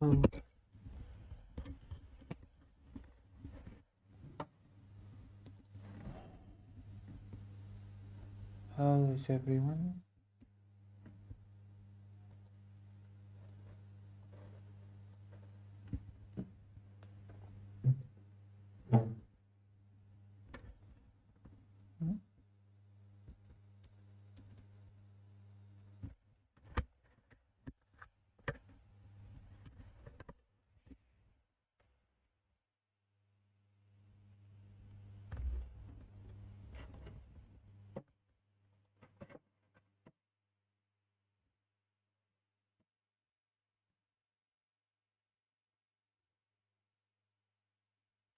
Oh, how is everyone? Hmm?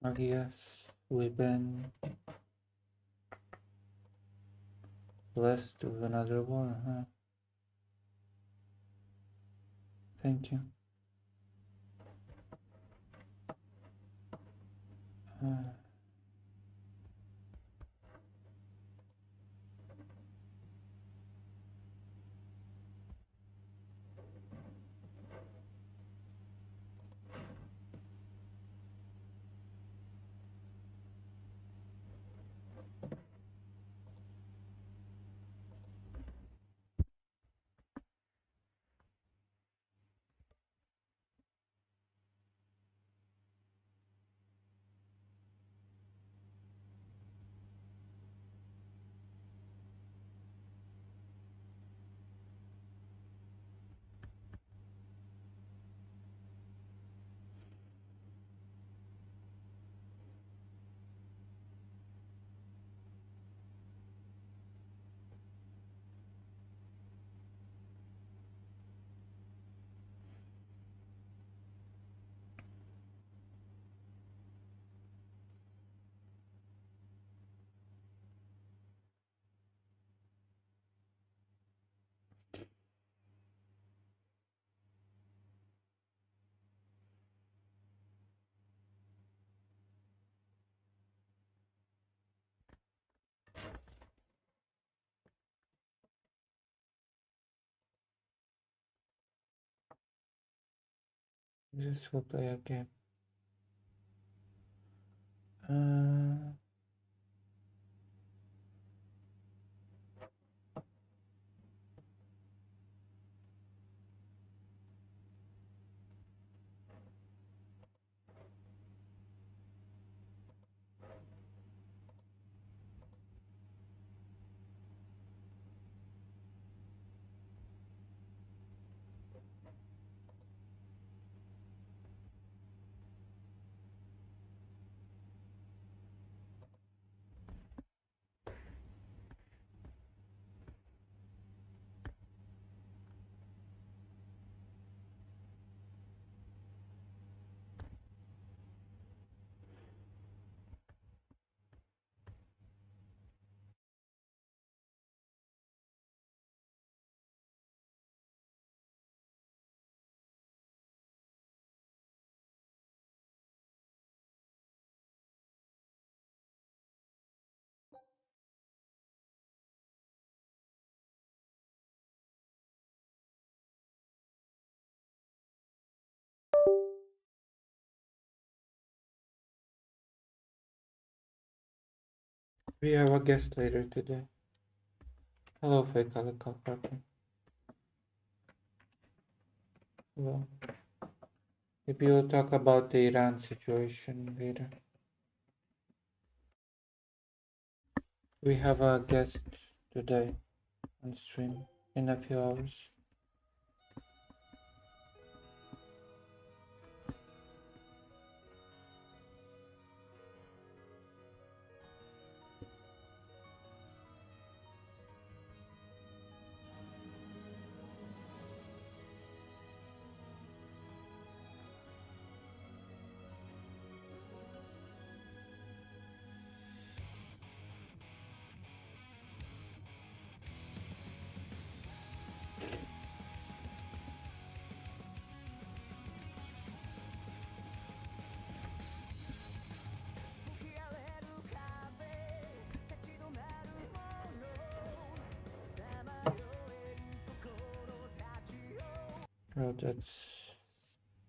I guess we've been blessed with another war, huh? Thank you. Uh, just hope I get. Uh, we have a guest later today. Hello, Fekala Parking. Hello. Maybe we'll talk about the Iran situation later. We have a guest today on stream in a few hours. Oh, that's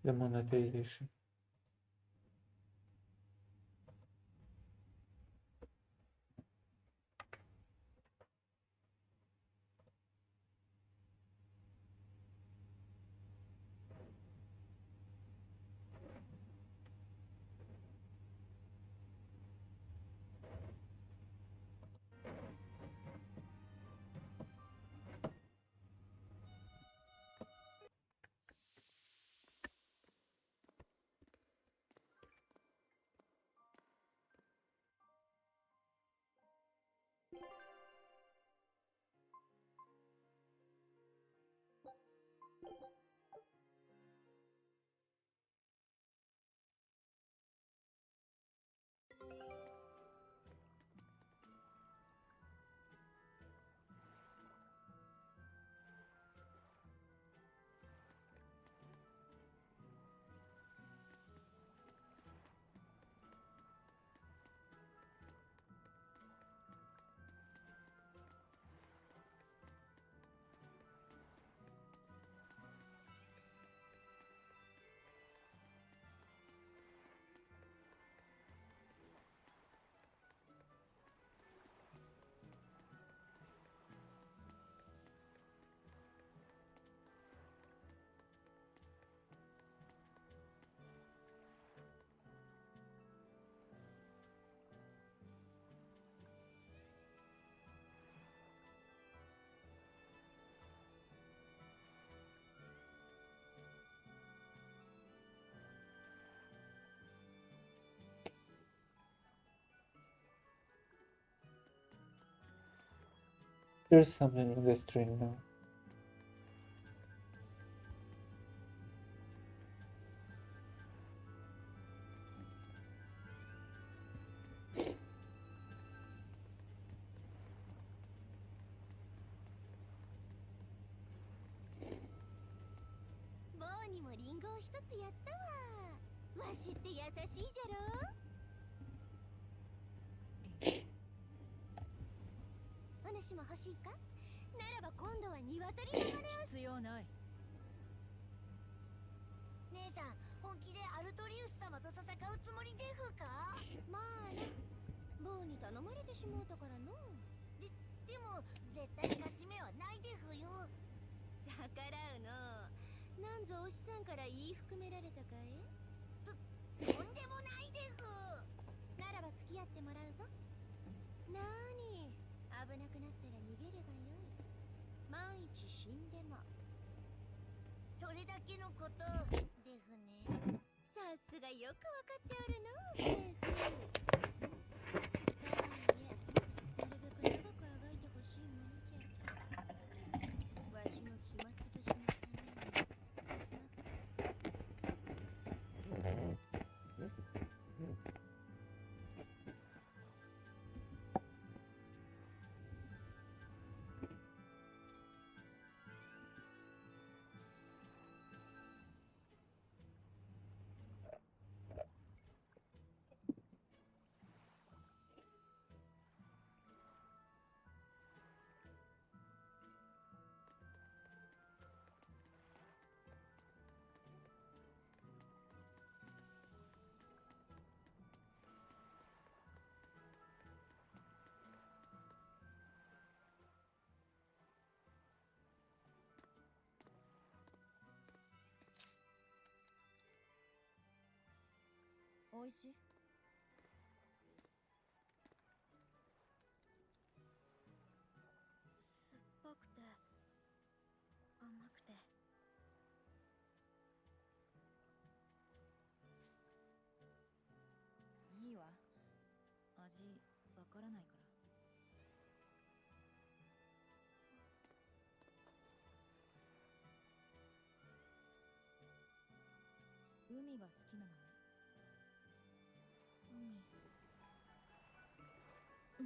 the monetization. There's something in the stream now.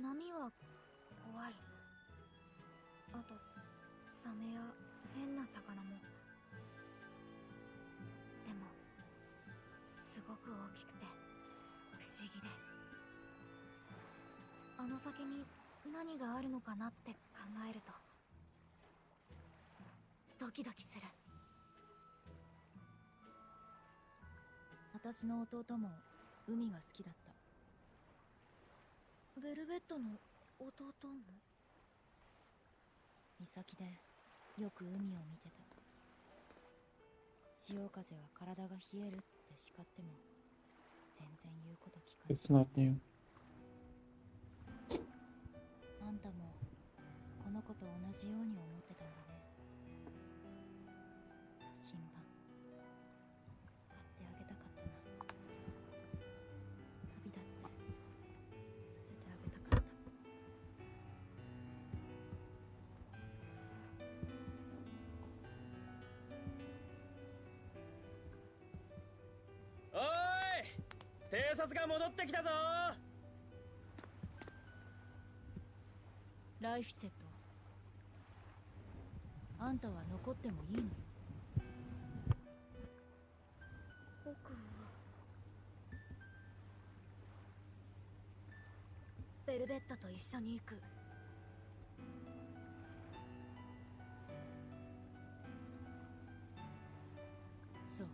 波は怖い。あとサメや変な魚も。でもすごく大きくて不思議で、あの先に何があるのかなって考えるとドキドキする。私の弟も海が好きだった。ベルベットの弟も？岬でよく海を見てた。潮風は体が冷えるって叱っても全然言うこと聞かない。 It's not new. あんたもこの子と同じように思ってたんだね。新版買ってあげたかったな。旅だってさせてあげたかった。おーい、偵察が戻ってきたぞ。ライフセット、あんたは残ってもいいのよ。僕はベルベットと一緒に行く。そう。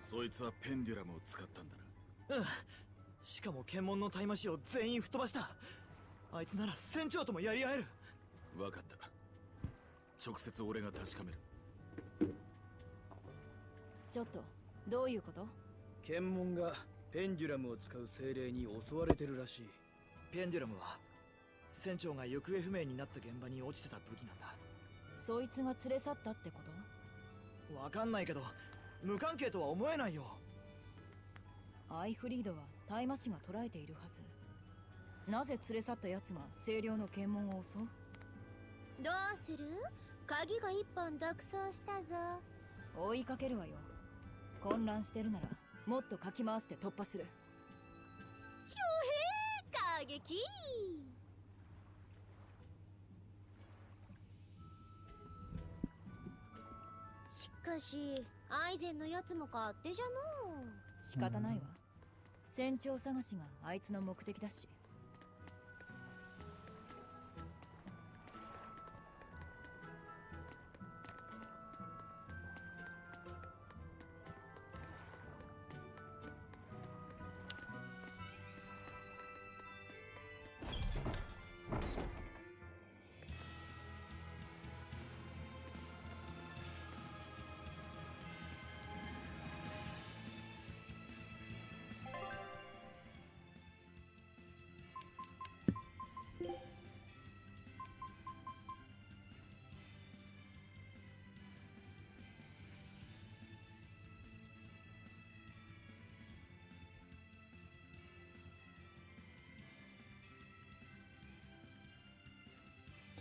そいつはペンデュラムを使ったんだな。うん。しかも検問の大麻師を全員吹っ飛ばした。あいつなら船長ともやり合える。分かった。直接俺が確かめる。ちょっとどういうこと？検問がペンデュラムを使う精霊に襲われてるらしい。ペンデュラムは船長が行方不明になった現場に落ちてた武器なんだ。そいつが連れ去ったってこと？わかんないけど無関係とは思えないよ。アイフリードは大麻師が捕らえているはず。なぜ連れ去った奴が清涼の検問を襲う？どうする？鍵が一本独走したぞ。追いかけるわよ。混乱してるならもっとかき回して突破する。ひょへー、過激。しかしアイゼンのやつも勝手じゃのう。仕方ないわ。船長探しがあいつの目的だし。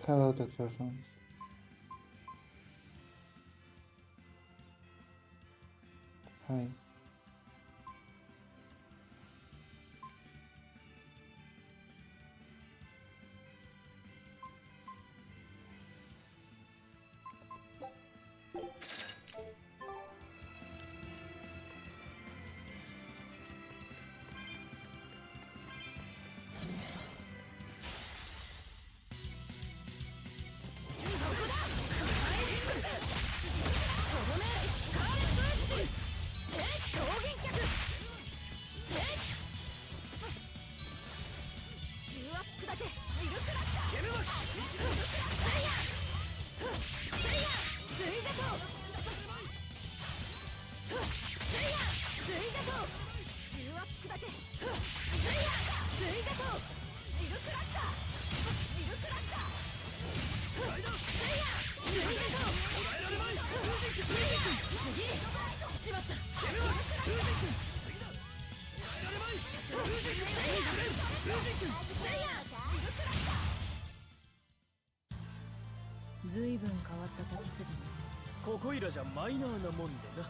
Hello, Dr. Jones. Hi.ずいぶん変わった立ち筋ね。ここいらじゃマイナーなもんでな。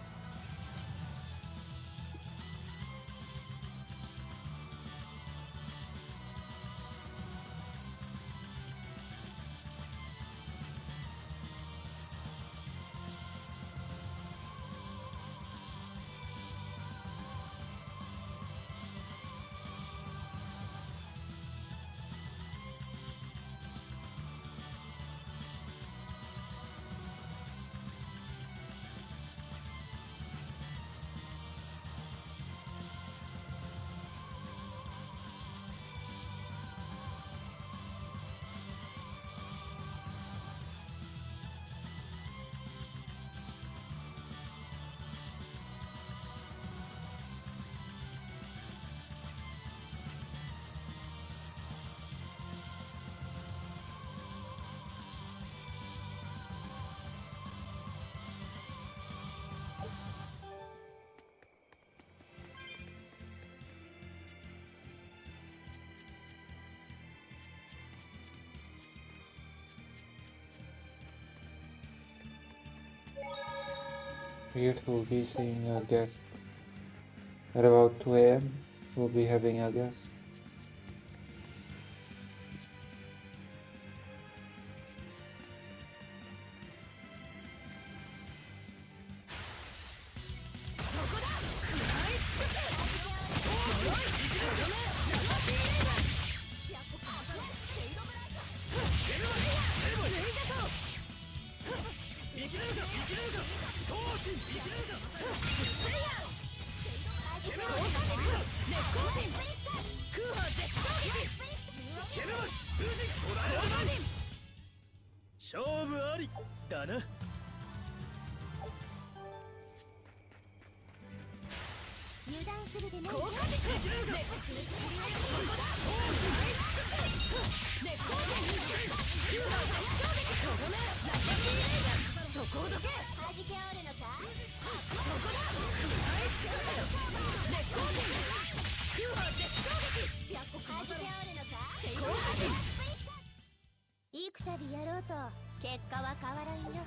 Pierce will be seeing a guest. At about 2 a.m., we'll be having a guest.勝負ありだな。油断するでね。幾度やろうと結果は変わらんよ。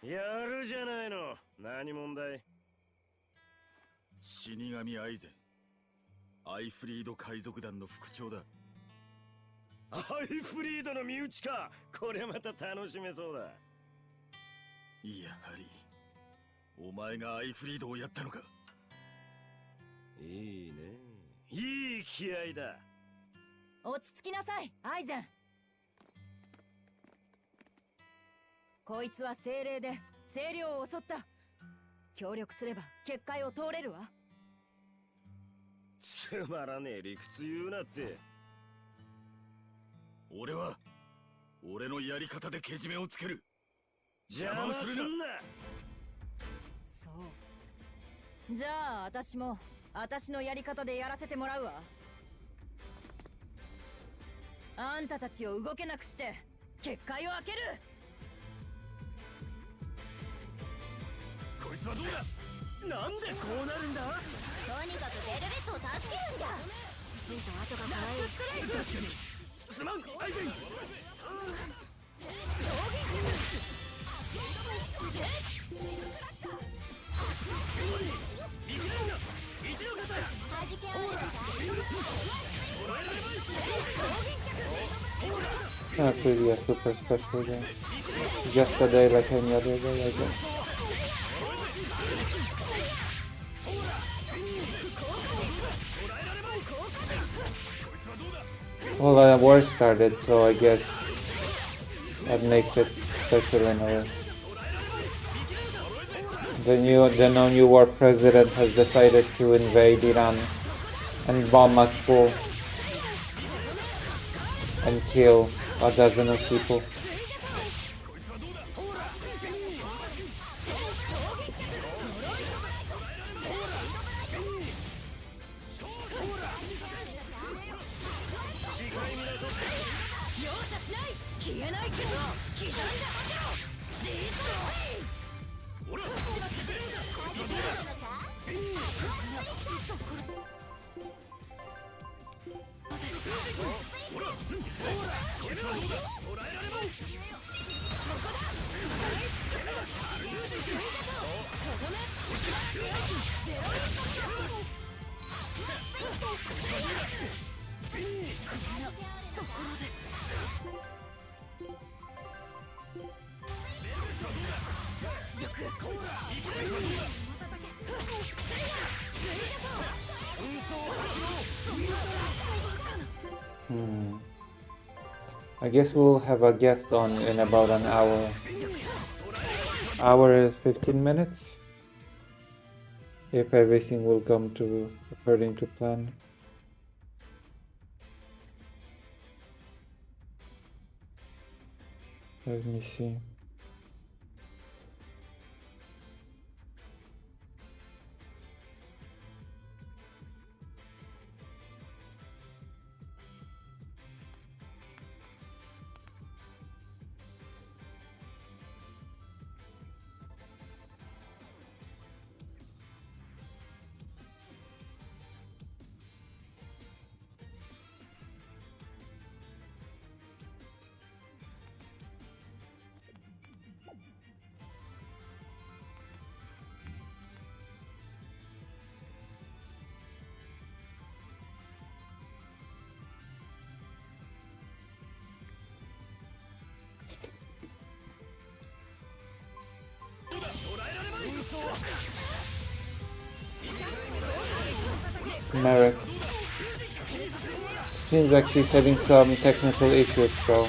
やるじゃないの。何問題？死神アイゼン、アイフリード海賊団の副長だ。アイフリードの身内か。これまた楽しめそうだ。やはりお前がアイフリードをやったのか。いいね、いい気合だ。落ち着きなさい、アイゼン。こいつは精霊で精霊を襲った。協力すれば結界を通れるわ。つまらねえ理屈言うなって。俺は俺のやり方でけじめをつける。邪魔すんな。そう。じゃあ私も私のやり方でやらせてもらうわ。あんたたちを動けなくして結界を開ける。こいつはどうだ。なんでこうなるんだ。とにかくベルベットを助けるんじゃ。ついた後が可愛い。確かに。すまん、アイゼン。Not really a super special game. Just a day like any other day, I guess. Well, a war started, so I guess that makes it special in a way. The now new war president has decided to invade Iran and bomb Moscow and kill a dozen of people. I guess we'll have a guest on in about an hour. Hour is 15 minutes. If everything will come to according to plan. Let me see. Merrick. Seems like she's having some technical issues, so.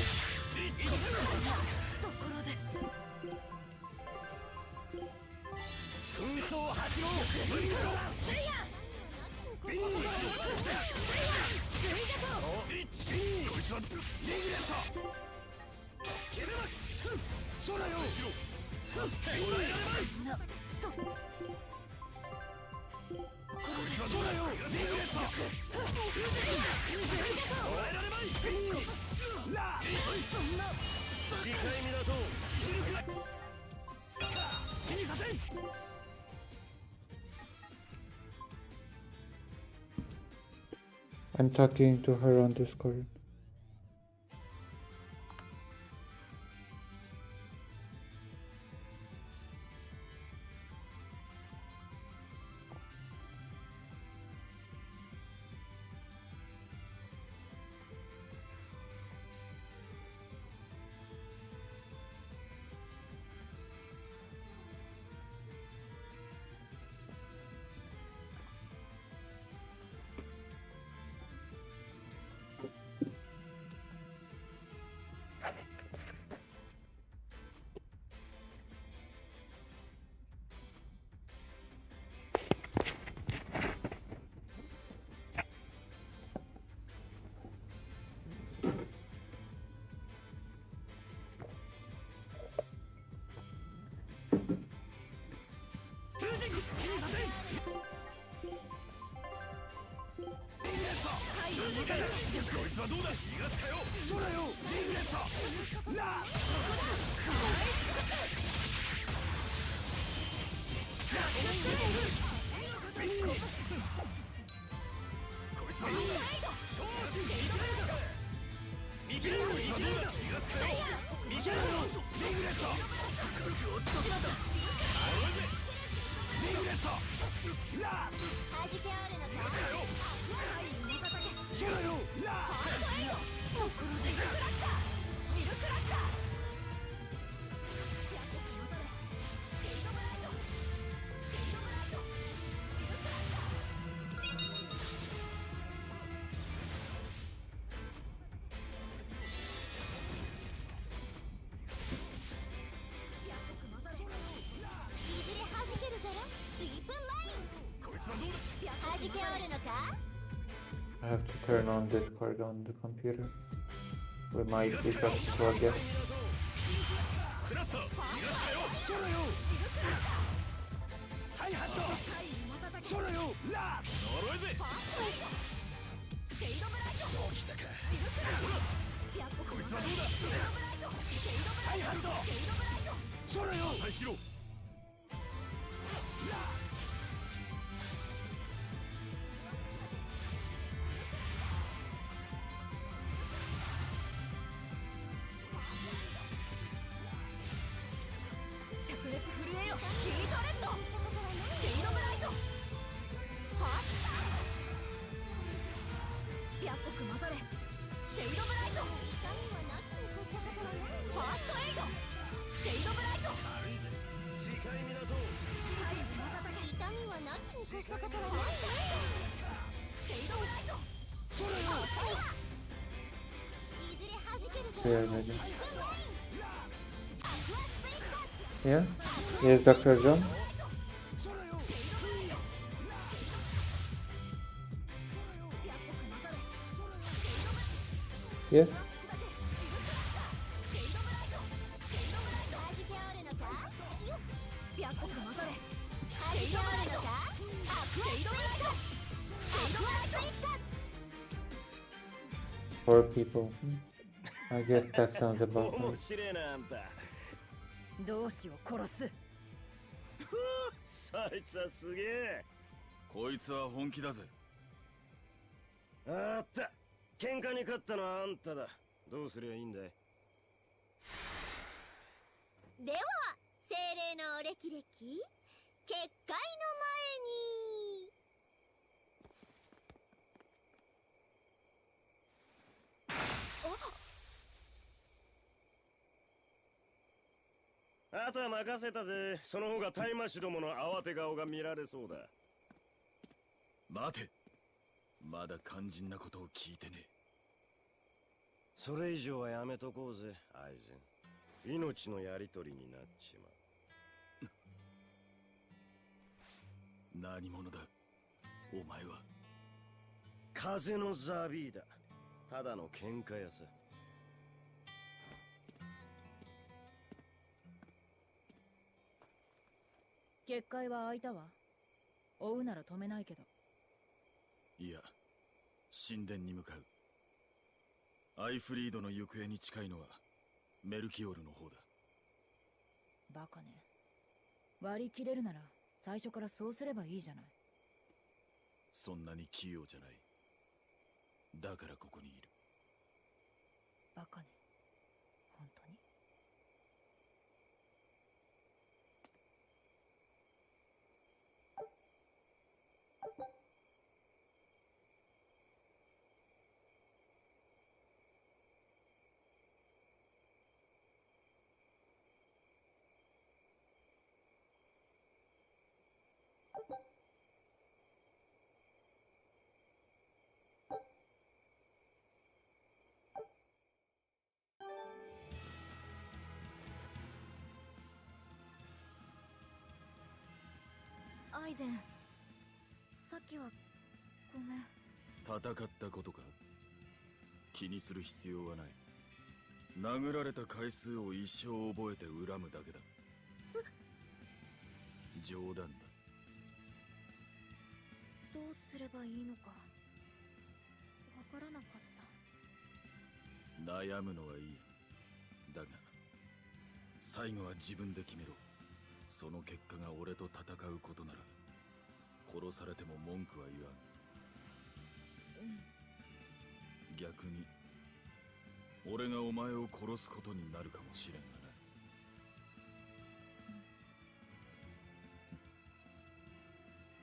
I'm talking to her on Discord. I have to turn on Discord on the computer. We might be talking to a guest. we are ready. Yeah? Yes, Dr. John? Yes? Four people. I guess that sounds about 面 right. 白いなあんた。同志を殺す。そいつはすげえ。こいつは本気だぜ。あった。喧嘩に勝ったのはあんただ。どうすりゃいいんだい。では精霊のお歴々結界のあとは任せたぜ。その方がタイマシどもの慌て顔が見られそうだ。待て。まだ肝心なことを聞いてねそれ以上はやめとこうぜ、アイゼン。命のやりとりになっちまえ。何者だお前は。風のザビーだ。ただの喧嘩屋さ。結界は開いたわ。追うなら止めないけど。いや、神殿に向かう。アイフリードの行方に近いのはメルキオールの方だ。バカね。割り切れるなら最初からそうすればいいじゃない。そんなに器用じゃない。だからここにいる。バカね。本当に。アイゼン、さっきはごめん。戦ったことか。気にする必要はない。殴られた回数を一生覚えて恨むだけだ。冗談だ。どうすればいいのかわからなかった。悩むのはいい。だが最後は自分で決めろ。その結果が俺と戦うことなら殺されても文句は言わん。逆に俺がお前を殺すことになるかもしれんがな。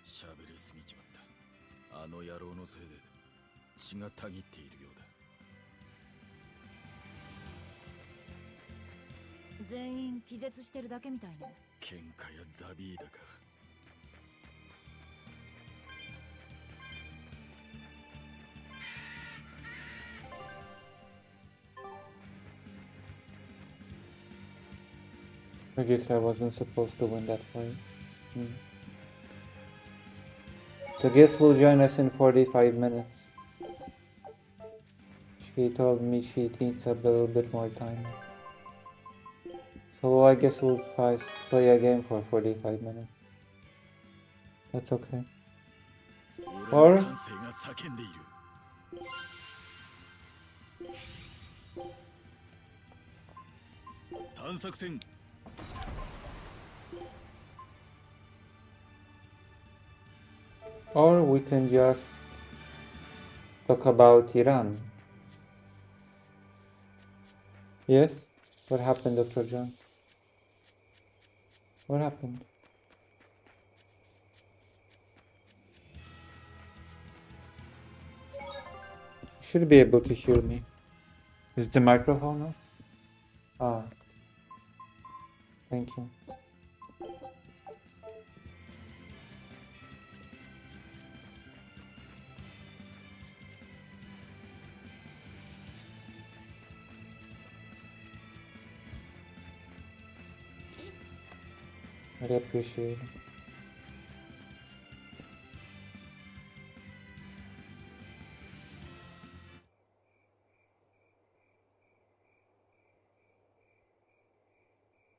喋りすぎちまった。あの野郎のせいで血がたぎっているようだ。全員気絶してるだけみたいね。喧嘩やザビーダか。I guess I wasn't supposed to win that fight. The guest will join us in 45 minutes. She told me she needs a little bit more time. So I guess we'll first play a game for 45 minutes. That's okay. 俺の感性が叫んでいる。探索戦。Or we can just talk about Iran. Yes? What happened, Dr. John? What happened? You should be able to hear me. Is the microphone off? Ah. Thank you. Very appreciated.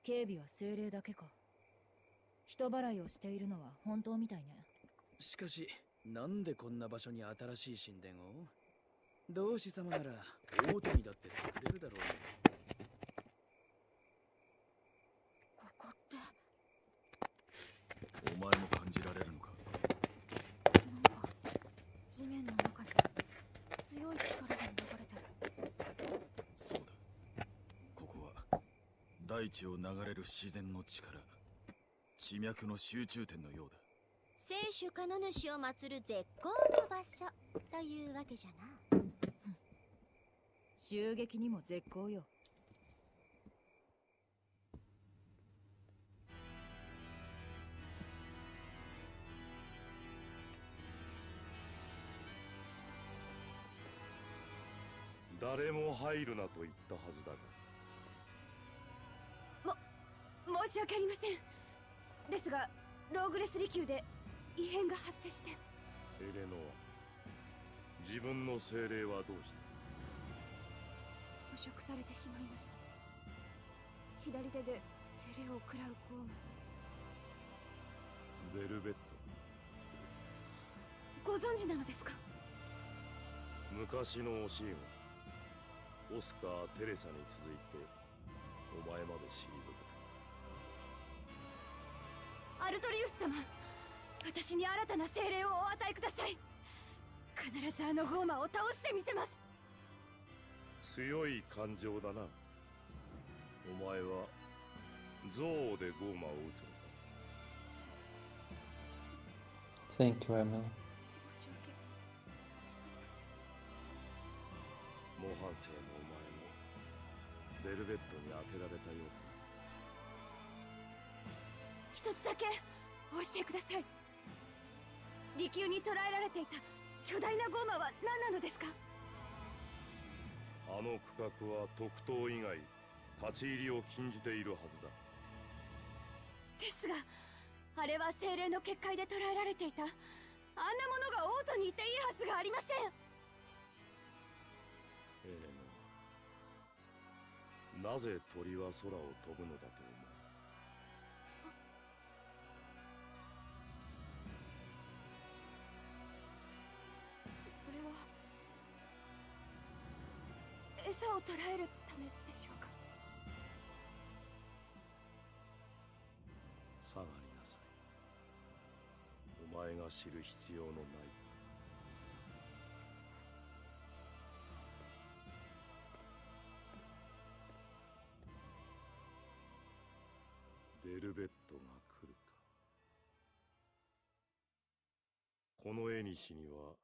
警備は精霊だけか。人払いをしているのは本当みたいね。しかし、なんでこんな場所に新しい神殿を？同志様なら大手にだって作れるだろうね。ここってお前も感じられるのか？なんか地面の中に強い力が流れてる。そうだ。ここは大地を流れる自然の力、地脈の集中点のようだ。聖主カノ主を祀る絶好の場所というわけじゃな。襲撃にも絶好よ。誰も入るなと言ったはずだが。申し訳ありません。ですがローグレス利宮で異変が発生して。エレノア、自分の精霊はどうした？捕食されてしまいました。左手で精霊を食らうゴーマベルベット。ご存知なのですか？昔の教え子、オスカー・テレサに続いてお前まで退けアルトリウス様、私に新たな精霊をお与えください。必ずあのゴーマを倒してみせます。た。強い感情だな。お前は憎悪でゴーマを撃つのか？ Thank you, Emily. 申し訳ありません。模範生のお前もベルベットに当てられたようだな。一つだけお教えください。利宮に捕らえられていた巨大なゴーマは何なのですか？あの区画は特等以外立ち入りを禁じているはずだ。ですが、あれは精霊の結界で捕らえられていたあんなものが王都にいていいはずがありません。エレノア、なぜ鳥は空を飛ぶのだと思う？それは餌を捕らえるためでしょうか？下がりなさい。お前が知る必要のない。ベルベットが来るか。この絵にしには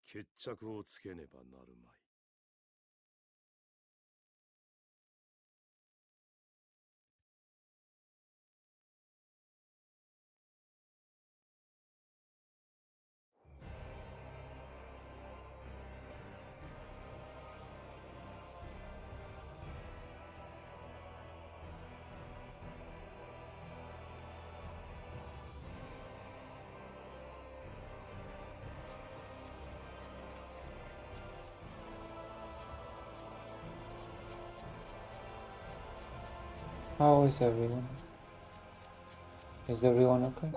決着をつけねばなるまい。How is everyone? Is everyone okay?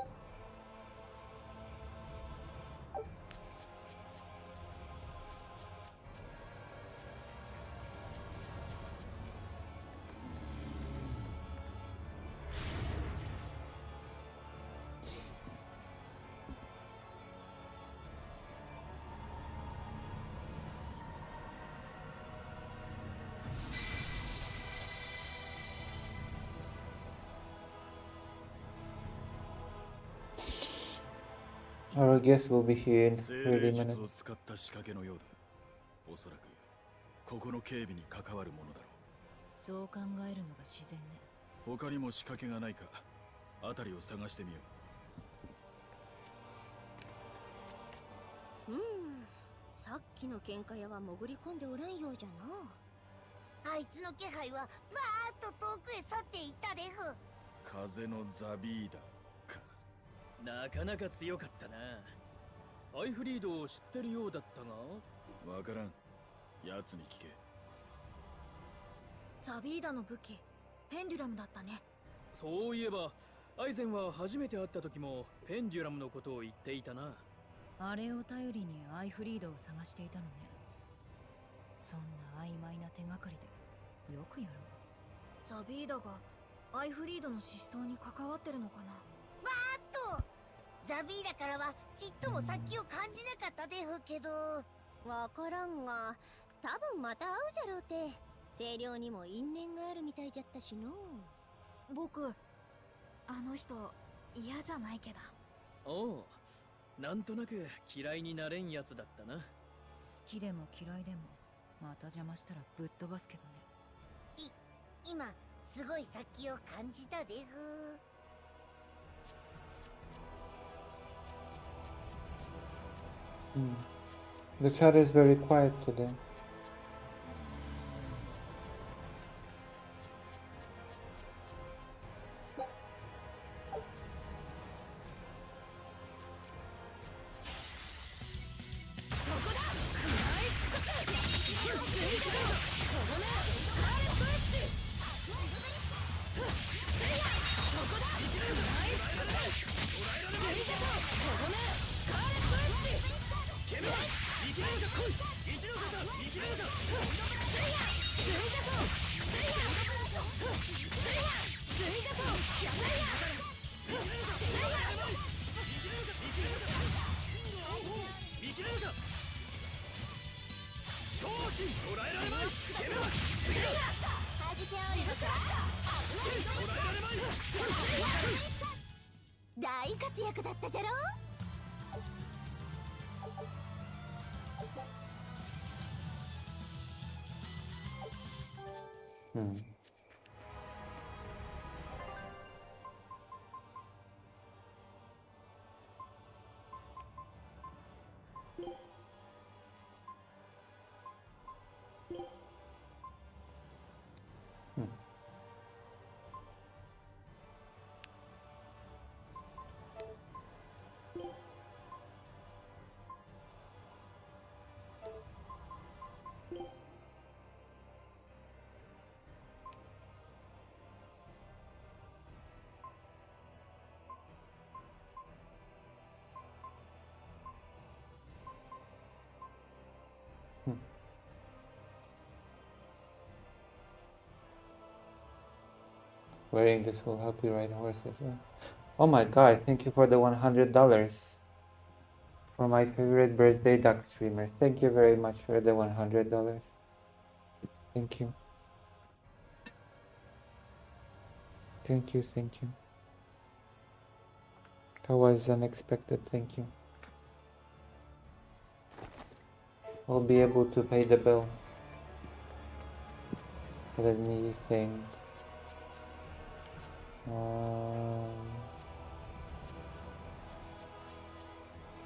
Our guest will be here in 精 30霊術 minutes. を使った仕掛けのようだ。おそらくここの警備に関わるものだろそう考えるのが自然ね。う。他にも仕掛けがないか辺りを探してみよさっきの喧嘩屋は潜り込んでおらんようじゃな。あいつの気配はわーっと遠くへ去っていったでふ。風のザビーダか。なかなか強かったな。アイフリードを知ってるようだったが。わからん。奴に聞け。ザビーダの武器ペンデュラムだったね。そういえばアイゼンは初めて会った時もペンデュラムのことを言っていたな。あれを頼りにアイフリードを探していたのね。そんな曖昧な手がかりでよくやるわ。ザビーダがアイフリードの失踪に関わってるのかな。とザビーダからはちっとも先を感じなかったでふけど、わからんが多分また会うじゃろうて。清涼にも因縁があるみたいじゃったしの。僕あの人嫌じゃないけど。おう、なんとなく嫌いになれんやつだったな。好きでも嫌いでもまた邪魔したらぶっ飛ばすけどね。今すごい先を感じたでふ。The chat is very quiet today.大活躍だったじゃろ。Wearing this will help you ride horses. Oh my god, thank you for the $100 for my favorite birthday duck streamer. Thank you very much for the $100. Thank you. Thank you, thank you. That was unexpected, thank you. I'll be able to pay the bill. Let me think.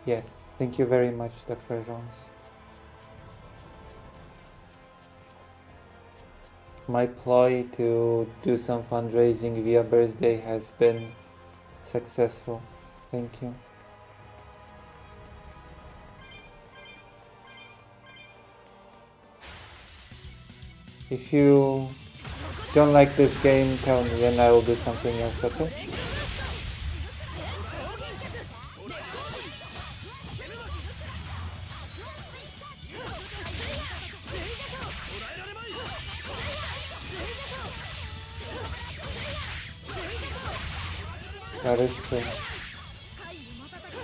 Yes, thank you very much, Dr. Jones. My ploy to do some fundraising via birthday has been successful. Thank you. If you don't like this game, tell me, then I will do something else, okay? That is true.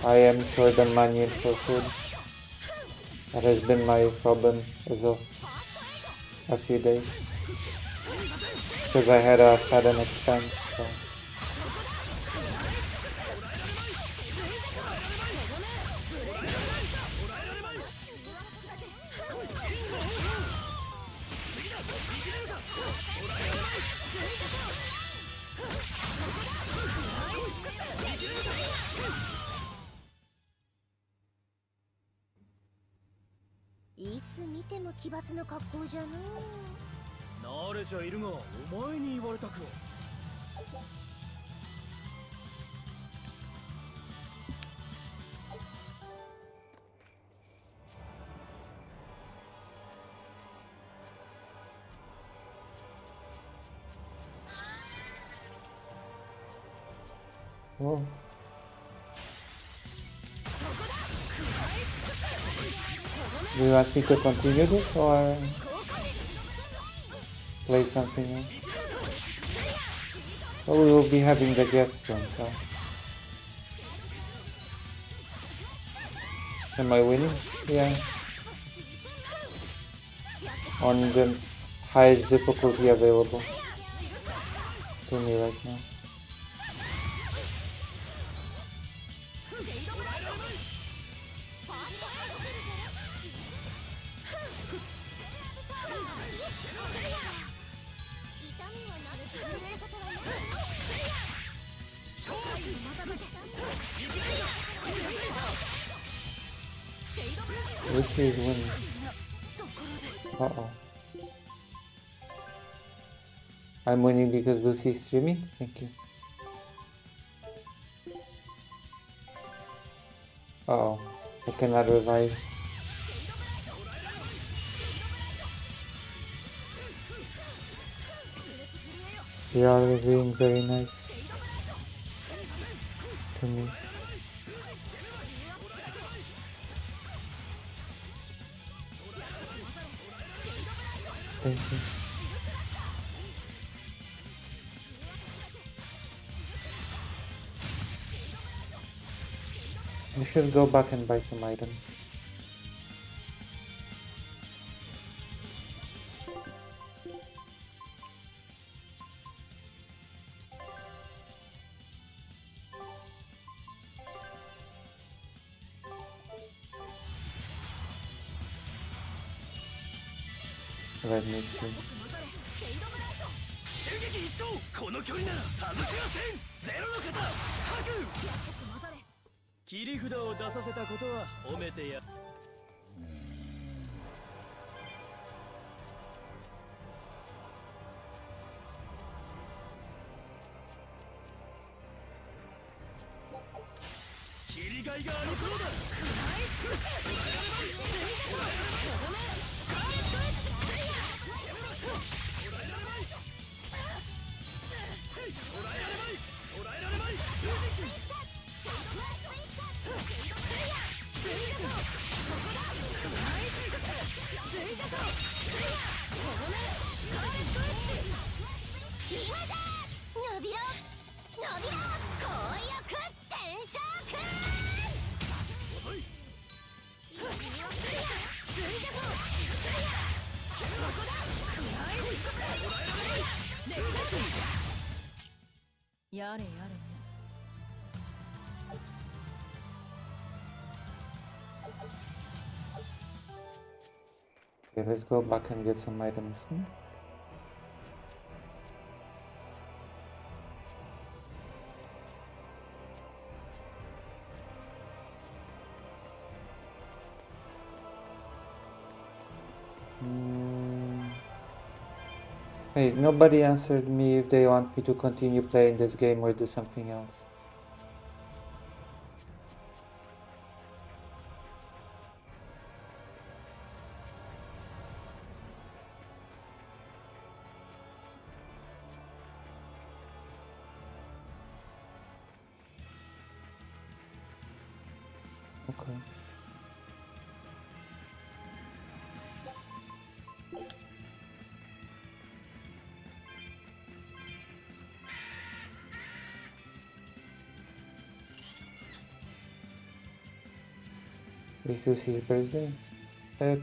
I am short on money for food. That has been my problem as of a few days. Because I had a sudden expense, so.いつ見ても奇抜な格好じゃのう。慣れちゃいるがお前に言われたくは。Oh. Do you want me to continue this or play something else? Oh, we will be having the guests soon, so. Am I winning? Yeah. On the highest difficulty available to me right now. Lucy is winning. Uh-oh. I'm winning because Lucy is streaming? Thank you. Uh-oh. I cannot revive. They are being very nice to me. Thank you. We should go back and buy some items. Let me see. 襲撃一等この距離なら外しませんゼロの方白切り札を出させたことは褒めてや切りがいがありそうだ やれやれね。 Okay, let's go back and get some items. Hey, nobody answered me if they want me to continue playing this game or do something else. Okay. It's Lucy's birthday. Let's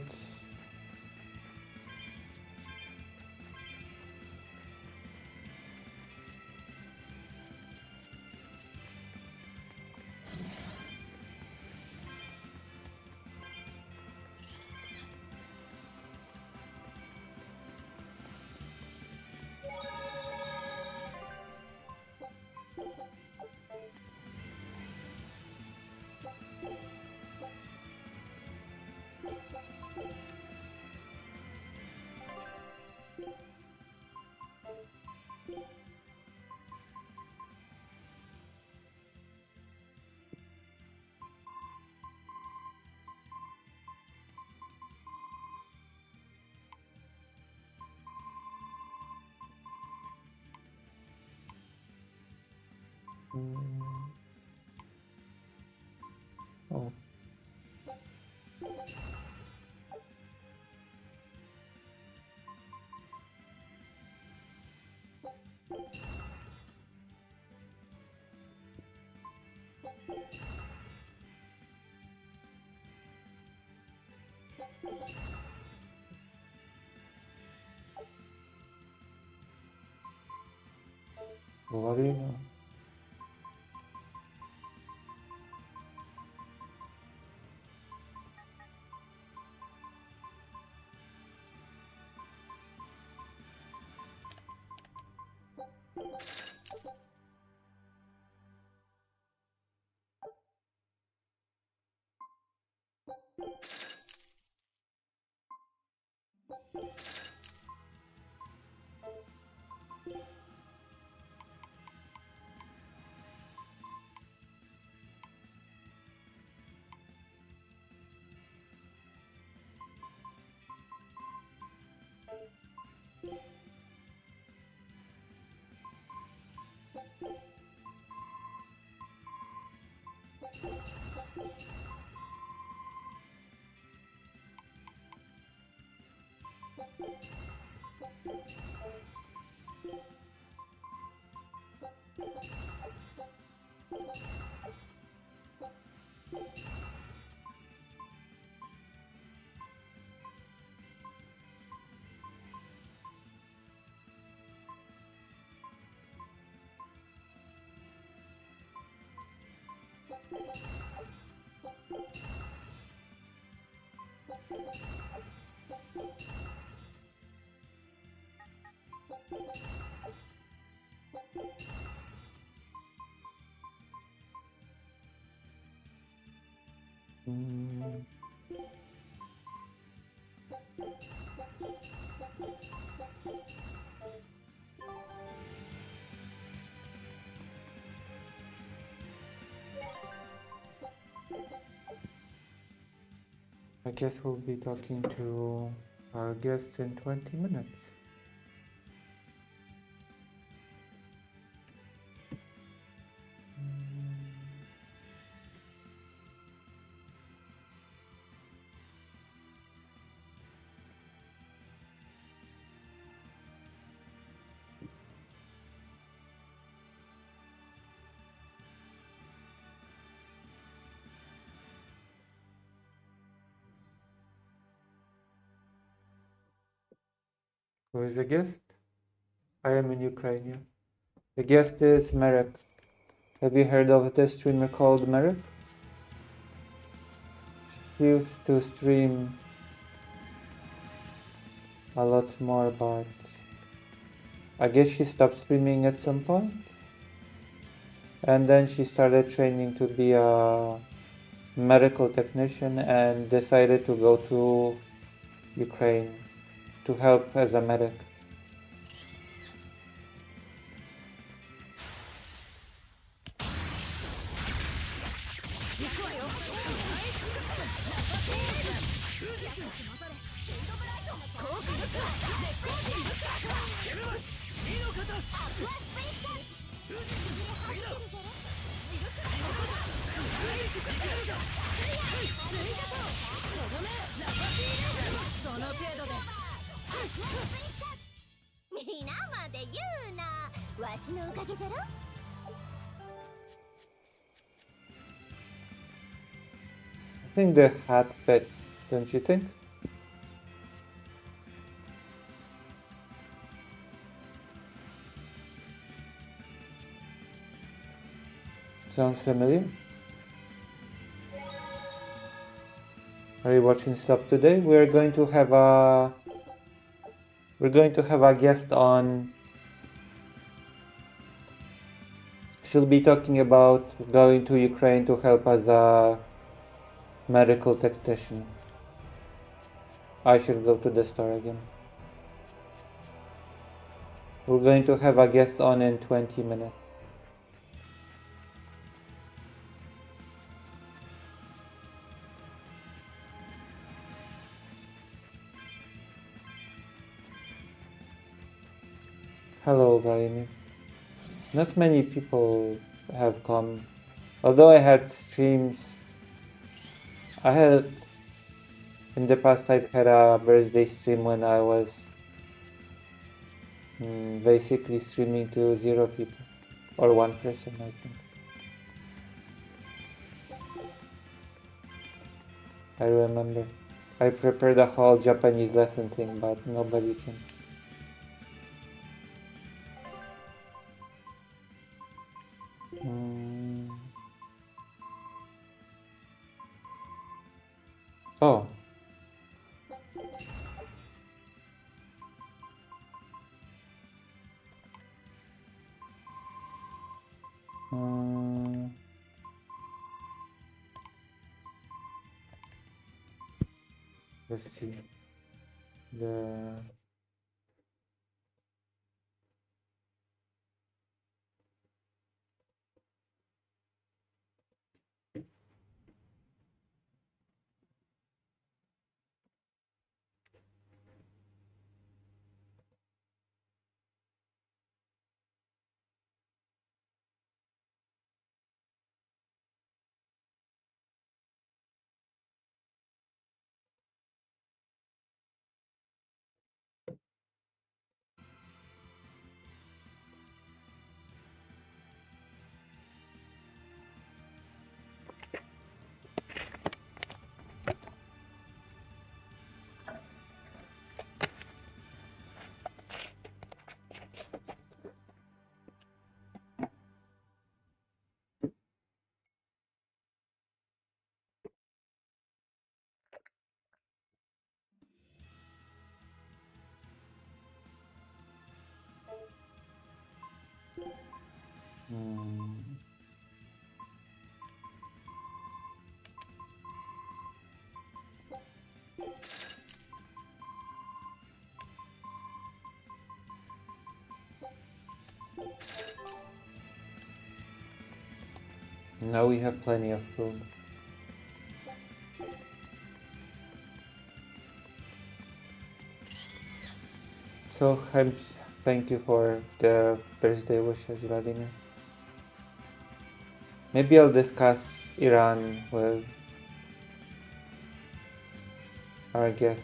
Mm. Oh. What do you know? Mm. I guess we'll be talking to our guests in 20 minutes. Who is the guest? I am in Ukraine. Yeah. The guest is Marek. Have you heard of the streamer called Marek? She used to stream a lot more, but I guess she stopped streaming at some point. And then she started training to be a medical technician and decided to go to Ukraine to help as a medic. I think the hat fits, don't you think? Sounds familiar. Are you watching Stop today? We're going to have a guest on. She'll be talking about going to Ukraine to help as a medical technician. I should go to the store again. We're going to have a guest on in 20 minutes. Hello, Vladimir. Not many people have come. Although I had streams, I had in the past I've had a birthday stream when I was basically streaming to 0 people or 1 person, I think. I remember. I prepared a whole Japanese lesson thing, but nobody can. Oh. Let's see. Now we have plenty of room. So thank you for the birthday wishes, Vladimir. Maybe I'll discuss Iran with our guest.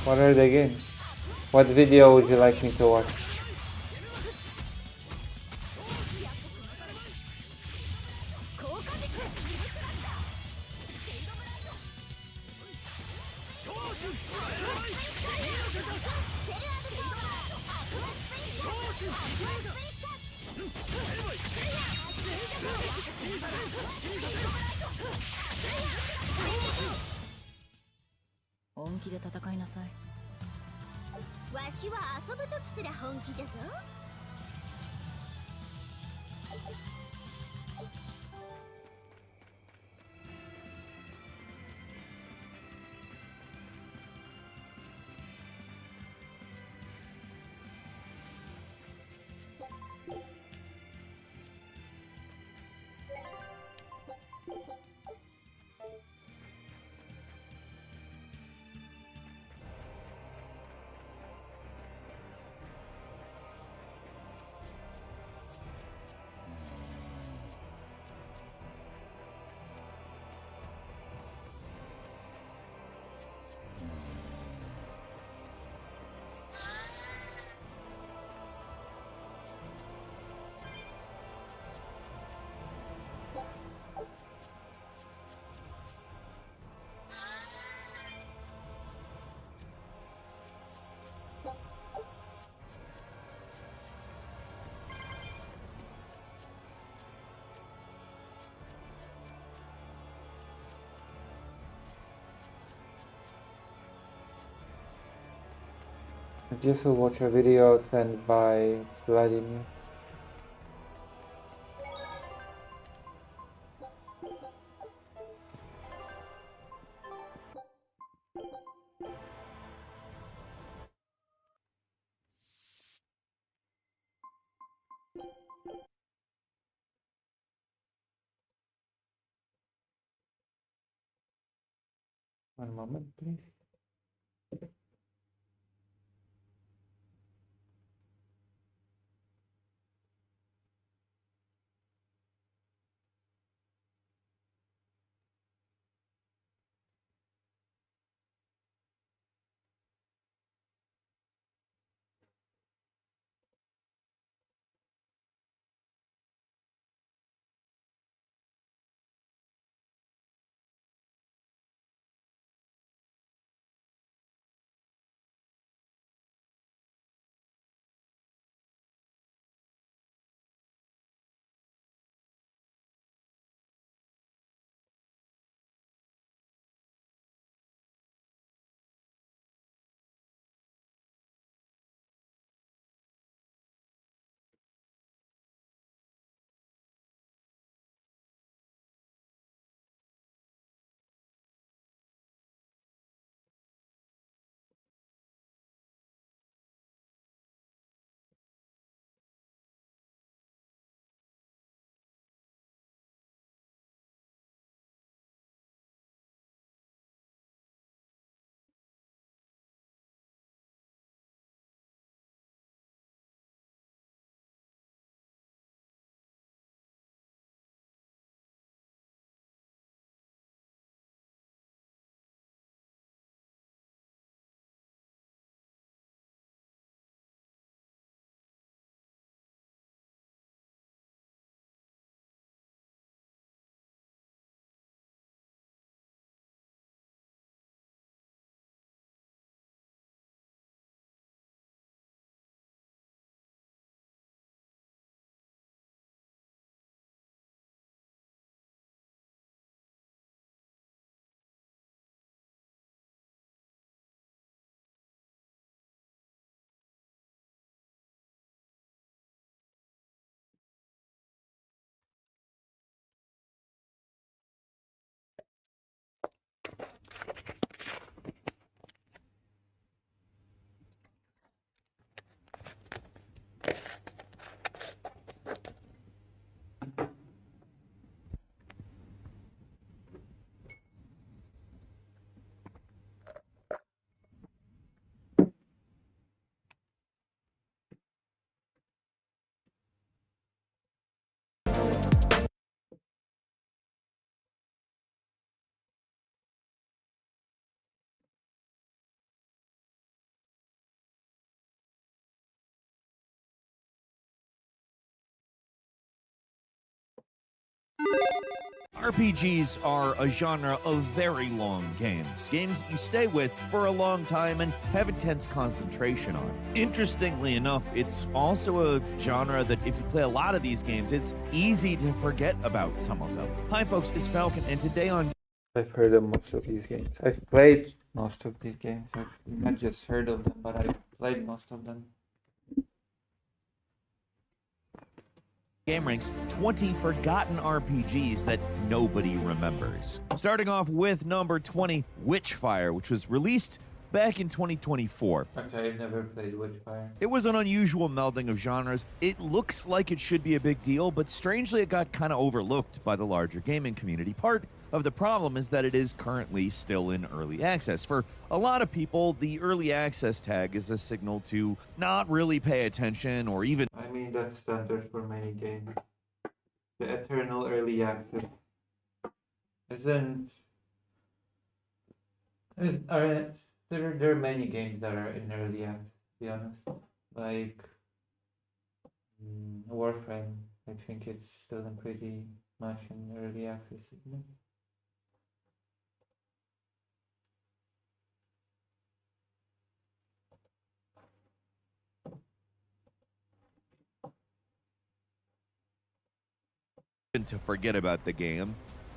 What are the games? What video would you like me to watch? I just will watch a video sent by Vladimir. One moment, please. RPGs are a genre of very long games. Games you stay with for a long time and have intense concentration on. Interestingly enough, it's also a genre that if you play a lot of these games, it's easy to forget about some of them. Hi folks, it's Falcon, and today on I've heard of most of these games. I've played most of these games. I've not just heard of them, but I've played most of them. GameRank's 20 forgotten RPGs that nobody remembers. Starting off with number 20, Witchfire, which was released back in 2024. Actually, I've never played Witchfire. It was an unusual melding of genres. It looks like it should be a big deal, but strangely it got kind of overlooked by the larger gaming community. Part of the problem is that it is currently still in early access. For a lot of people, the early access tag is a signal to not really pay attention or even... I mean, that's standard for many games. The eternal early access isn't... There are many games that are in early access, to be honest. Like Warframe, I think it's still in pretty much in early access, isn't it? to forget about the game.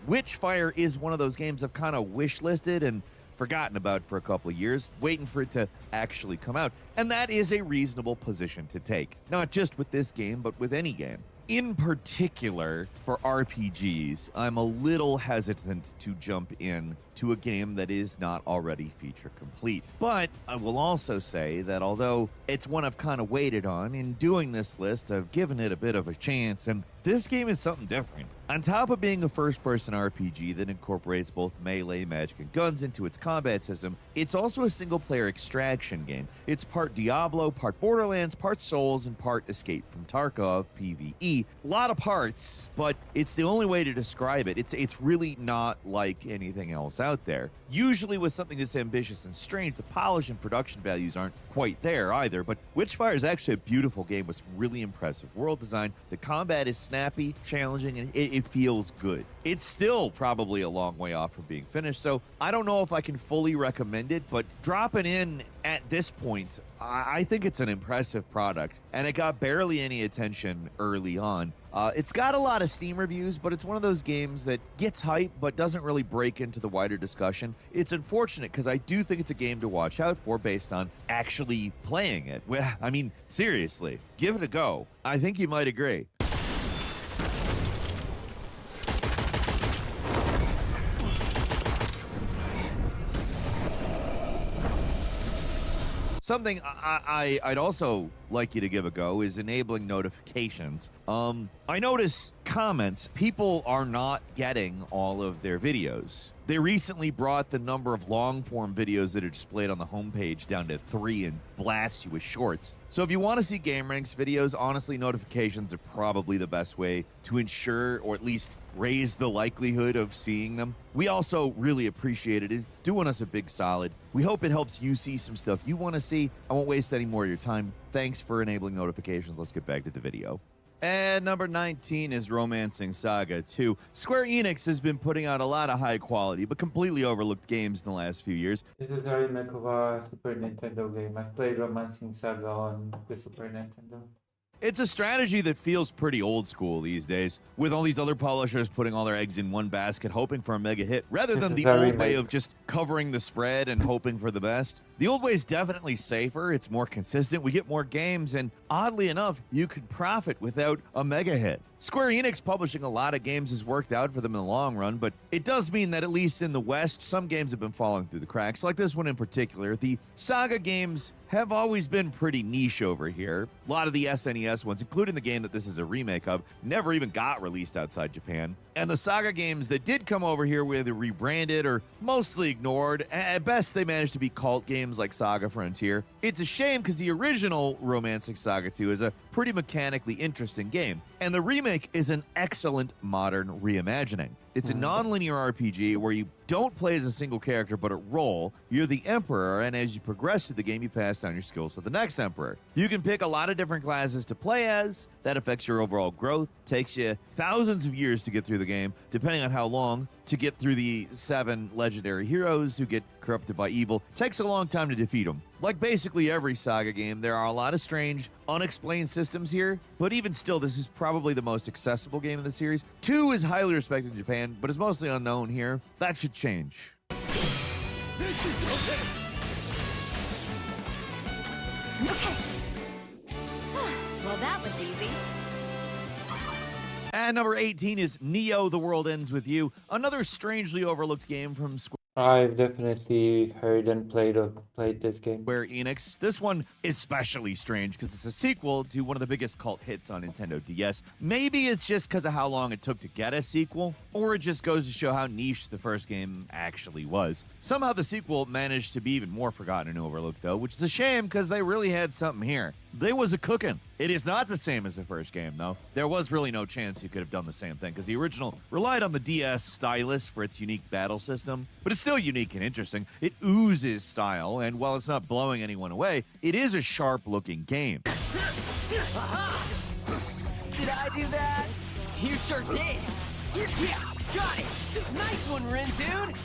Witchfire is one of those games I've kind of wish-listed and forgotten about for a couple of years, waiting for it to actually come out. And that is a reasonable position to take. Not just with this game, but with any game. In particular, for RPGs, I'm a little hesitant to jump in to a game that is not already feature complete. But I will also say that although it's one I've kind of waited on, in doing this list, I've given it a bit of a chance, and this game is something different. On top of being a first-person RPG that incorporates both melee, magic, and guns into its combat system, it's also a single-player extraction game. It's part Diablo, part Borderlands, part Souls, and part Escape from Tarkov, PvE. A lot of parts, but it's the only way to describe it. It's really not like anything else out there. Usually with something this ambitious and strange, the polish and production values aren't quite there either, but Witchfire is actually a beautiful game with really impressive world design. The combat is snappy, challenging, and it feels good. It's still probably a long way off from being finished, so I don't know if I can fully recommend it, but dropping in at this point, I think it's an impressive product, and it got barely any attention early on. It's got a lot of Steam reviews, but it's one of those games that gets hype but doesn't really break into the wider discussion. It's unfortunate because I do think it's a game to watch out for based on actually playing it. Well, I mean, seriously, give it a go. I think you might agree. Something I'd also like you to give a go is enabling notifications. I notice comments. People are not getting all of their videos. They recently brought the number of long-form videos that are displayed on the homepage down to 3 and blast you with shorts. So if you want to see GameRanks videos, honestly, notifications are probably the best way to ensure or at least raise the likelihood of seeing them. We also really appreciate it. It's doing us a big solid. We hope it helps you see some stuff you want to see. I won't waste any more of your time. Thanks for enabling notifications. Let's get back to the video. And number 19 is Romancing Saga 2. Square Enix has been putting out a lot of high quality but completely overlooked games in the last few years. This is a remake of a Super Nintendo game. I've played Romancing Saga on the Super Nintendo. It's a strategy that feels pretty old school these days, with all these other publishers putting all their eggs in one basket, hoping for a mega hit, rather than the old way of just covering the spread and hoping for the best. The old way is definitely safer, it's more consistent, we get more games, and oddly enough, you could profit without a mega hit. Square Enix publishing a lot of games has worked out for them in the long run, but it does mean that at least in the West, some games have been falling through the cracks, like this one in particular. The Saga games have always been pretty niche over here. A lot of the SNES ones, including the game that this is a remake of, never even got released outside Japan. And the Saga games that did come over here were either rebranded or mostly ignored. At best, they managed to be cult games like Saga Frontier. It's a shame because the original Romancing Saga 2 is a pretty mechanically interesting game, and the remake is an excellent modern reimagining. It's a non-linear RPG where you don't play as a single character but a role. You're the Emperor, and as you progress through the game, you pass down your skills to the next Emperor. You can pick a lot of different classes to play as. That affects your overall growth. Takes you thousands of years to get through the game, depending on how long to get through the 7 legendary heroes who get corrupted by evil. Takes a long time to defeat them. Like basically every Saga game, there are a lot of strange, unexplained systems here, but even still, this is probably the most accessible game in the series. 2 is highly respected in Japan, but is mostly unknown here. That should change. This is okay. Well, that was easy. And number 18 is Neo: The World Ends With You, another strangely overlooked game from I've definitely heard and played this game. Square Enix. This one is especially strange because it's a sequel to one of the biggest cult hits on Nintendo DS. Maybe it's just because of how long it took to get a sequel, or it just goes to show how niche the first game actually was. Somehow the sequel managed to be even more forgotten and overlooked though, which is a shame because they really had something here. They was a cooking. It is not the same as the first game, though. There was really no chance you could have done the same thing, because the original relied on the DS stylus for its unique battle system, but it's still unique and interesting. It oozes style, and while it's not blowing anyone away, it is a sharp-looking game. Did I do that? You sure did. Yes, got it. Nice one, Rin, dude.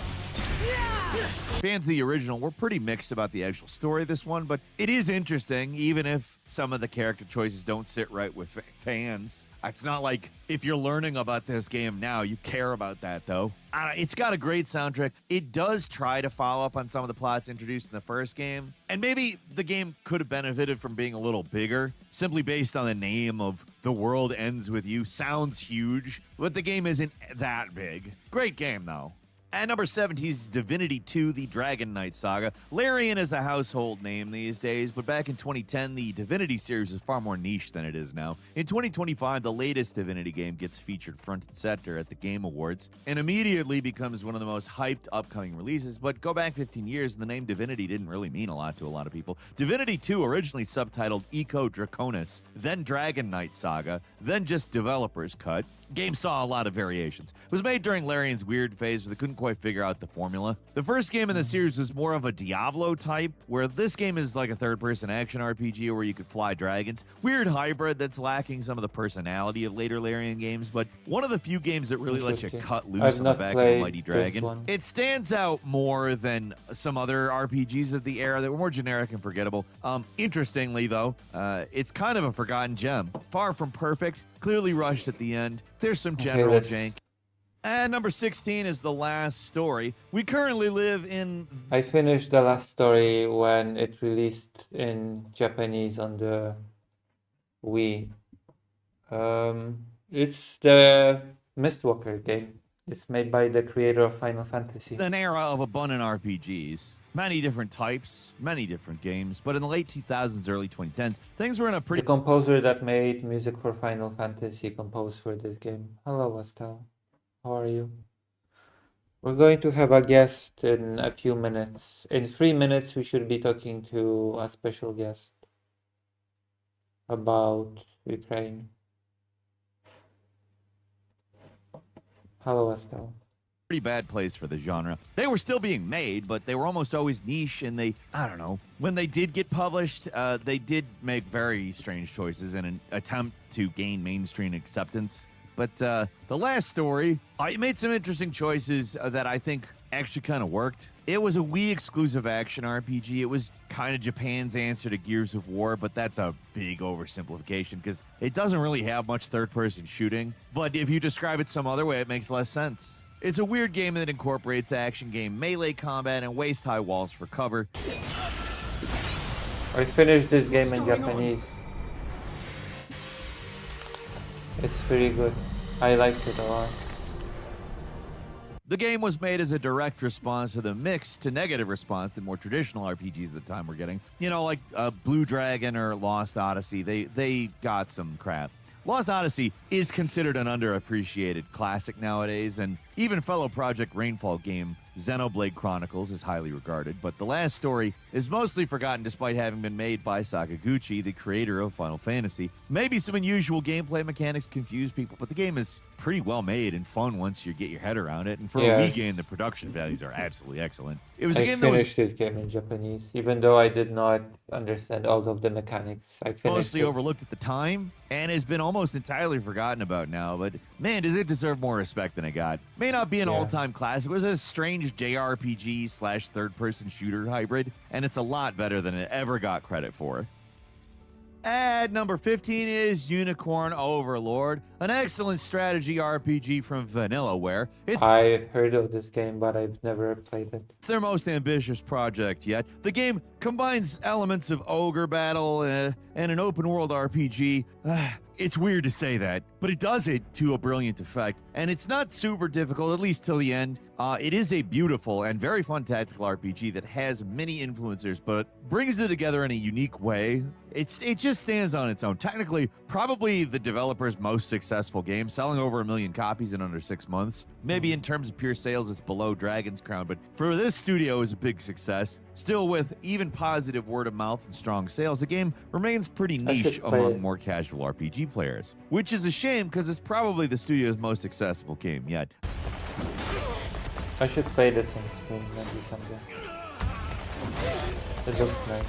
Yeah! Fans of the original were pretty mixed about the actual story of this one, but it is interesting, even if some of the character choices don't sit right with fans. It's not like if you're learning about this game now, you care about that, though. It's got a great soundtrack. It does try to follow up on some of the plots introduced in the first game, and maybe the game could have benefited from being a little bigger, simply based on the name of The World Ends With You. Sounds huge, but the game isn't that big. Great game, though. At number 17 is Divinity 2, the Dragon Knight Saga. Larian is a household name these days, but back in 2010, the Divinity series was far more niche than it is now. In 2025, the latest Divinity game gets featured front and center at the Game Awards, and immediately becomes one of the most hyped upcoming releases. But go back 15 years, and the name Divinity didn't really mean a lot to a lot of people. Divinity 2, originally subtitled Eco Draconis, then Dragon Knight Saga, then just Developer's Cut. Game saw a lot of variations. It was made during Larian's weird phase where they couldn't quite figure out the formula. The first game in the series was more of a Diablo type, where this game is like a third-person action RPG where you could fly dragons. Weird hybrid that's lacking some of the personality of later Larian games, but one of the few games that really lets you cut loose on the back of a mighty dragon. It stands out more than some other RPGs of the era that were more generic and forgettable. Interestingly, though, it's kind of a forgotten gem. Far from perfect, clearly rushed at the end. There's some general jank. And number 16 is The Last Story. We currently live in... I finished The Last Story when it released in Japanese on the Wii. It's the Mistwalker game. It's made by the creator of Final Fantasy. An era of abundant RPGs. Many different types, many different games. But in the late 2000s, early 2010s, things were in a pretty... The composer that made music for Final Fantasy composed for this game. Hello, Estelle. How are you? We're going to have a guest in a few minutes. In 3 minutes, we should be talking to a special guest about Ukraine. Hello, Estelle. Pretty bad place for the genre. They were still being made, but they were almost always niche, and they, I don't know, when they did get published, they did make very strange choices in an attempt to gain mainstream acceptance. But The Last Story, it made some interesting choices that I think actually kind of worked. It was a Wii exclusive action RPG. It was kind of Japan's answer to Gears of War, but that's a big oversimplification because it doesn't really have much third-person shooting. But if you describe it some other way, it makes less sense. It's a weird game that incorporates action game melee combat and waist-high walls for cover. I finished this game in Japanese. It's pretty good. I liked it a lot. The game was made as a direct response to the mixed to negative response that more traditional RPGs at the time were getting. You know, like Blue Dragon or Lost Odyssey, they got some crap. Lost Odyssey is considered an underappreciated classic nowadays, and even fellow Project Rainfall game Xenoblade Chronicles is highly regarded, but The Last Story is mostly forgotten despite having been made by Sakaguchi, the creator of Final Fantasy. Maybe some unusual gameplay mechanics confuse people, but the game is pretty well made and fun once you get your head around it, and for a Wii game, the production values are absolutely excellent. It was a game that was... I finished this game in Japanese, even though I did not understand all of the mechanics. I finished mostly overlooked at the time, and has been almost entirely forgotten about now, but man, does it deserve more respect than it got. May not be an all-time classic, it was a strange JRPG / third-person shooter hybrid, and it's a lot better than it ever got credit for. At number 15 is Unicorn Overlord, an excellent strategy RPG from Vanillaware. I've heard of this game, but I've never played it. It's their most ambitious project yet. The game combines elements of ogre battle and an open-world RPG. It's weird to say that, but it does it to a brilliant effect, and it's not super difficult, at least till the end. It is a beautiful and very fun tactical RPG that has many influencers, but brings it together in a unique way. It just stands on its own. Technically, probably the developer's most successful game, selling over 1 million copies in under 6 months. Maybe in terms of pure sales, it's below Dragon's Crown, but for this studio, is a big success. Still, with even positive word of mouth and strong sales, the game remains pretty niche among more casual RPG players, which is a shame because it's probably the studio's most accessible game yet. I should play this on stream maybe someday. It looks nice.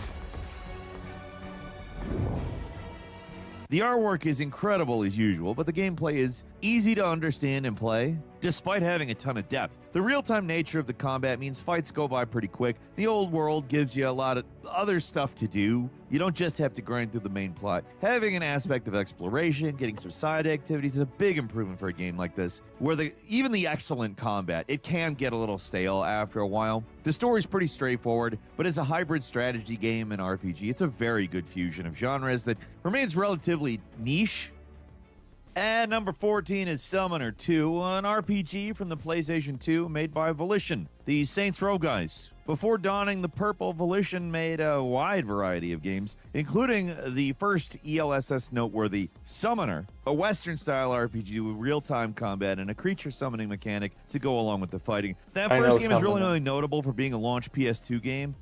The artwork is incredible as usual, but the gameplay is easy to understand and play, despite having a ton of depth. The real-time nature of the combat means fights go by pretty quick. The old world gives you a lot of other stuff to do. You don't just have to grind through the main plot. Having an aspect of exploration, getting some side activities is a big improvement for a game like this, where even the excellent combat, it can get a little stale after a while. The story's pretty straightforward, but as a hybrid strategy game and RPG, it's a very good fusion of genres that remains relatively niche. And number 14 is Summoner 2, an RPG from the PlayStation 2 made by Volition, the Saints Row guys. Before donning the purple, Volition made a wide variety of games, including the first ELSS noteworthy Summoner, a Western-style RPG with real-time combat and a creature summoning mechanic to go along with the fighting. That I first know game is really Summoner. only notable for being a launch PS2 game.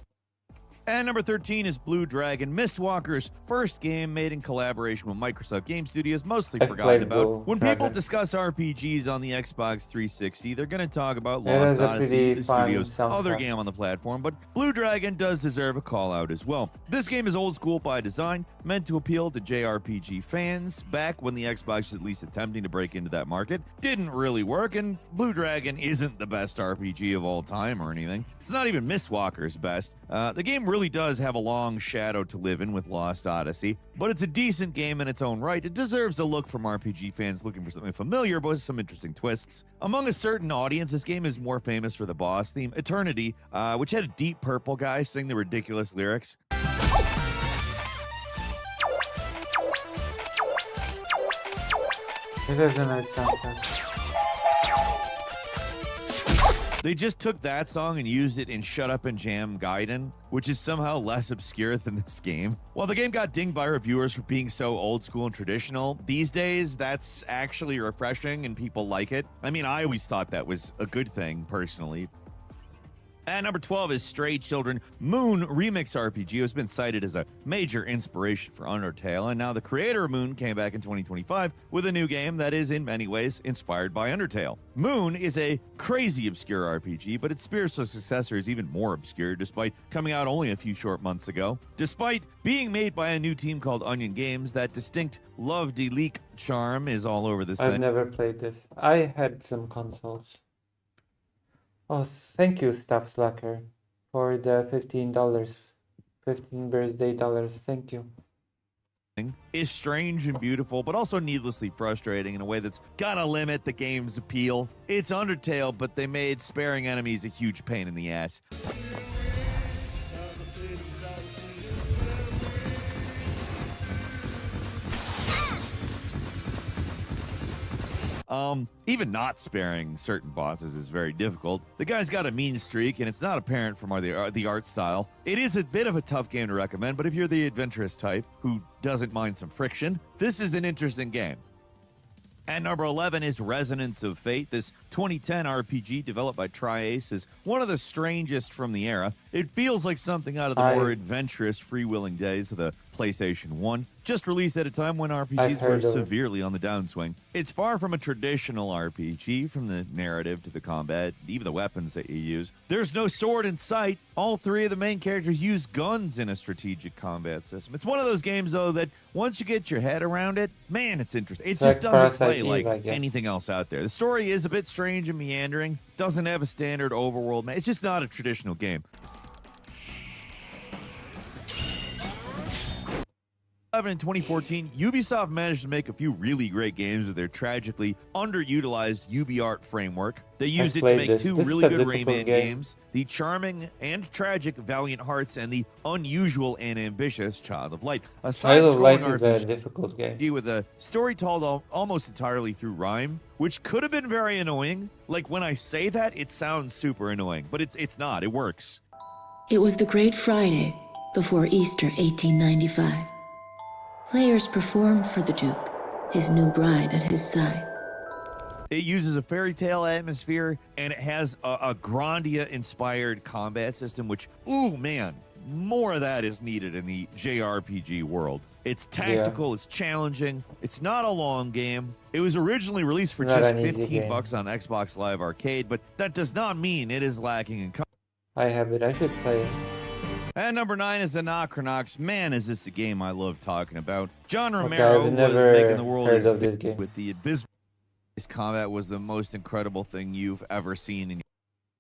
And number 13 is Blue Dragon, Mistwalker's first game made in collaboration with Microsoft Game Studios, mostly I've forgotten played Blue about. When people Dragon. discuss RPGs on the Xbox 360, they're going to talk about It Lost has a Odyssey, pretty the fun studio's other soundtrack. game on the platform, but Blue Dragon does deserve a call out as well. This game is old school by design, meant to appeal to JRPG fans back when the Xbox was at least attempting to break into that market. Didn't really work, and Blue Dragon isn't the best RPG of all time or anything. It's not even Mistwalker's best. The game really does have a long shadow to live in with Lost Odyssey, but it's a decent game in its own right. It deserves a look from RPG fans looking for something familiar but with some interesting twists. Among a certain audience, this game is more famous for the boss theme, Eternity, which had a Deep Purple guy sing the ridiculous lyrics. It has a nice soundtrack. They just took that song and used it in Shut Up and Jam Gaiden, which is somehow less obscure than this game. While the game got dinged by reviewers for being so old school and traditional, these days that's actually refreshing and people like it. I mean, I always thought that was a good thing, personally. And number 12 is Stray Children Moon Remix RPG, has been cited as a major inspiration for Undertale, and now the creator of Moon came back in 2025 with a new game that is in many ways inspired by Undertale. Moon is a crazy obscure RPG, but its spiritual successor is even more obscure despite coming out only a few short months ago. Despite being made by a new team called Onion Games, that distinct Love de Leak charm is all over this I've thing. never played this. I had some consoles. Oh, thank you, Staff Slacker, for the $15. 15 birthday dollars. Thank you. Is strange and beautiful, but also needlessly frustrating in a way that's gotta limit the game's appeal. It's Undertale, but they made sparing enemies a huge pain in the ass. Even not sparing certain bosses is very difficult. The guy's got a mean streak, and it's not apparent from the art style. It is a bit of a tough game to recommend, but if you're the adventurous type who doesn't mind some friction, this is an interesting game. And number 11 is Resonance of Fate. This 2010 RPG developed by Tri-Ace is one of the strangest from the era. It feels like something out of the more adventurous, freewheeling days of the PlayStation 1, just released at a time when RPGs were severely on the downswing. It's far from a traditional RPG, from the narrative to the combat, even the weapons that you use. There's no sword in sight. All three of the main characters use guns in a strategic combat system. It's one of those games, though, that once you get your head around it, man, it's interesting. It just doesn't play like anything else out there. The story is a bit strange and meandering, doesn't have a standard overworld. It's just not a traditional game. In 2014, Ubisoft managed to make a few really great games with their tragically underutilized UbiArt framework. They used it to make two really good Rayman games, the charming and tragic Valiant Hearts and the unusual and ambitious Child of Light. A Child of Light is RPG a difficult game. with a story told almost entirely through rhyme, which could have been very annoying. Like, when I say that, it sounds super annoying, but it's not. It works. It was the Great Friday before Easter 1895. Players performed for the Duke, his new bride at his side. It uses a fairy tale atmosphere, and it has a Grandia-inspired combat system, which, ooh, man, more of that is needed in the JRPG world. It's tactical, it's challenging, it's not a long game. It was originally released for just $15 on Xbox Live Arcade, but that does not mean it is lacking in content. I have it. I should play it. And number 9 is Anachronox. Man, is this a game I love talking about. John Romero was making the world his with the abysmal. His combat was the most incredible thing you've ever seen in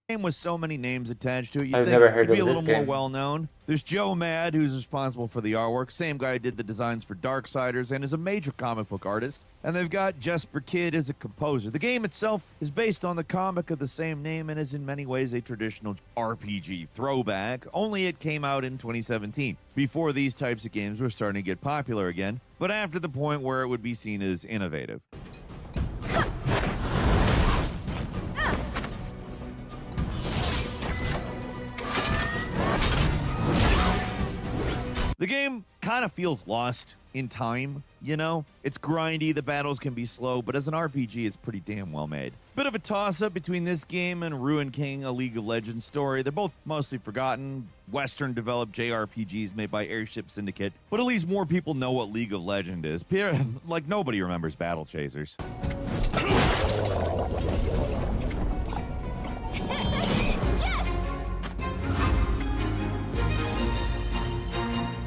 Game with so many names attached to it, you'd I've think never heard it'd be of a this little more game. well known. There's Joe Mad, who's responsible for the artwork. Same guy who did the designs for Darksiders and is a major comic book artist. And they've got Jesper Kid as a composer. The game itself is based on the comic of the same name and is in many ways a traditional RPG throwback, only it came out in 2017, before these types of games were starting to get popular again, but after the point where it would be seen as innovative. The game kind of feels lost in time, you know? It's grindy, the battles can be slow, but as an RPG, it's pretty damn well made. Bit of a toss-up between this game and Ruin King, a League of Legends story. They're both mostly forgotten, Western-developed JRPGs made by Airship Syndicate, but at least more people know what League of Legends is. Like, nobody remembers Battle Chasers.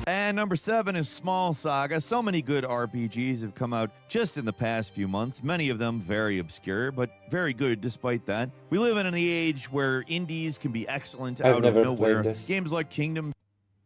And number 7 is Small Saga. So many good RPGs have come out just in the past few months, many of them very obscure, but very good despite that. We live in an age where indies can be excellent I've out of never nowhere. played this. Games like Kingdom.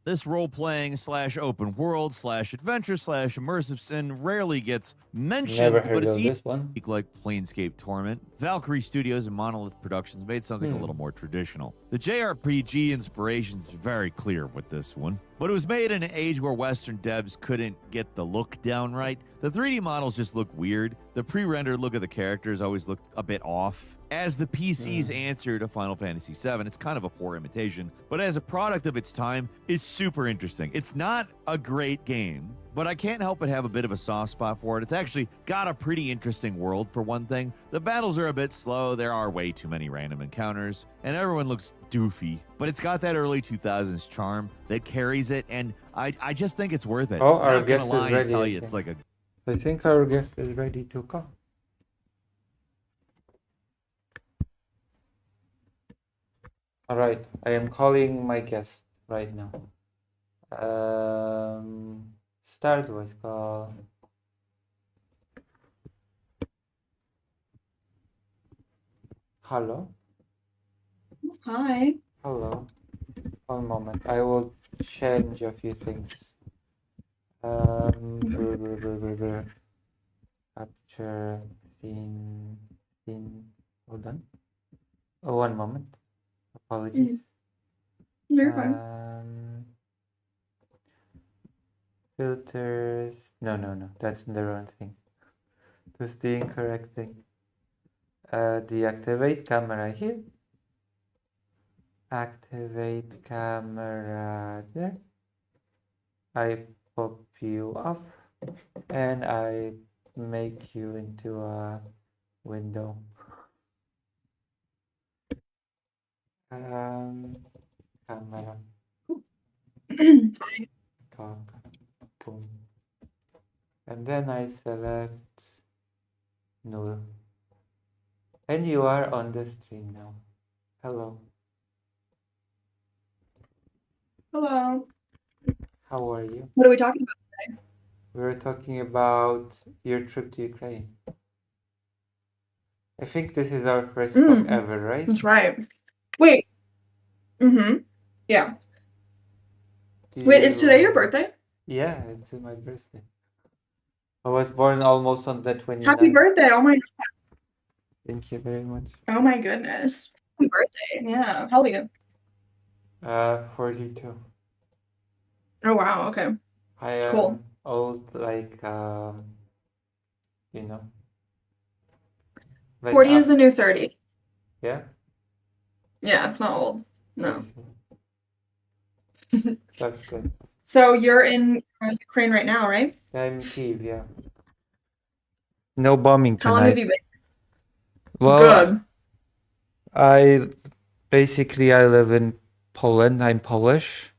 This role-playing / open world / adventure / immersive sim rarely gets mentioned, Never but heard it's of this one. like Planescape Torment. Valkyrie Studios and Monolith Productions made something a little more traditional. The JRPG inspiration is very clear with this one, but it was made in an age where Western devs couldn't get the look down right. The 3D models just look weird. The pre-rendered look of the characters always looked a bit off. As the PC's answer to Final Fantasy VII, it's kind of a poor imitation, but as a product of its time, it's super interesting. It's not a great game, but I can't help but have a bit of a soft spot for it. It's actually got a pretty interesting world, for one thing. The battles are a bit slow, there are way too many random encounters, and everyone looks doofy, but it's got that early 2000s charm that carries it, and I just think it's worth it. Oh, I'm our not gonna guest is lie and ready, tell I you it's think. like a I think our guest is ready to come. Alright, I am calling my guest right now. Start voice call. Hello? Hi. Hello. One moment. I will change a few things. Capture scene. Hold on. Oh, one moment. Apologies. You're fine. Filters. No. That's the wrong thing. That's the incorrect thing. Deactivate camera here. Activate camera there. I pop you off and I make you into a window. Camera. Talk. Boom. And then I select null. And you are on the stream now. Hello. Hello. How are you? What are we talking about today? We're talking about your trip to Ukraine. I think this is our first talk ever, right? That's right. Wait. Yeah. Wait, is today your birthday? Yeah, it's my birthday. I was born almost on the 29th. Happy birthday. Oh my Thank you very much. Oh my goodness. Happy birthday. Yeah. How old are you? 42. Oh wow, okay. I am Cool. old, like, you know. Like 40 is the new 30. Yeah? Yeah, it's not old. No. That's good. So you're in Ukraine right now, right? I'm in Kyiv, yeah. No bombing How long have tonight. you been? Well, Good. I live in Poland. I'm Polish.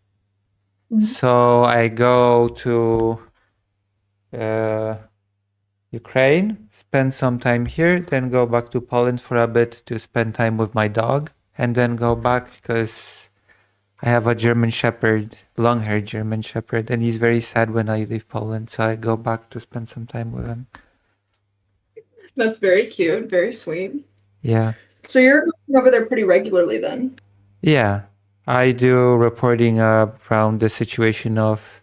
So I go to Ukraine, spend some time here, then go back to Poland for a bit to spend time with my dog, and then go back because I have a German Shepherd, long-haired German Shepherd, and he's very sad when I leave Poland, so I go back to spend some time with him. That's very cute, very sweet. Yeah. So you're over there pretty regularly then. Yeah, I do reporting around the situation of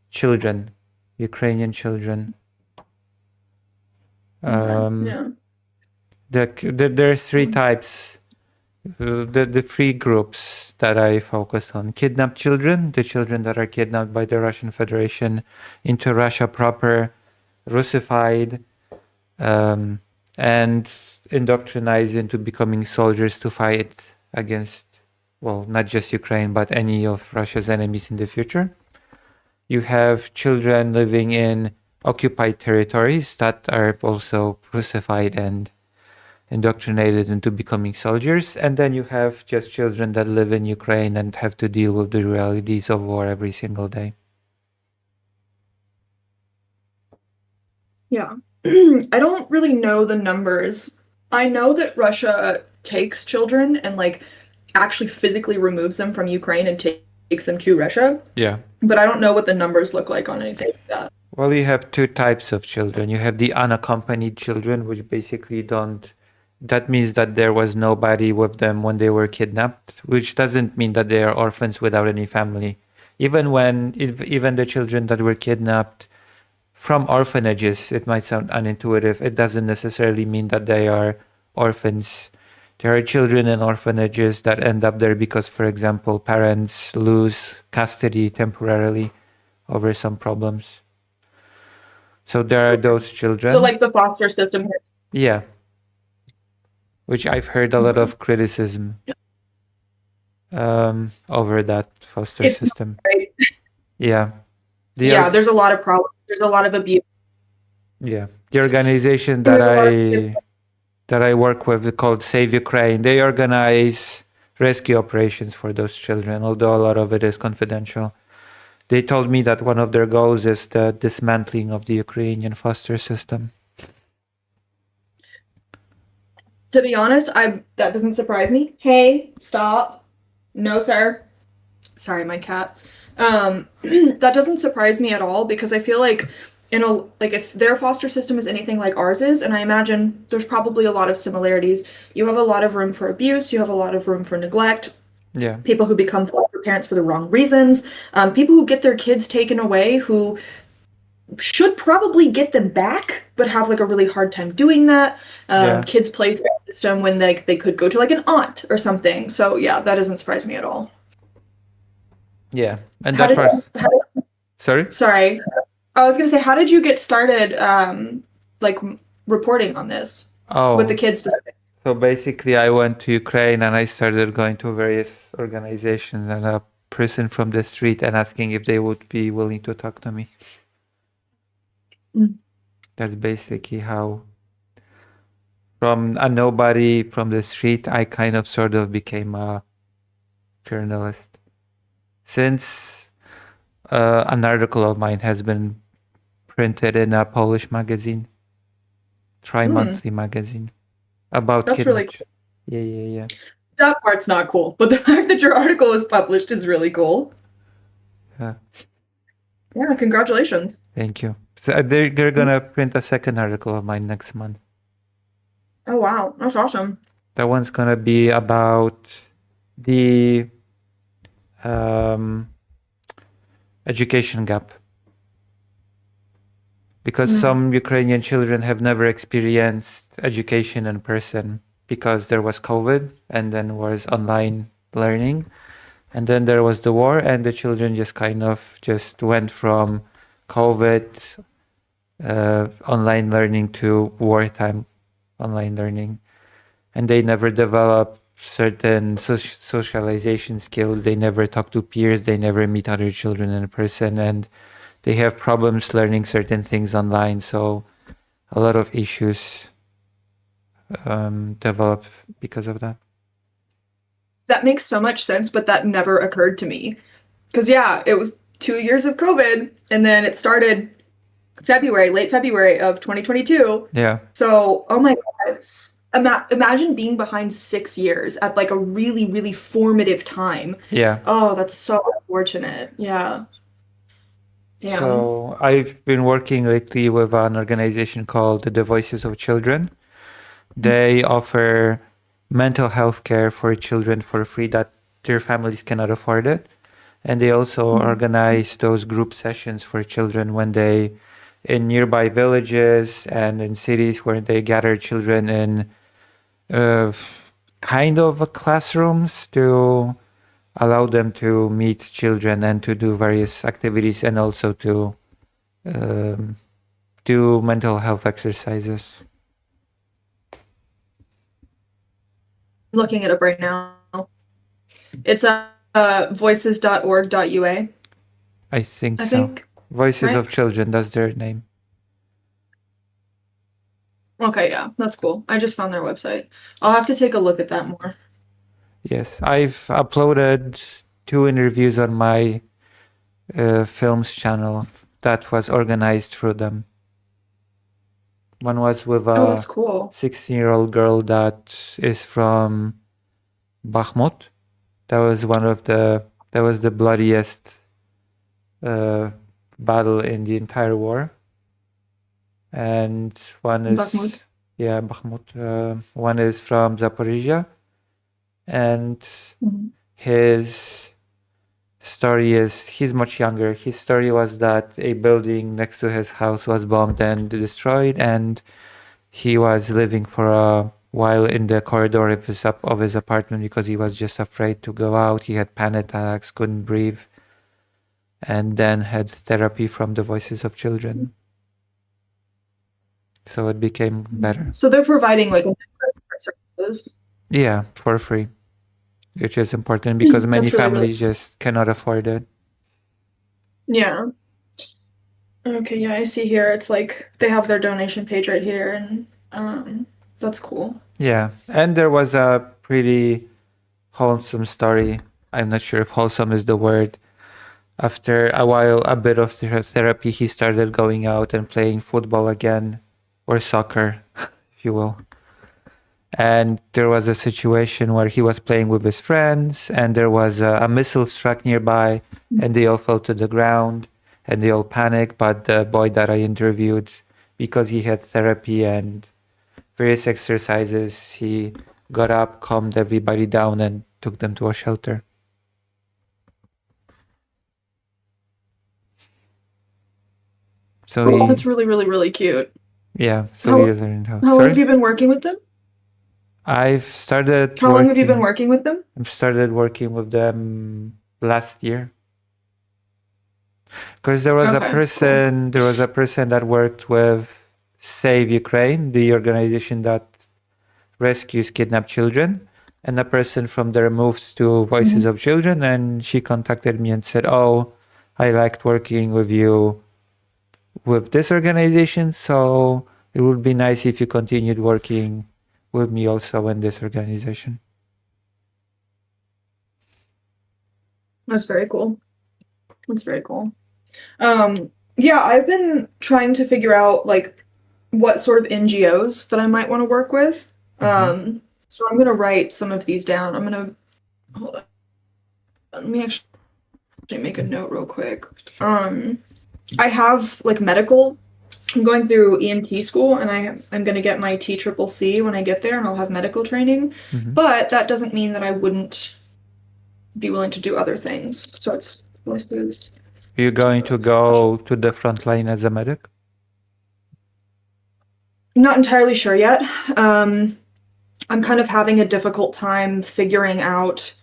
children, Ukrainian children. Yeah. There are three types, the three groups that I focus on. Kidnapped children, the children that are kidnapped by the Russian Federation into Russia proper, Russified, and indoctrinized into becoming soldiers to fight against, well, not just Ukraine, but any of Russia's enemies in the future. You have children living in occupied territories that are also crucified and indoctrinated into becoming soldiers. And then you have just children that live in Ukraine and have to deal with the realities of war every single day. Yeah. I don't really know the numbers. I know that Russia takes children and like actually physically removes them from Ukraine and takes them to Russia, Yeah. but I don't know what the numbers look like on anything like that. Well, you have two types of children. You have the unaccompanied children, which basically don't. That means that there was nobody with them when they were kidnapped, which doesn't mean that they are orphans without any family. Even the children that were kidnapped from orphanages, it might sound unintuitive. It doesn't necessarily mean that they are orphans. There are children in orphanages that end up there because, for example, parents lose custody temporarily over some problems. So there are those children. So like the foster system here. Yeah. Which I've heard a lot of criticism over that foster It's system. not right. Yeah. There's a lot of problems. There's a lot of abuse. Yeah. The organization that I work with called Save Ukraine, they organize rescue operations for those children, although a lot of it is confidential. They told me that one of their goals is the dismantling of the Ukrainian foster system. To be honest, that doesn't surprise me. Hey, stop. No, sir. Sorry, my cat. That doesn't surprise me at all because I feel like if their foster system is anything like ours is, and I imagine there's probably a lot of similarities. You have a lot of room for abuse. You have a lot of room for neglect. Yeah. People who become foster parents for the wrong reasons. People who get their kids taken away who should probably get them back, but have like a really hard time doing that. Kids play system when they could go to like an aunt or something. So yeah, that doesn't surprise me at all. Yeah, and How that did- part. Sorry. Sorry, I was gonna say, how did you get started, reporting on this Oh. with the kids? So basically, I went to Ukraine and I started going to various organizations and a person from the street and asking if they would be willing to talk to me. That's basically how, from a nobody from the street, I kind of sort of became a journalist. Since an article of mine has been printed in a Polish magazine, tri-monthly magazine, about That's really kidnapped. Yeah. That part's not cool, but the fact that your article is published is really cool. Yeah. Yeah, congratulations. Thank you. So they're gonna print a second article of mine next month. Oh wow, that's awesome. That one's gonna be about the education gap. Because some Ukrainian children have never experienced education in person because there was COVID and then was online learning. And then there was the war and the children just kind of just went from COVID online learning to wartime online learning. And they never developed certain socialization skills. They never talk to peers. They never meet other children in person. And they have problems learning certain things online. So a lot of issues develop because of that. That makes so much sense, but that never occurred to me. Because yeah, it was 2 years of COVID, and then it started late February of 2022. Yeah. So, oh my God. Imagine being behind 6 years at like a really, really formative time. Yeah. Oh, that's so unfortunate. Yeah. Damn. So I've been working lately with an organization called the Voices of Children. They offer mental health care for children for free that their families cannot afford it. And they also organize those group sessions for children when they in nearby villages and in cities where they gather children in kind of classrooms to allow them to meet children and to do various activities and also to do mental health exercises. Looking it up right now. It's voices.org.ua. I think I so. think, Voices right? of Children, that's their name. Okay, yeah, that's cool. I just found their website. I'll have to take a look at that more. Yes, I've uploaded 2 interviews on my films channel that was organized through them. One was with Oh, a that's cool. 16-year-old girl that is from Bakhmut. That was the bloodiest battle in the entire war. And one is Bakhmut. yeah, Bakhmut. One is from Zaporizhia, and Mhm. his story is he's much younger. His story was that a building next to his house was bombed and destroyed, and he was living for a while in the corridor of his apartment because he was just afraid to go out. He had panic attacks, couldn't breathe, and then had therapy from the Voices of Children. So it became better. So they're providing like services. Yeah, for free, which is important because many That's really, families just cannot afford it. Yeah. Okay, yeah, I see here. It's like they have their donation page right here, and that's cool. Yeah, and there was a pretty wholesome story. I'm not sure if wholesome is the word. After a while, a bit of therapy, he started going out and playing football again, or soccer, if you will. And there was a situation where he was playing with his friends, and there was a missile struck nearby, and they all fell to the ground, and they all panicked. But the boy that I interviewed, because he had therapy and various exercises, he got up, calmed everybody down, and took them to a shelter. So Oh, he, that's really, really, really cute. yeah, so How- he learned how. How long Sorry? have you been working with them? I've started How long have you been working- working with them? I've started working with them last year. Because there was Okay, a person that worked with Save Ukraine, the organization that rescues kidnapped children, and a person from there moved to Voices of Children, and she contacted me and said, "Oh, I liked working with you with this organization, so it would be nice if you continued working with me also in this organization." That's very cool. That's very cool. Yeah, I've been trying to figure out like what sort of NGOs that I might want to work with. So I'm gonna write some of these down. Hold on. Let me actually make a note real quick. I have like medical. I'm going through EMT school, and I'm gonna get my TCCC when I get there, and I'll have medical training. But that doesn't mean that I wouldn't be willing to do other things. So it's voices. You're going to go to the front line as a medic? Not entirely sure yet. I'm kind of having a difficult time figuring out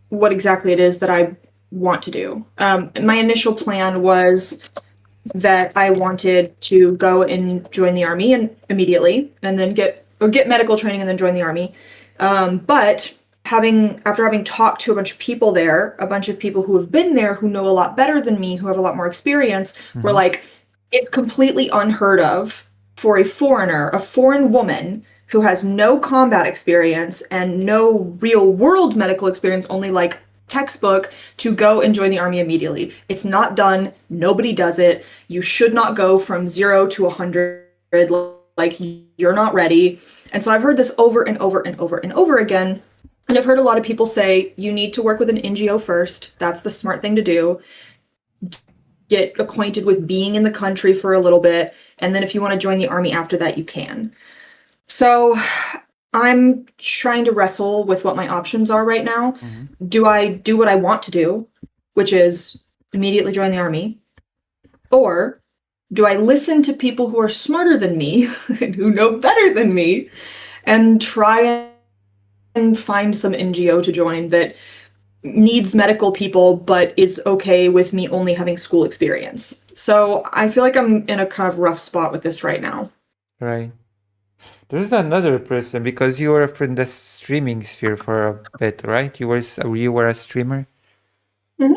what exactly it is that I want to do. My initial plan was that I wanted to go and join the army and immediately, and then get medical training and then join the army. But after having talked to a bunch of people there, a bunch of people who have been there, who know a lot better than me, who have a lot more experience, were like, it's completely unheard of for a foreign woman who has no combat experience and no real world medical experience, only like textbook, to go and join the army immediately. It's not done. Nobody does it. You should not go from 0 to 100. Like, you're not ready. And so I've heard this over and over and over and over again. And I've heard a lot of people say, you need to work with an NGO first. That's the smart thing to do. Get acquainted with being in the country for a little bit. And then if you want to join the army after that, you can. So I'm trying to wrestle with what my options are right now. Do I do what I want to do, which is immediately join the army? Or do I listen to people who are smarter than me and who know better than me and try and find some NGO to join that needs medical people but is okay with me only having school experience? So I feel like I'm in a kind of rough spot with this right now. Right. There's another person because you were in the streaming sphere for a bit, right? You were a streamer.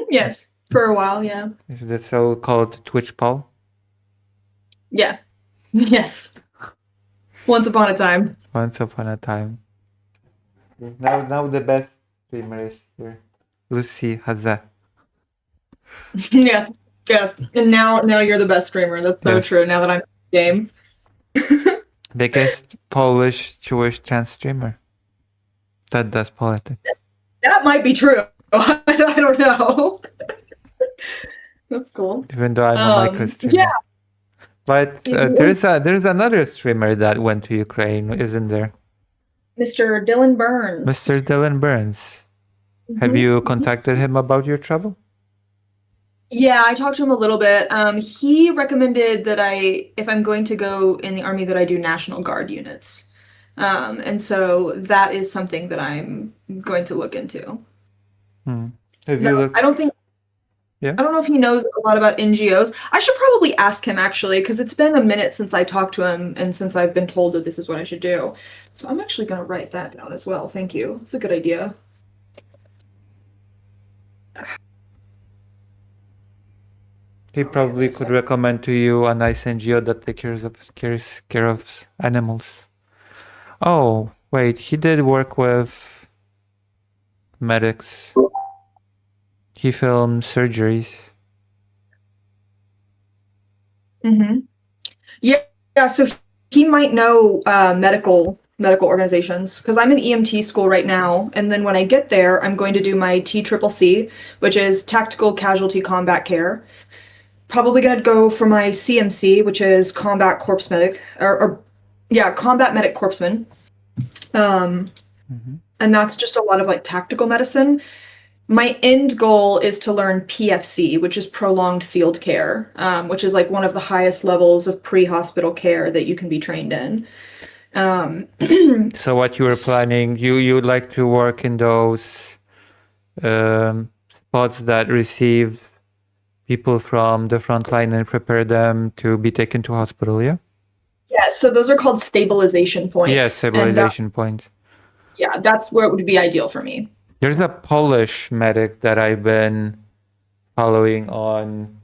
Yes, for a while, yeah. The so-called Twitch Paul. Yeah. Yes. Once upon a time. Once upon a time. Now the best streamer is here. Lucy Haza. Yeah. Yeah. And now you're the best streamer. That's so Yes. true. Now that I'm in the game. Biggest Polish Jewish trans streamer. That does politics. That might be true. I don't know. That's cool. Even though I'm a micro streamer. Yeah. But there's another streamer that went to Ukraine, isn't there? Mr. Dylan Burns. Mr. Dylan Burns. Have you contacted him about your trouble? Yeah, I talked to him a little bit. He recommended that if I'm going to go in the army, that I do National Guard units. And so that is something that I'm going to look into. Have you looked? I don't think. Yeah. I don't know if he knows a lot about NGOs. I should probably ask him actually, because it's been a minute since I talked to him and since I've been told that this is what I should do. So I'm actually going to write that down as well. Thank you. It's a good idea. He probably could recommend to you a nice NGO that takes care of animals. Oh, wait, he did work with medics. He filmed surgeries. Yeah, so he might know medical organizations, because I'm in EMT school right now, and then when I get there, I'm going to do my TCCC, which is Tactical Casualty Combat Care. Probably going to go for my CMC, which is Combat Corpse Medic, Combat Medic Corpsman. And that's just a lot of like tactical medicine. My end goal is to learn PFC, which is prolonged field care, which is like one of the highest levels of pre-hospital care that you can be trained in. So what you were planning, you would like to work in those spots that receive people from the front line and prepare them to be taken to hospital, yeah? Yeah, so those are called stabilization points. Yes, stabilization points. Yeah, that's where it would be ideal for me. There's a Polish medic that I've been following on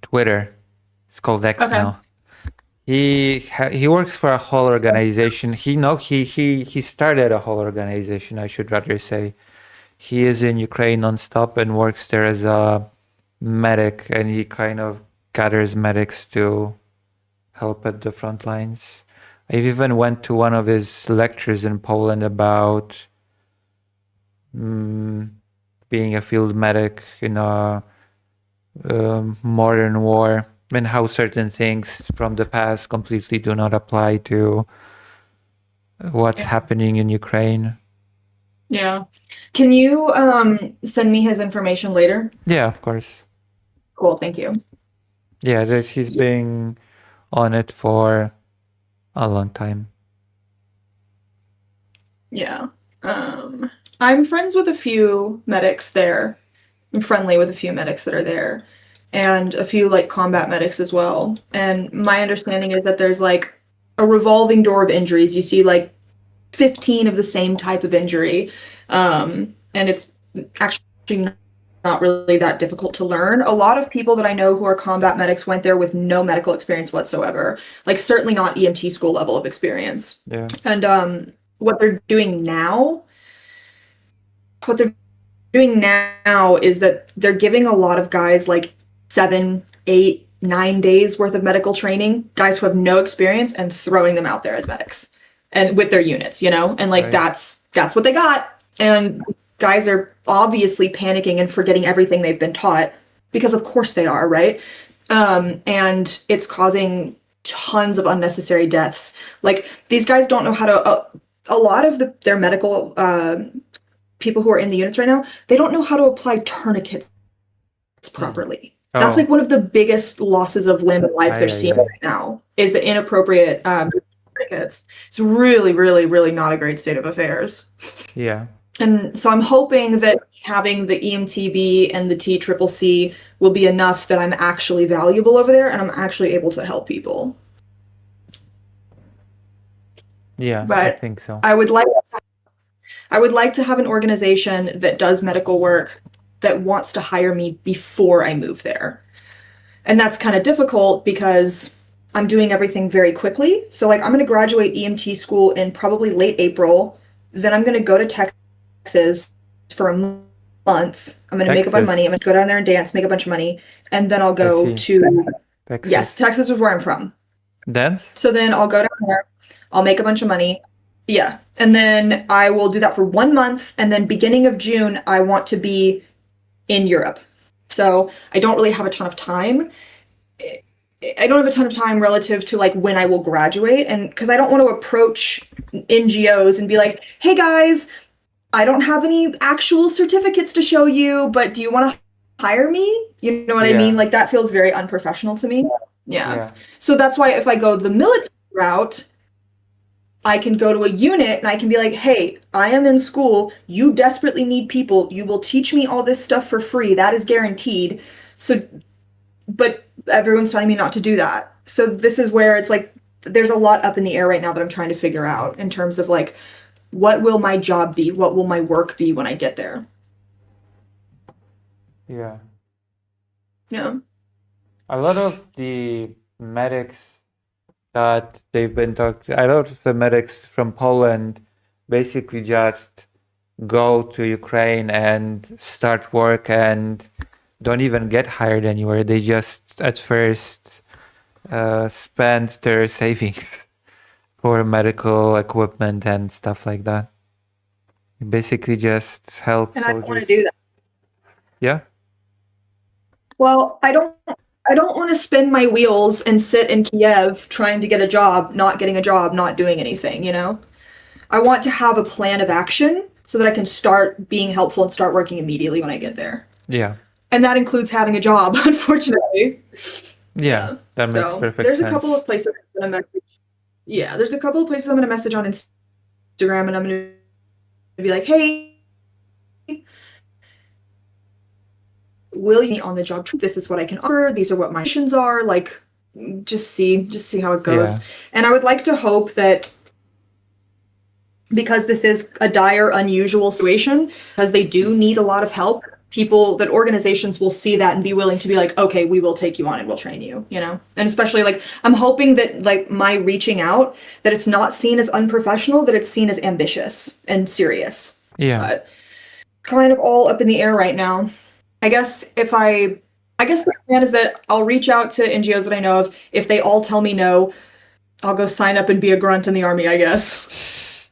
Twitter. It's called X now. He works for a whole organization. He started a whole organization, I should rather say. He is in Ukraine nonstop and works there as a medic, and he kind of gathers medics to help at the front lines. I even went to one of his lectures in Poland about being a field medic in a modern war, and how certain things from the past completely do not apply to what's happening in Ukraine. Yeah. Can you send me his information later? Yeah, of course. Cool, thank you. Yeah, he's been on it for a long time. Yeah. I'm friends with a few medics there. I'm friendly with a few medics that are there, and a few like combat medics as well. And my understanding is that there's like a revolving door of injuries. You see like 15 of the same type of injury. And it's actually not really that difficult to learn. A lot of people that I know who are combat medics went there with no medical experience whatsoever. Like certainly not EMT school level of experience. Yeah. And what they're doing now is that they're giving a lot of guys like 7, 8, 9 days worth of medical training, guys who have no experience, and throwing them out there as medics and with their units, you know, and like that's what they got. And guys are obviously panicking and forgetting everything they've been taught, because of course they are, right? And it's causing tons of unnecessary deaths. Like, these guys don't know how to, a lot of their medical people who are in the units right now, they don't know how to apply tourniquets properly. That's like one of the biggest losses of limb and life they're seeing right now, is the inappropriate tourniquets. It's really, really, really not a great state of affairs. Yeah. And so I'm hoping that having the EMTB and the TCCC will be enough that I'm actually valuable over there and I'm actually able to help people. Yeah, I But think so. I would like to have an organization that does medical work that wants to hire me before I move there. And that's kind of difficult because I'm doing everything very quickly. So like I'm going to graduate EMT school in probably late April. Then I'm going to go to Texas for a month. I'm going to make a bunch of money. I'm going to go down there and dance, make a bunch of money. And then I'll go to, Texas. yes, Texas is where I'm from. Dance? So then I'll go down there. I'll make a bunch of money. Yeah. And then I will do that for 1 month. And then beginning of June, I want to be in Europe. So I don't really have a ton of time. I don't have a ton of time relative to like when I will graduate. And because I don't want to approach NGOs and be like, hey guys, I don't have any actual certificates to show you, but do you want to hire me? You know what I mean? Like that feels very unprofessional to me. Yeah. So that's why if I go the military route, I can go to a unit and I can be like, hey, I am in school. You desperately need people. You will teach me all this stuff for free. That is guaranteed. So, but everyone's telling me not to do that. So this is where it's like, there's a lot up in the air right now that I'm trying to figure out in terms of like, what will my job be? What will my work be when I get there? Yeah. Yeah. A lot of the medics that they've been talking, a lot of the medics from Poland basically just go to Ukraine and start work and don't even get hired anywhere. They just at first spend their savings for medical equipment and stuff like that. Basically just help And I don't want to soldiers. do that. Yeah? Well, I don't want to spin my wheels and sit in Kiev trying to get a job, not getting a job, not doing anything, you know? I want to have a plan of action so that I can start being helpful and start working immediately when I get there. Yeah. And that includes having a job, unfortunately. Yeah, that makes So perfect there's sense. a couple of places I'm gonna message. Yeah, there's a couple of places I'm gonna message on Instagram and I'm gonna be like, hey, will you be on the job? This is what I can offer. These are what my missions are. Like, just see how it goes. Yeah. And I would like to hope that because this is a dire, unusual situation, because they do need a lot of help, that organizations will see that and be willing to be like, okay, we will take you on and we'll train you, you know? And especially like, I'm hoping that like my reaching out, that it's not seen as unprofessional, that it's seen as ambitious and serious. Yeah. But kind of all up in the air right now. I guess the plan is that I'll reach out to NGOs that I know of. If they all tell me no, I'll go sign up and be a grunt in the army, I guess.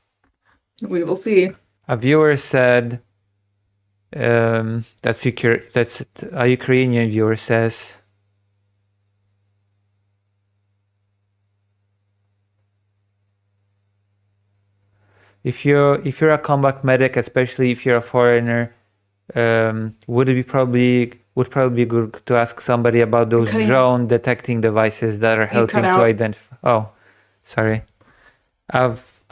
We will see. A viewer said, that's a Ukrainian viewer says, if you're a combat medic, especially if you're a foreigner, would probably be good to ask somebody about those drone detecting devices that are helping to identify. Oh, sorry.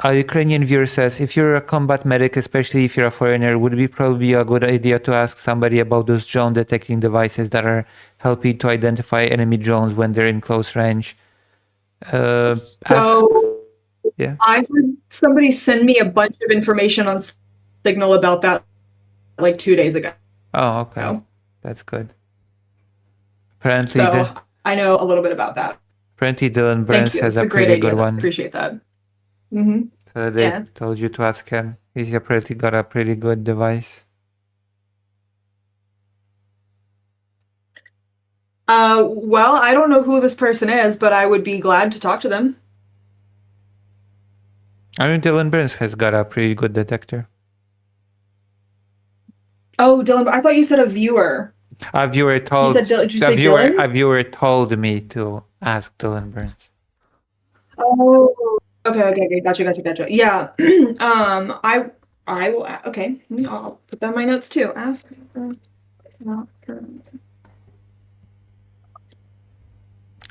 A Ukrainian viewer says, if you're a combat medic, especially if you're a foreigner, would it probably be a good idea to ask somebody about those drone detecting devices that are helping to identify enemy drones when they're in close range? I had somebody send me a bunch of information on Signal about that like 2 days ago. Oh, okay. That's good. Apparently, so I know a little bit about that. Apparently Dylan Burns has a great pretty idea. good one. Appreciate that. Mm-hmm. So they told you to ask him. He's apparently got a pretty good device. Well, I don't know who this person is, but I would be glad to talk to them. I mean, Dylan Burns has got a pretty good detector. Oh, Dylan, I thought you said a viewer. A viewer told. Did you say Dylan? A viewer told me to ask Dylan Burns. Oh, okay. Gotcha. Yeah. I will. Okay, I'll put that in my notes too. Ask.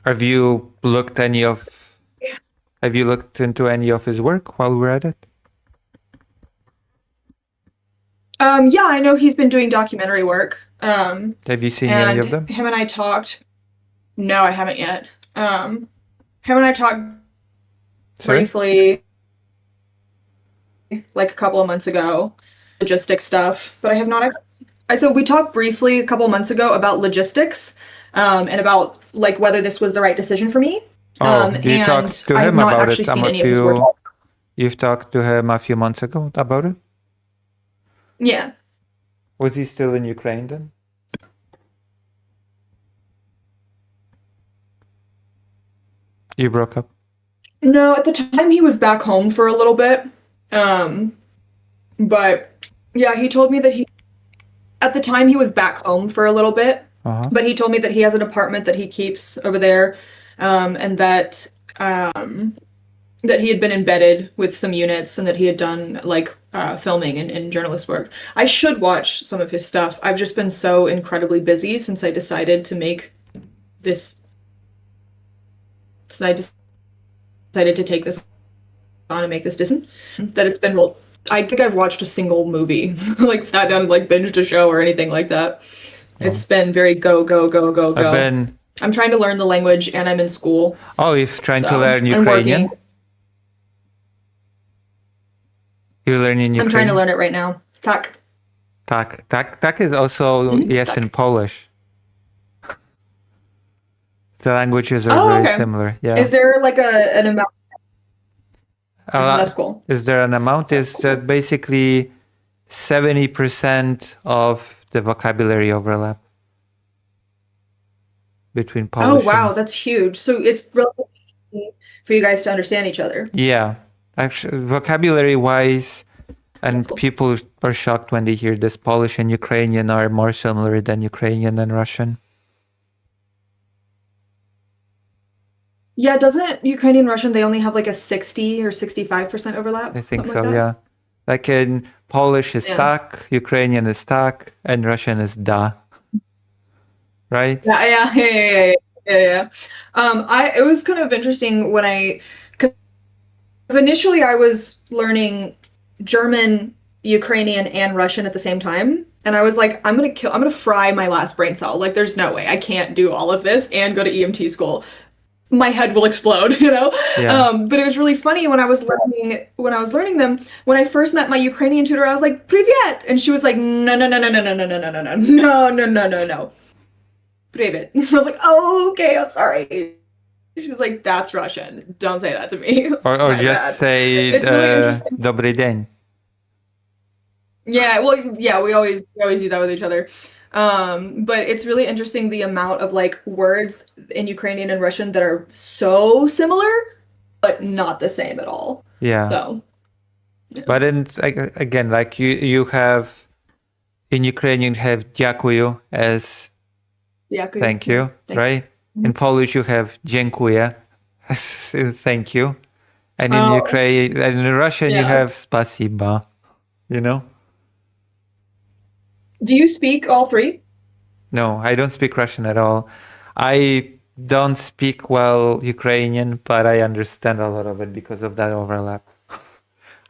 Have you looked into any of his work while we're at it? Yeah, I know he's been doing documentary work. Have you seen any of them? Him and I talked. No, I haven't yet. Him and I talked briefly, like a couple of months ago, logistics stuff. But I have not. So we talked briefly a couple of months ago about logistics, and about like whether this was the right decision for me. You talked to him about it. You've talked to him a few months ago about it? Yeah. Was he still in Ukraine then? You broke up? No, at the time he was back home for a little bit. But yeah, he told me that at the time he was back home for a little bit. But he told me that he has an apartment that he keeps over there, and that that he had been embedded with some units and that he had done like filming and journalist work. I should watch some of his stuff. I've just been so incredibly busy since I decided to make this. So I decided to take this on and make this decision. That it's been real. I think I've watched a single movie, like sat down and like binged a show or anything like that. It's been very go. I'm trying to learn the language and I'm in school. Oh, you're trying to learn Ukrainian? You're learning Ukrainian? I'm trying to learn it right now. Tak. Tak is also yes in Polish. The languages are very similar. Yeah. Is there like an amount? That's cool. Is there an amount? Is basically 70% of the vocabulary overlap between Polish. Oh wow, that's huge. So it's relatively easy for you guys to understand each other. Yeah, actually, vocabulary-wise, and people are shocked when they hear this. Polish and Ukrainian are more similar than Ukrainian and Russian. Yeah, doesn't Ukrainian Russian, they only have like a 60 or 65% overlap? I think so, yeah. Like in Polish is tak, Ukrainian is tak, and Russian is da. Right? Yeah. It was kind of interesting when because initially I was learning German, Ukrainian, and Russian at the same time. And I was like, I'm gonna fry my last brain cell. Like, there's no way I can't do all of this and go to EMT school. My head will explode, you know? Yeah. But it was really funny when I was learning them. When I first met my Ukrainian tutor, I was like, "Привет!" And she was like, no. Привет. I was like, "Oh, okay, I'm sorry." She was like, "That's Russian. Don't say that to me." Or just say Dobry dzień. Yeah, well, yeah, we always do that with each other. But it's really interesting the amount of like words in Ukrainian and Russian that are so similar, but not the same at all. Yeah. So. Yeah. But again, like you have in Ukrainian you have dziękuję as thank you, right? Mm-hmm. In Polish you have dziękuję as thank you, and in Ukraine and in Russian you have spasiba. You know. Do you speak all three? No, I don't speak Russian at all. I don't speak well Ukrainian, but I understand a lot of it because of that overlap.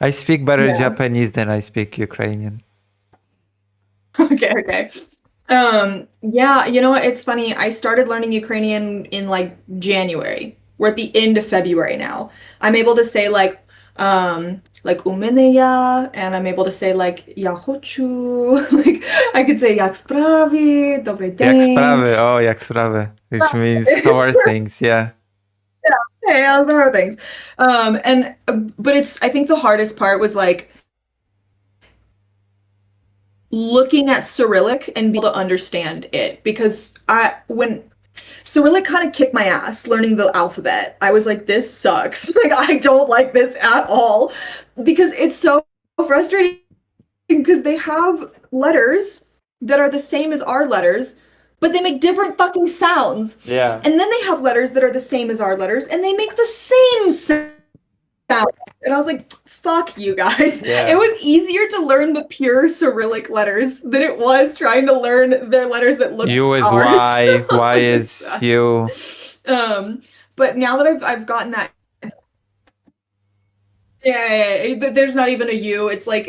I speak better Japanese than I speak Ukrainian. Okay. Yeah, you know what? It's funny. I started learning Ukrainian in like January. We're at the end of February now. I'm able to say like umeneya, and I'm able to say like ya хочу. Like I could say jak sprawy, dobry dzień. Jak sprawy, jak sprawy, which means how are things, yeah. Yeah, how are things. But I think the hardest part was like looking at Cyrillic and be able to understand it, because when Cyrillic kind of kicked my ass learning the alphabet. I was like, this sucks. Like, I don't like this at all, because it's so frustrating because they have letters that are the same as our letters, but they make different fucking sounds. Yeah. And then they have letters that are the same as our letters, and they make the same sound. And I was like, fuck you guys. Yeah. It was easier to learn the pure Cyrillic letters than it was trying to learn their letters that look U is ours. Y, Y This is sucks. U. But now that I've gotten that, yeah, there's not even a U. It's like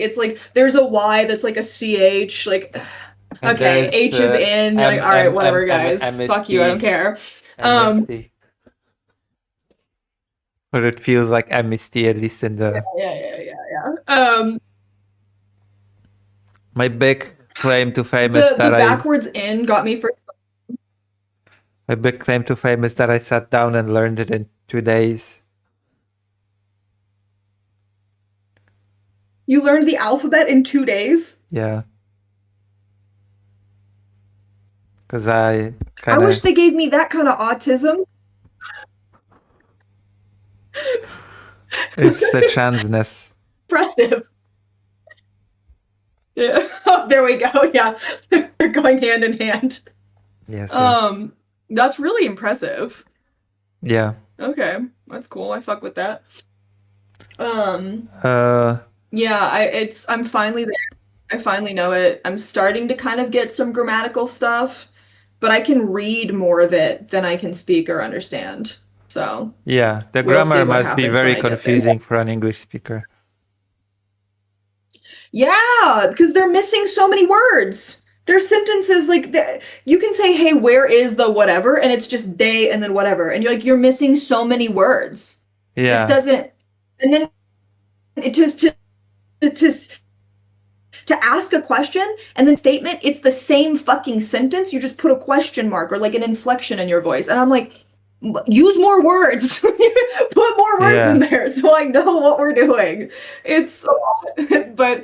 there's a Y that's like a CH. Like, And okay, there's H is the in. You're like, all right, whatever, guys. Fuck you. I don't care. MST. Or it feels like amnesty, at least in the... Yeah. My big claim to fame is The that backwards in got me for. My big claim to fame is that I sat down and learned it in 2 days. You learned the alphabet in 2 days? Yeah. Because I I kind of... wish they gave me that kind of autism. It's the transness. Impressive. Yeah. Oh, there we go. Yeah. They're going hand in hand. Yes, That's really impressive. Yeah. Okay. That's cool. I fuck with that. Uh, Yeah, I'm finally there. I finally know it. I'm starting to kind of get some grammatical stuff, but I can read more of it than I can speak or understand. So, yeah, the We'll see grammar what must be happens very when I get there. confusing for an English speaker. yeah, because they're missing so many words. Their sentences, like, you can say, hey, where is the whatever? And it's just they and then whatever. And you're like, you're missing so many words. Yeah. This doesn't, and then it just to ask a question and then statement, it's the same fucking sentence. You just put a question mark or like an inflection in your voice. And I'm like, use more words. Put more words in there so I know what we're doing. It's so odd.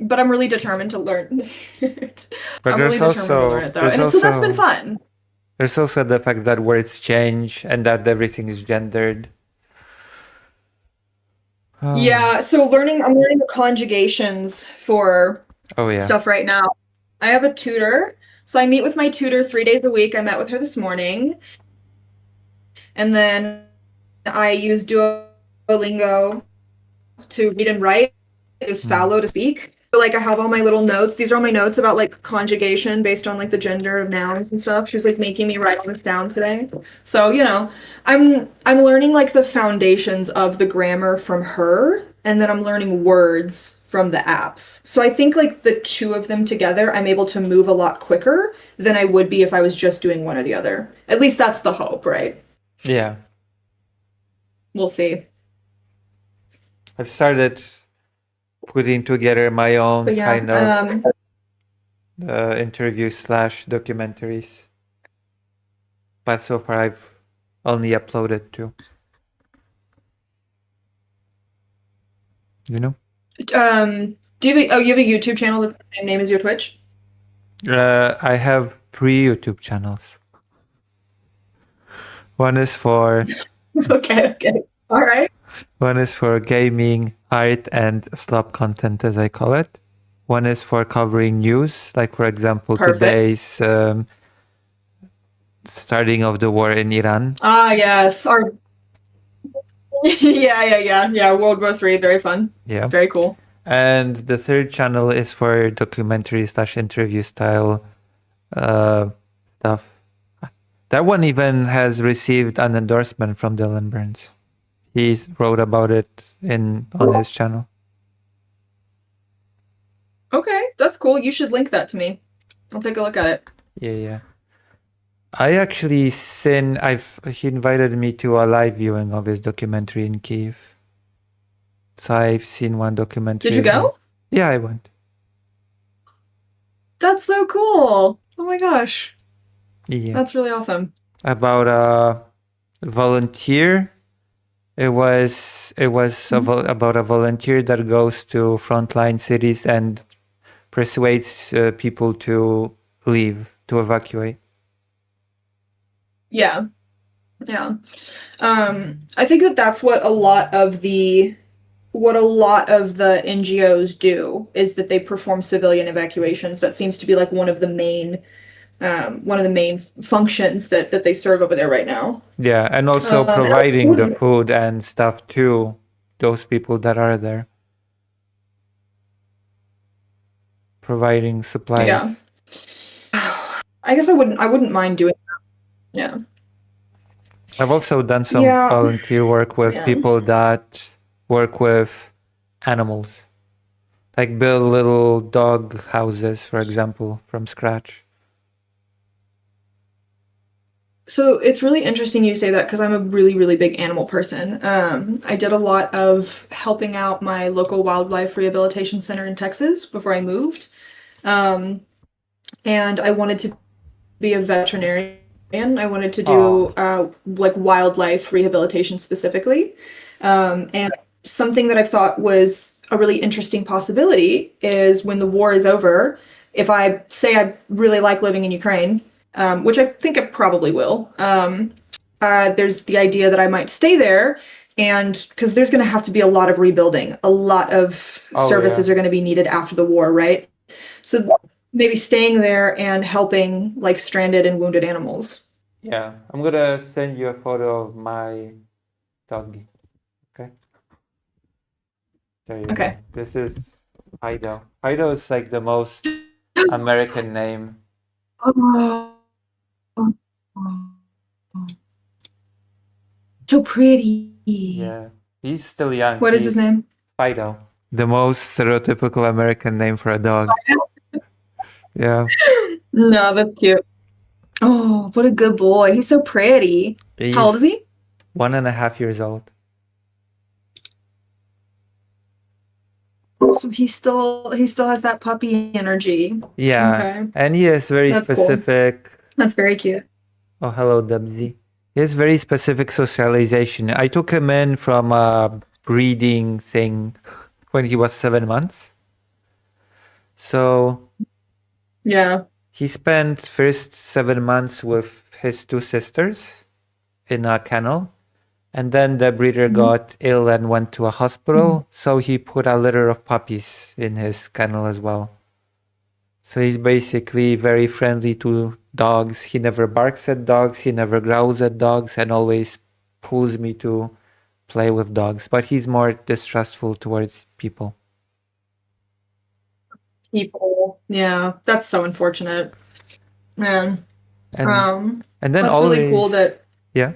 But I'm really determined to learn it. But I'm there's really determined to also learn it though. there's And so that's also been fun. there's also the fact that words change and that everything is gendered. Yeah, so I'm learning the conjugations for Oh yeah. stuff right now. I have a tutor. So I meet with my tutor 3 days a week. I met with her this morning. And then I use Duolingo to read and write. I use Fallow to speak. So like I have all my little notes. These are all my notes about like conjugation based on like the gender of nouns and stuff. She was like making me write all this down today. So, you know, I'm learning like the foundations of the grammar from her, and then I'm learning words from the apps. So I think like the two of them together, I'm able to move a lot quicker than I would be if I was just doing one or the other. At least that's the hope, right? Yeah. We'll see. I've started putting together my own But yeah, kind of interview / documentaries. But so far I've only uploaded 2. You know? Do you have you have a YouTube channel that's the same name as your Twitch? I have 3 YouTube channels. One is for Okay. All right. One is for gaming, art, and slop content, as I call it. One is for covering news, like for example Perfect. today's starting of the war in Iran. Ah, yes. Yeah. World War III, very fun. Yeah. Very cool. And the third channel is for documentary / interview style stuff. That one even has received an endorsement from Dylan Burns. He wrote about it on his channel. Okay, that's cool. You should link that to me. I'll take a look at it. Yeah. I actually he invited me to a live viewing of his documentary in Kiev. So I've seen one documentary. Did you go? Yeah, I went. That's so cool. Oh my gosh. Yeah. That's really awesome. About a volunteer. It was about a volunteer that goes to frontline cities and persuades people to leave, to evacuate. Yeah. I think that's what a lot of the NGOs do, is that they perform civilian evacuations. That seems to be like one of the main one of the main functions that they serve over there right now. Yeah, and also providing the food and stuff to those people that are there. Providing supplies. Yeah. I guess I wouldn't mind doing that. Yeah. I've also done some Yeah. volunteer work with Yeah. people that work with animals. Like build little dog houses, for example, from scratch. So it's really interesting you say that because I'm a really, really big animal person. I did a lot of helping out my local wildlife rehabilitation center in Texas before I moved. And I wanted to be a veterinarian. I wanted to do like wildlife rehabilitation specifically. And something that I thought was a really interesting possibility is when the war is over, if I say I really like living in Ukraine, which I think I probably will, there's the idea that I might stay there, and because there's going to have to be a lot of rebuilding, a lot of services are going to be needed after the war, right? So maybe staying there and helping like stranded and wounded animals. Yeah, I'm gonna send you a photo of my doggy. Okay. There you Okay. go. This is Fido. Fido is like the most American name. So pretty. Yeah. He's still young. What is his He's name? Fido. The most stereotypical American name for a dog. Yeah. No, that's cute. Oh, what a good boy. He's so pretty. How old is he? 1.5 years old. So he still has that puppy energy. Yeah. Okay. And he is very That's cool. specific. That's very cute. Oh, hello, Dubsy. He has very specific socialization. I took him in from a breeding thing when he was 7 months. So Yeah. he spent first 7 months with his 2 sisters in a kennel. And then the breeder got ill and went to a hospital. So he put a litter of puppies in his kennel as well. So he's basically very friendly to dogs. He never barks at dogs. He never growls at dogs and always pulls me to play with dogs. But he's more distrustful towards people. People. Yeah. That's so unfortunate. Man. And then that's always, really cool that yeah,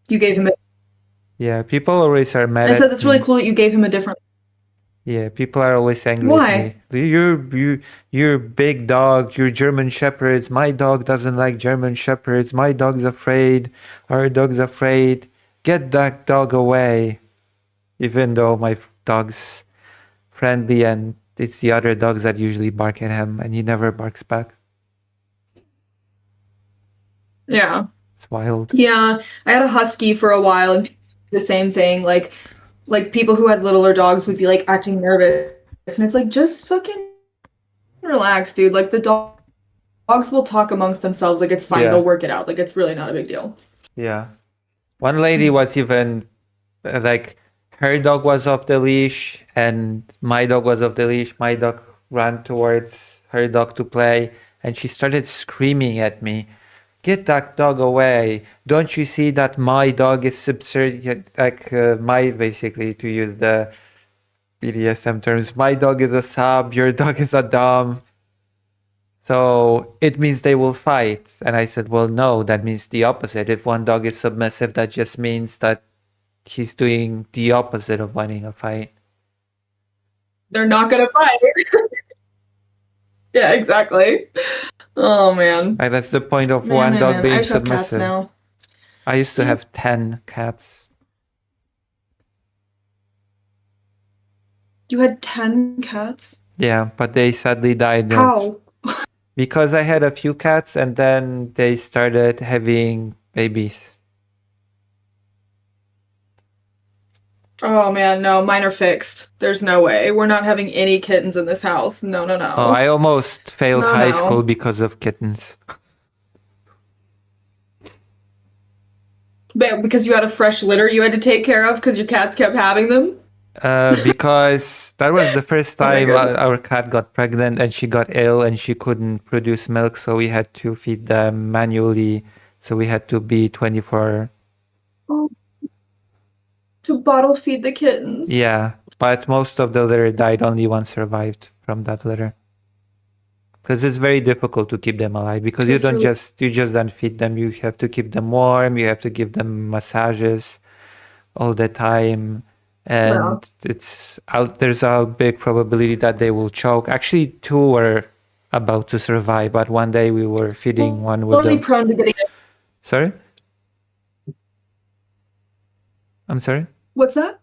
you gave him yeah. People always are mad I at said that's really me. cool that you gave him a different. Yeah, people are always angry Why? at me. You're big dog. You're German shepherds. My dog doesn't like German shepherds. My dog's afraid. Our dog's afraid. Get that dog away. Even though my dog's friendly and it's the other dogs that usually bark at him and he never barks back. Yeah. It's wild. Yeah. I had a husky for a while and the same thing. Like people who had littler dogs would be like acting nervous. And it's like, just fucking relax, dude. Like the dogs will talk amongst themselves. Like it's fine. Yeah. They'll work it out. Like it's really not a big deal. Yeah. One lady was even like her dog was off the leash and my dog was off the leash. My dog ran towards her dog to play and she started screaming at me. Get that dog away. Don't you see that my dog is subservient? Like my, basically, to use the BDSM terms, my dog is a sub, your dog is a dom. So it means they will fight. And I said, well, no, that means the opposite. If one dog is submissive, that just means that he's doing the opposite of wanting a fight. They're not gonna fight. Yeah, exactly. Oh man. Like, that's the point of Man, one man, dog man. I being just have cats submissive. now. I used to have 10 cats. You had 10 cats? Yeah, but they sadly died. How? Because I had a few cats and then they started having babies. Oh man, no, mine are fixed. There's no way. We're not having any kittens in this house. No, no, no. Oh, I almost failed No, high no. school because of kittens. But because you had a fresh litter you had to take care of because your cats kept having them? Because that was the first Oh my time goodness. our cat got pregnant and she got ill and she couldn't produce milk, so we had to feed them manually. So we had to be 24. Oh, to bottle feed the kittens. Yeah, but most of the litter died. Only one survived from that litter. Because it's very difficult to keep them alive because you It's don't really just don't feed them. You have to keep them warm. You have to give them massages all the time, wow. and there's a big probability that they will choke. Actually, two were about to survive, but one day we were feeding one with Totally the. prone to getting it. Sorry, I'm sorry. What's that?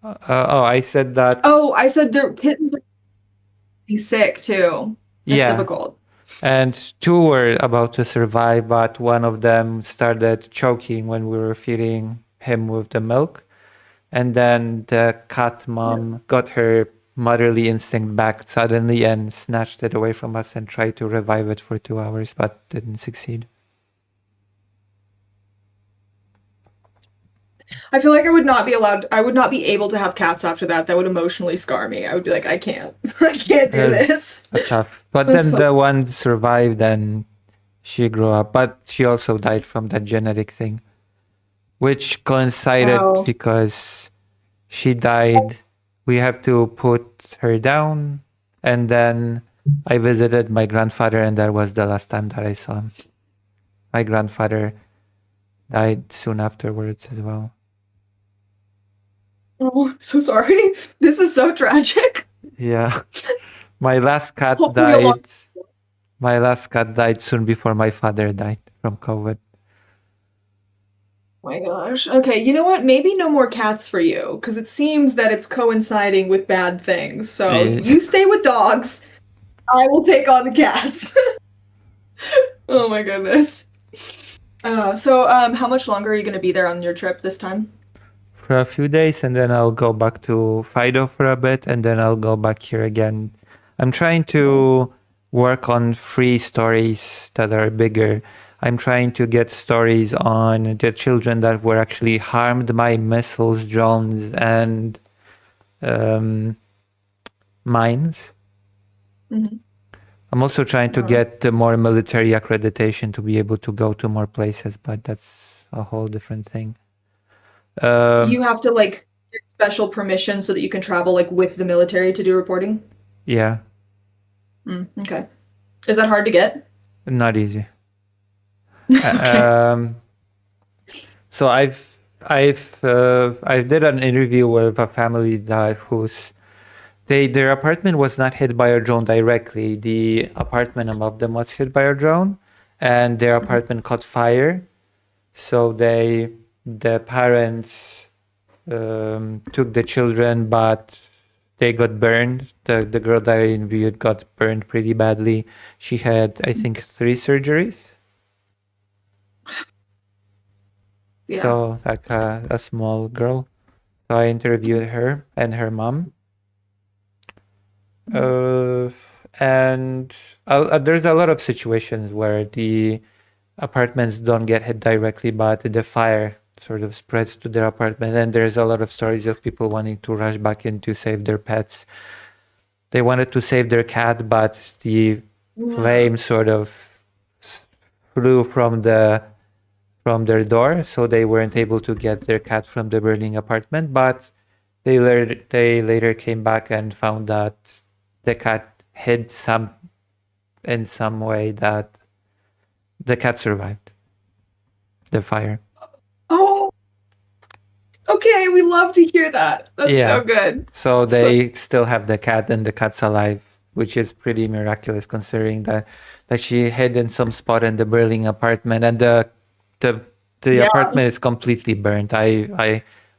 Oh, I said that. Oh, I said their kittens are be sick too. That's Yeah, difficult. and two were about to survive, but one of them started choking when we were feeding him with the milk. And then the cat mom got her motherly instinct back suddenly and snatched it away from us and tried to revive it for 2 hours, but didn't succeed. I feel like I would not be able to have cats after that. That would emotionally scar me. I would be like, I can't. I can't do this. Tough. But That's then so the one survived and she grew up, but she also died from that genetic thing, which coincided wow. because she died. We have to put her down, and then I visited my grandfather, and that was the last time that I saw him. My grandfather died soon afterwards as well. Oh, so sorry. This is so tragic. Yeah. My last cat Hopefully a lot. died. My last cat died soon before my father died from COVID. Oh my gosh. Okay, you know what? Maybe no more cats for you, because it seems that it's coinciding with bad things. So you Yes. stay with dogs. I will take on the cats. Oh my goodness. How much longer are you going to be there on your trip this time? For a few days, and then I'll go back to Fido for a bit, and then I'll go back here again. I'm trying to work on free stories that are bigger. I'm trying to get stories on the children that were actually harmed by missiles, drones, and mines. Mm-hmm. I'm also trying to get more military accreditation to be able to go to more places, but that's a whole different thing. You have to like get special permission so that you can travel like with the military to do reporting? Yeah. Okay. Is that hard to get? Not easy. Okay. So I did an interview with a family that their apartment was not hit by a drone directly. The apartment above them was hit by a drone, and their apartment caught fire. So the parents took the children, but they got burned. The girl that I interviewed got burned pretty badly. She had, I think, 3 surgeries. Yeah. So like a small girl. So I interviewed her and her mom. And there's a lot of situations where the apartments don't get hit directly, but the fire sort of spreads to their apartment. And there's a lot of stories of people wanting to rush back in to save their pets. They wanted to save their cat, but the flame sort of flew from their door, so they weren't able to get their cat from the burning apartment. But they later came back and found that the cat hid in some way that the cat survived the fire. Oh, okay. We love to hear that. That's so good. So they still have the cat, and the cat's alive, which is pretty miraculous considering that she hid in some spot in the burning apartment, and the apartment is completely burnt.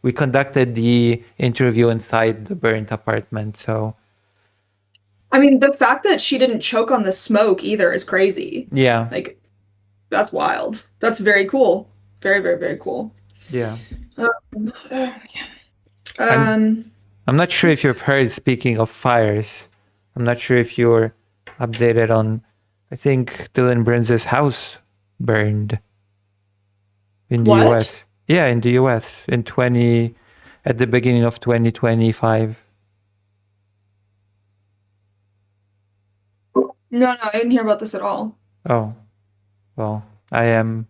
We conducted the interview inside the burnt apartment, so. I mean, the fact that she didn't choke on the smoke either is crazy. Yeah. Like, that's wild. That's very cool. Very, very, very cool. Yeah. I'm not sure if you've heard, speaking of fires, I'm not sure if you're updated on, I think Dylan Burns' house burned in the US. Yeah, in the US in at the beginning of 2025. No, I didn't hear about this at all. Oh, well, I am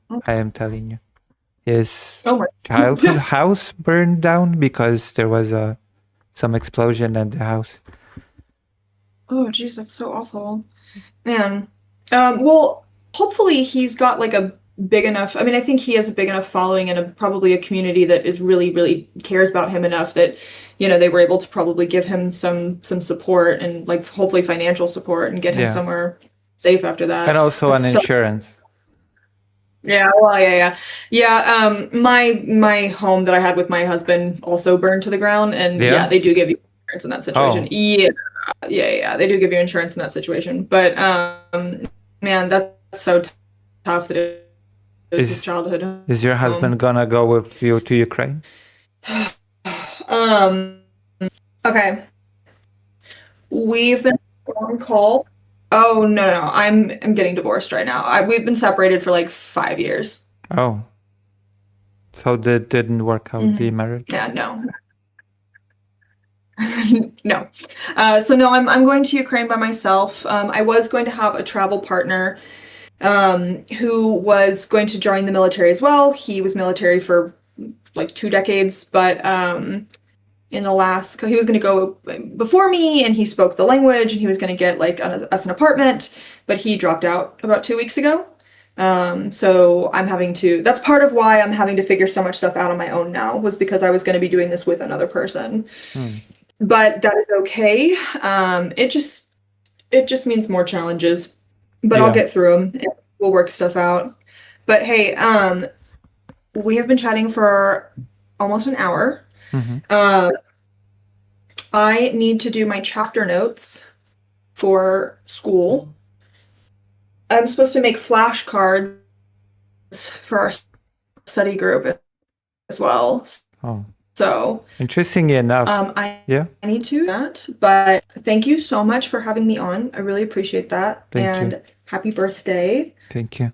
telling you. His Oh my childhood house burned down because there was some explosion at the house. Oh, geez, that's so awful. Man. Well, hopefully he's got like a big enough, I mean, I think he has a big enough following and probably a community that is really, really cares about him enough that, you know, they were able to probably give him some support and like hopefully financial support and get him Yeah. somewhere safe after that. And also an That's so- insurance. Yeah, well, yeah. My home that I had with my husband also burned to the ground, and Yeah? yeah, they do give you insurance in that situation. Oh. Yeah, they do give you insurance in that situation. But man, that's so tough that it was his childhood. Is your husband gonna go with you to Ukraine? Okay. We've been on call. Oh no, I'm getting divorced right now. We've been separated for like 5 years. Oh. So that didn't work out, the marriage? Yeah, no. No. So no, I'm going to Ukraine by myself. I was going to have a travel partner who was going to join the military as well. He was military for like 2 decades, but in Alaska, he was going to go before me, and he spoke the language, and he was going to get like us an apartment, but he dropped out about 2 weeks ago. So I'm having to, that's part of why I'm having to figure so much stuff out on my own now, was because I was going to be doing this with another person. But that is okay. It just means more challenges, but I'll get through them. And we'll work stuff out. But hey, we have been chatting for almost an hour. I need to do my chapter notes for school. I'm supposed to make flashcards for our study group as well. Oh. So Interestingly enough. I Yeah. need to do that. But thank you so much for having me on. I really appreciate that. Thank you. Happy birthday. Thank you.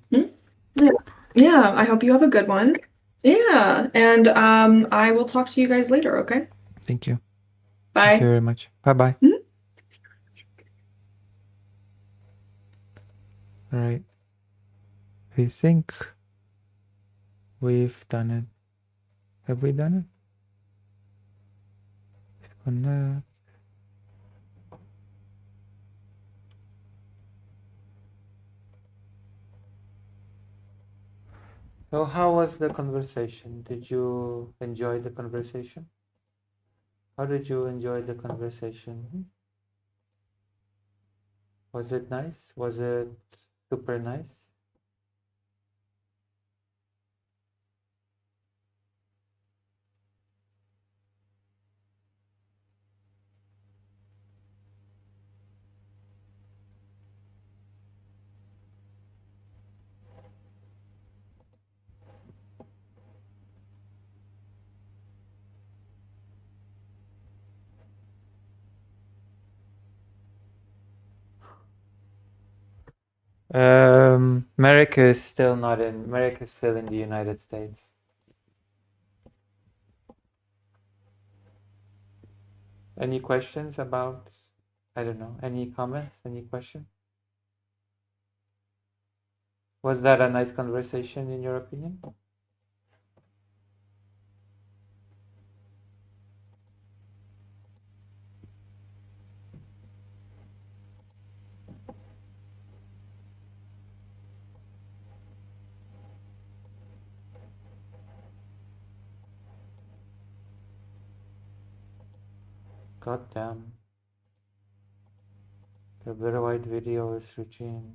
Yeah, I hope you have a good one. Yeah, and I will talk to you guys later, okay? Thank you. Bye. Thank you very much. Bye-bye. All right. I think we've done it. Have we done it? Disconnect. So how was the conversation? Did you enjoy the conversation? How did you enjoy the conversation? Was it nice? Was it super nice? Merrick is still not in. Merrick is still in the United States. Any questions about, I don't know, any comments, any question? Was that a nice conversation in your opinion? God damn. The Better White video is reaching.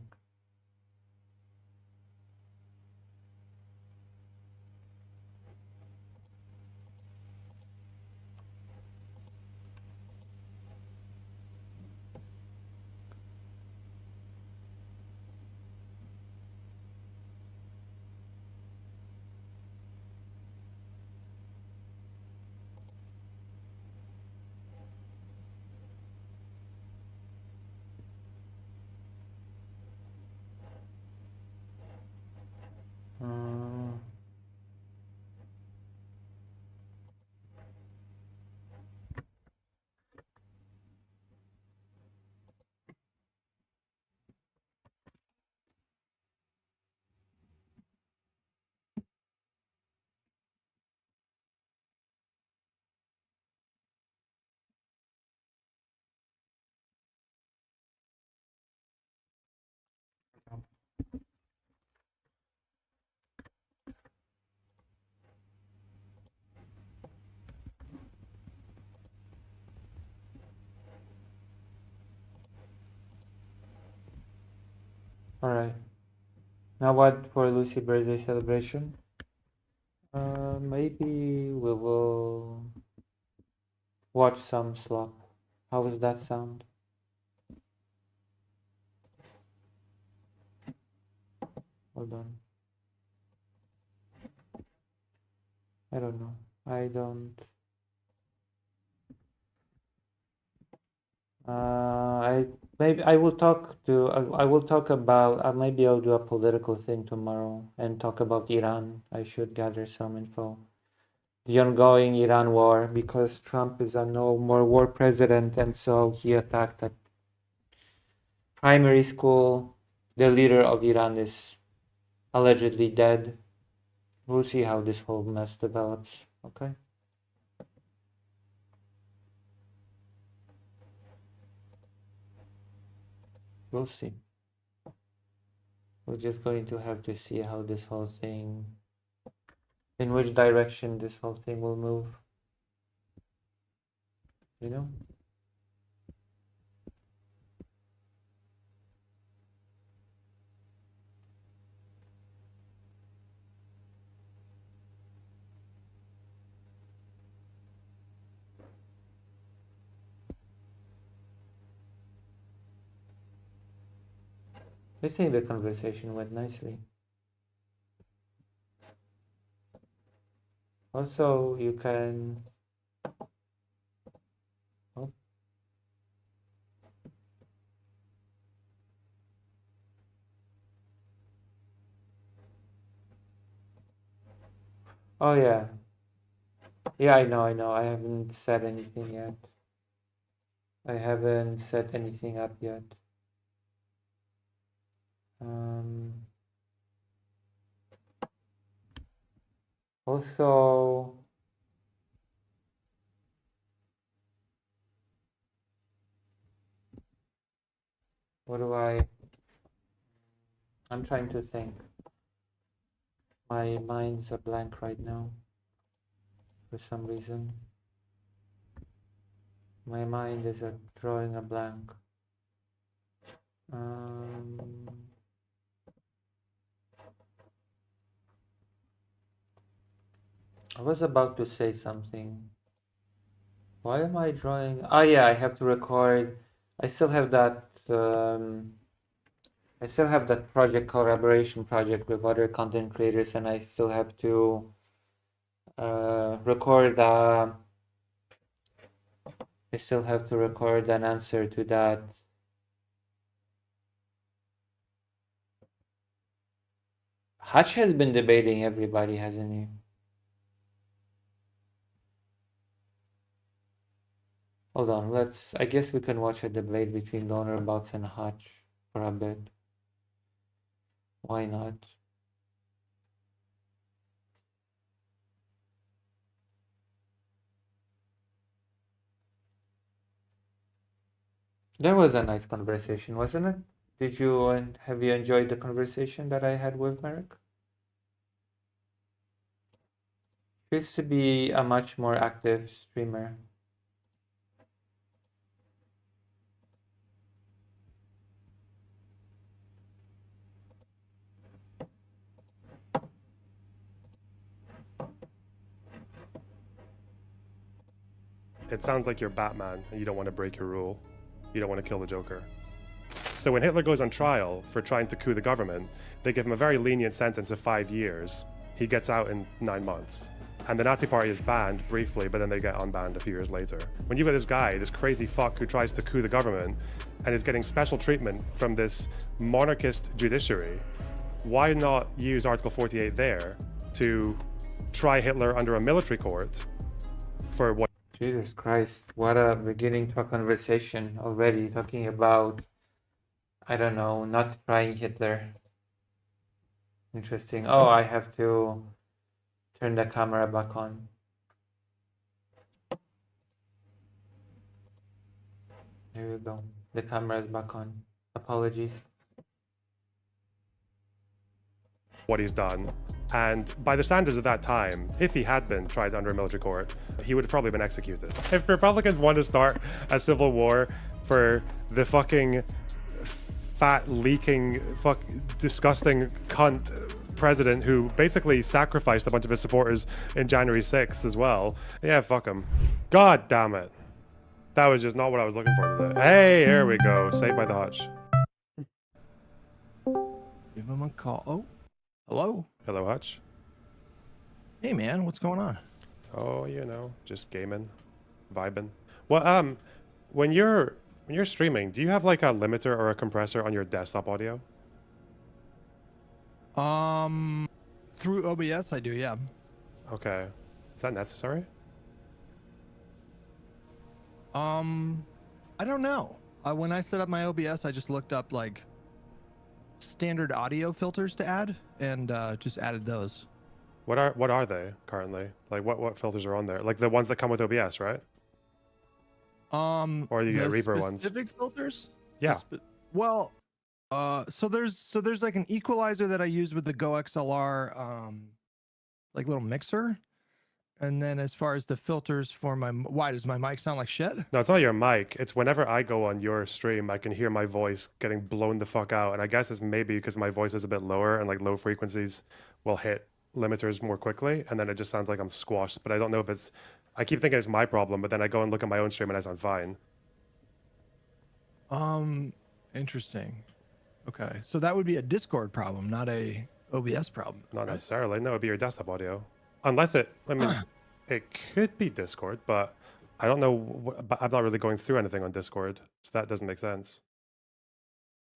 Alright. Now what for Lucy birthday celebration? Maybe we will watch some slop. How does that sound? Hold on. I don't know. I don't. I will talk to. I will talk about. Maybe I'll do a political thing tomorrow and talk about Iran. I should gather some info. The ongoing Iran war, because Trump is a no more war president, and so he attacked a primary school. The leader of Iran is allegedly dead. We'll see how this whole mess develops. Okay. We'll see. We're just going to have to see how this whole thing, in which direction this whole thing will move. You know? I think the conversation went nicely. Also, you can... Oh. Oh yeah. Yeah, I know. I haven't said anything yet. I haven't set anything up yet. Also, what do I'm trying to think. My mind's a blank right now for some reason. My mind is drawing a blank. I was about to say something. Why am I drawing? Oh yeah, I have to record. I still have that. I still have that collaboration project with other content creators, and I still have to record. I still have to record an answer to that. Hutch has been debating everybody, hasn't he? Hold on, I guess we can watch a debate between Lonerbox and Hutch for a bit. Why not? That was a nice conversation, wasn't it? Have you enjoyed the conversation that I had with Merrick? He used to be a much more active streamer. It sounds like you're Batman and you don't want to break your rule. You don't want to kill the Joker. So when Hitler goes on trial for trying to coup the government, they give him a very lenient sentence of 5 years. He gets out in 9 months. And the Nazi Party is banned briefly, but then they get unbanned a few years later. When you've got this guy, this crazy fuck who tries to coup the government and is getting special treatment from this monarchist judiciary, why not use Article 48 there to try Hitler under a military court for what? Jesus Christ, what a beginning to a conversation already, talking about, I don't know, not trying Hitler. Interesting. Oh, I have to turn the camera back on. There we go. The camera is back on. Apologies. What he's done. And by the standards of that time, if he had been tried under a military court, he would have probably been executed. If Republicans want to start a civil war for the fucking fat, leaking, disgusting cunt president who basically sacrificed a bunch of his supporters in January 6th as well. Yeah, fuck him. God damn it. That was just not what I was looking for today. Hey, here we go. Saved by the Hutch. Give him a call. Oh, hello. Hello, Hutch. Hey, man, what's going on? Oh, you know, just gaming, vibing. Well, when you're streaming, do you have like a limiter or a compressor on your desktop audio? Through OBS, I do, yeah. Okay. Is that necessary? I don't know. When I set up my OBS, I just looked up like standard audio filters to add and just added those. What are they currently? Like what filters are on there? Like the ones that come with OBS, right? Or you get Reaper ones? Specific filters? Yeah. Well, so there's like an equalizer that I use with the Go XLR, like little mixer. And then as far as the filters for my, why does my mic sound like shit? No, it's not your mic. It's whenever I go on your stream, I can hear my voice getting blown the fuck out. And I guess it's maybe because my voice is a bit lower and like low frequencies will hit limiters more quickly. And then it just sounds like I'm squashed. But I don't know if it's, I keep thinking it's my problem, but then I go and look at my own stream and I sound fine. Interesting. Okay. So that would be a Discord problem, not a OBS problem. Not necessarily. No, it'd be your desktop audio. Unless it, I mean, it could be Discord, but I don't know. I'm not really going through anything on Discord, so that doesn't make sense.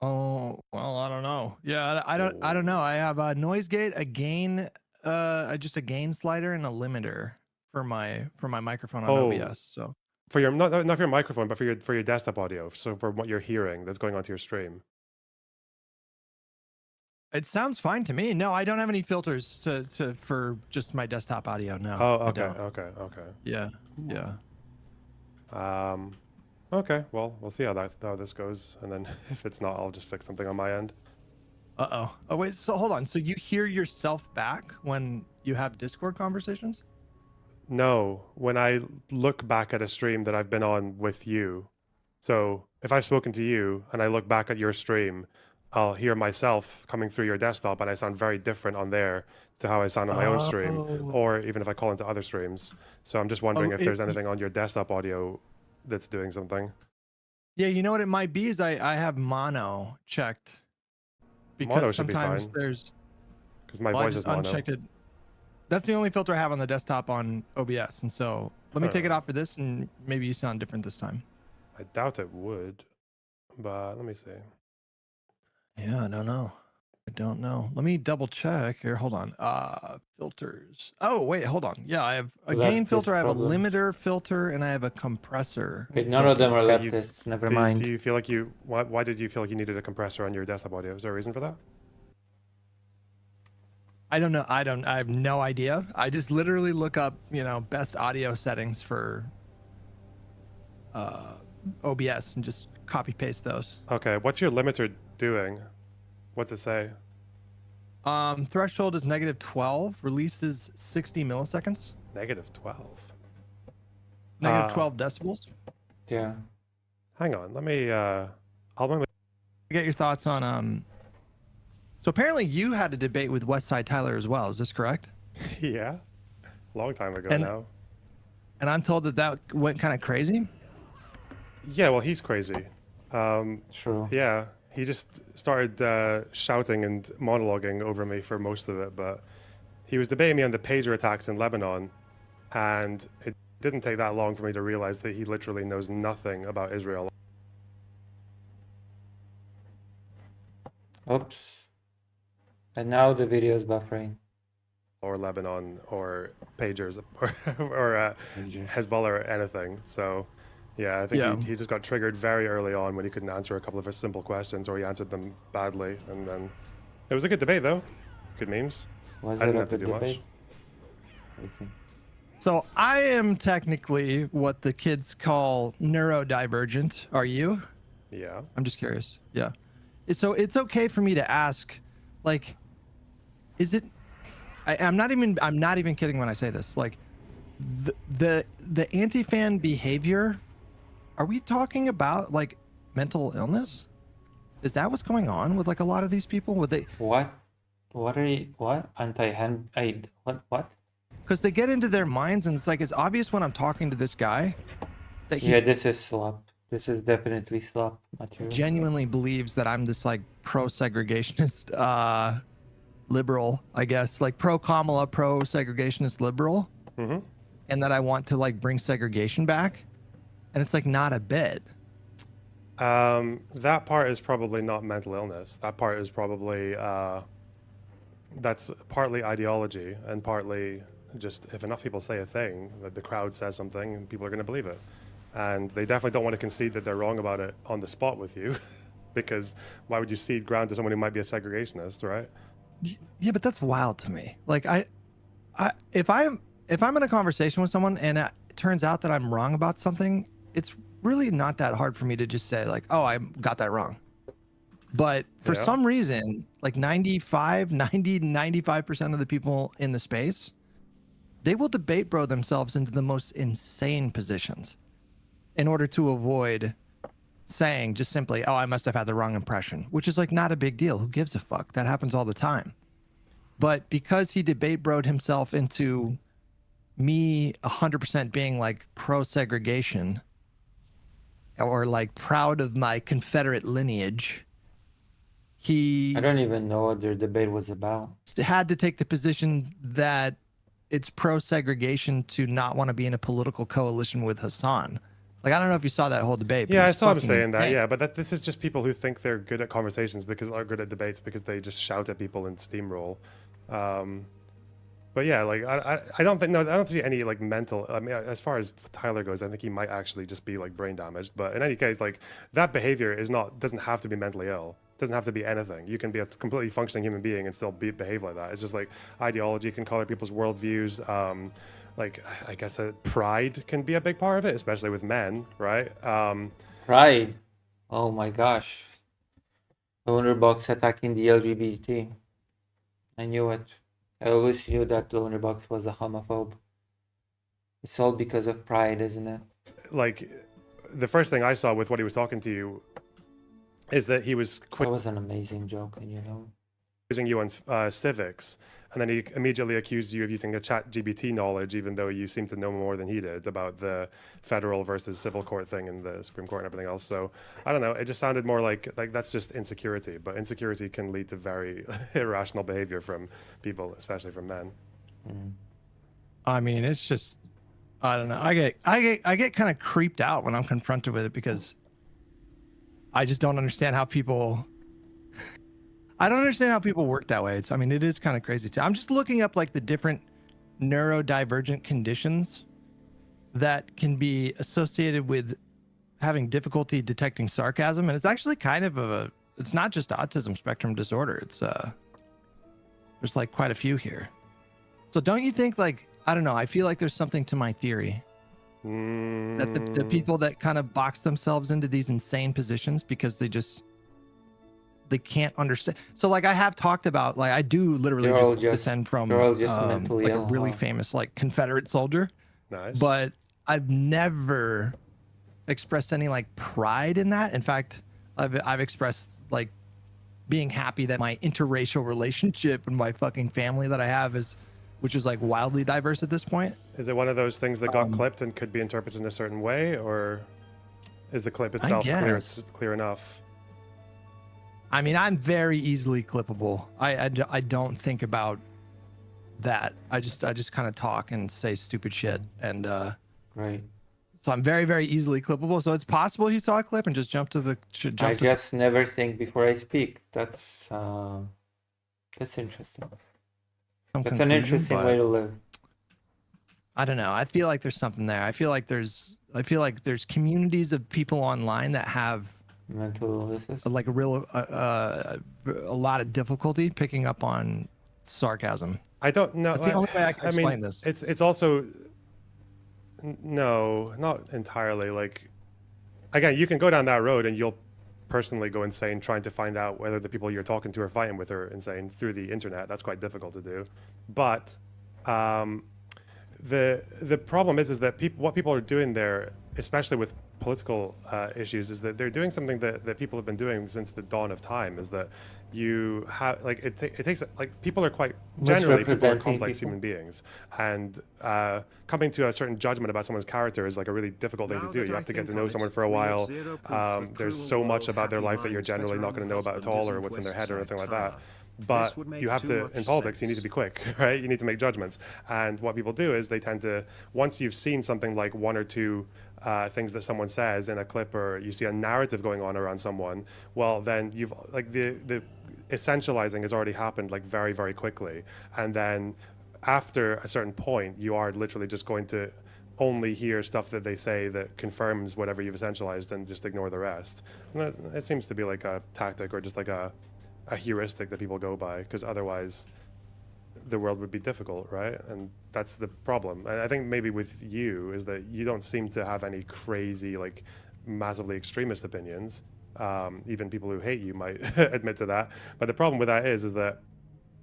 Oh, well, I don't know. Yeah, I don't know. I have a noise gate, a gain, just a gain slider and a limiter for my microphone on OBS. So for your not for your microphone, but for your desktop audio. So for what you're hearing that's going onto your stream. it sounds fine to me. No, I don't have any filters for just my desktop audio. No. Oh, I okay, don't. okay. Yeah, yeah. Okay, well, we'll see how this goes, and then if it's not, I'll just fix something on my end. Oh wait, so hold on. So you hear yourself back when you have Discord conversations? No, when I look back at a stream that I've been on with you. So if I've spoken to you and I look back at your stream, I'll hear myself coming through your desktop and I sound very different on there to how I sound on my own stream, or even if I call into other streams. So I'm just wondering if there's anything on your desktop audio that's doing something. Yeah, you know what it might be is I have mono checked. Because mono should sometimes be fine. There's because my voice is mono. Unchecked it. That's the only filter I have on the desktop on OBS, and so let me take it off for this, and maybe you sound different this time. I doubt it would, but let me see. Yeah, I don't know. I don't know. Let me double check here. Hold on. Filters. Oh, wait, hold on. Yeah, I have a gain filter, I have a limiter filter, and I have a compressor. Wait, none of them are leftists. Never mind. Do you feel like why did you feel like you needed a compressor on your desktop audio? Is there a reason for that? I don't know. I have no idea. I just literally look up, best audio settings for OBS and just copy paste those. Okay, what's your limiter doing? What's it say? Threshold is -12. Release is 60 milliseconds. -12. -12 decibels. Yeah. Hang on. Let me. I'll get your thoughts on. So apparently you had a debate with Westside Tyler as well. Is this correct? Yeah. Long time ago now. And I'm told that went kind of crazy. Yeah. Well, he's crazy. True. Yeah. He just started shouting and monologuing over me for most of it, but he was debating me on the pager attacks in Lebanon, and it didn't take that long for me to realize that he literally knows nothing about Israel. Oops. And now the video is buffering. Or Lebanon, or pagers, or Hezbollah, or anything. So, yeah, I think he just got triggered very early on when he couldn't answer a couple of his simple questions, or he answered them badly, and then it was a good debate though. Good memes. I didn't have to do much. So I am technically what the kids call neurodivergent. Are you? Yeah. I'm just curious. Yeah. So it's okay for me to ask, like, is it? I'm not even kidding when I say this. Like, the anti-fan behavior. Are we talking about like mental illness? Is that what's going on with like a lot of these people? Would they? What? What are you? What? Anti-hand aid? What? Because they get into their minds, and it's like it's obvious when I'm talking to this guy that he Yeah, this is slop. This is definitely slop material. genuinely believes that I'm this like pro-segregationist liberal, I guess, like pro-Kamala, pro-segregationist liberal, Mm-hmm. and that I want to like bring segregation back, and it's like not a bit. That part is probably not mental illness. That part is probably that's partly ideology and partly just if enough people say a thing, that the crowd says something, and people are going to believe it. And they definitely don't want to concede that they're wrong about it on the spot with you, because why would you cede ground to someone who might be a segregationist, right? Yeah, but that's wild to me. Like if I'm in a conversation with someone and it turns out that I'm wrong about something, it's really not that hard for me to just say like, oh, I got that wrong. But for Yeah. some reason, like 95% of the people in the space, they will debate bro themselves into the most insane positions in order to avoid saying just simply, oh, I must have had the wrong impression, which is like not a big deal. Who gives a fuck? That happens all the time. But because he debate broed himself into me 100% being like pro-segregation or like proud of my Confederate lineage, he I don't even know what their debate was about. had to take the position that it's pro-segregation to not want to be in a political coalition with Hassan. Like, I don't know if you saw that whole debate. but Yeah, I it's saw him fucking saying that. insane. Yeah, but this is just people who think they're good at conversations because are good at debates because they just shout at people and steamroll. But yeah, like I don't think I don't see any like mental. I mean, as far as Tyler goes, I think he might actually just be like brain damaged. But in any case, like that behavior doesn't have to be mentally ill. Doesn't have to be anything. You can be a completely functioning human being and still behave like that. It's just like ideology can color people's worldviews. Like I guess pride can be a big part of it, especially with men, right? Pride. Oh my gosh. Lonerbox attacking the LGBT. I knew it. I always knew that Lonerbox was a homophobe. It's all because of pride, isn't it? Like the first thing I saw with what he was talking to you is that he was That was an amazing joke, and you know. quizzing you on civics, and then he immediately accused you of using a ChatGPT knowledge, even though you seem to know more than he did about the federal versus civil court thing in the Supreme Court and everything else. So I don't know. It just sounded more like that's just insecurity, but insecurity can lead to very irrational behavior from people, especially from men. I mean, it's just, I don't know. I get kind of creeped out when I'm confronted with it because I just don't understand how people. I don't understand how people work that way. I mean, it is kind of crazy too. I'm just looking up like the different neurodivergent conditions that can be associated with having difficulty detecting sarcasm, and it's actually kind of it's not just autism spectrum disorder. It's there's like quite a few here. So don't you think, like, I don't know, I feel like there's something to my theory that the people that kind of box themselves into these insane positions because they can't understand. So like I have talked about, like I do literally They're all just- descend from they're all just mentally like ill, a really huh? famous like Confederate soldier. Nice. But I've never expressed any like pride in that. In fact, I've expressed like being happy that my interracial relationship and my fucking family that I have which is like wildly diverse at this point. Is it one of those things that got clipped and could be interpreted in a certain way, or is the clip itself guess. clear enough? I mean, I'm very easily clippable. I don't think about that. I just kind of talk and say stupid shit, and Right. so I'm very, very easily clippable. So it's possible he saw a clip and just jumped to the. I just never think before I speak. That's interesting. That's an interesting way to live. I don't know. I feel like there's something there. I feel like there's communities of people online that have mental illnesses, like a real a lot of difficulty picking up on sarcasm. I don't know. That's the only way I can explain this. It's also no, not entirely. Like again, you can go down that road and you'll personally go insane trying to find out whether the people you're talking to or fighting with are insane through the internet. That's quite difficult to do. But the problem is that what people are doing there, especially with political issues is that they're doing something that people have been doing since the dawn of time. Is that you have like it takes like people are quite generally people are Misrepresenting complex people. human beings, and coming to a certain judgment about someone's character is like a really difficult thing to do. You have to get to know someone for a while. There's so much about their life that you're generally not going to know about at all, or what's in their head or anything like that. But you have to, in politics, you need to be quick, right? You need to make judgments. And what people do is they tend to, once you've seen something like one or two things that someone says in a clip, or you see a narrative going on around someone, well, then you've, like, the essentializing has already happened, like, very, very quickly. And then after a certain point, you are literally just going to only hear stuff that they say that confirms whatever you've essentialized and just ignore the rest. And it seems to be like a tactic or just like a heuristic that people go by, because otherwise the world would be difficult, right? And that's the problem. And I think maybe with you is that you don't seem to have any crazy, like, massively extremist opinions. Even people who hate you might admit to that. But the problem with that is that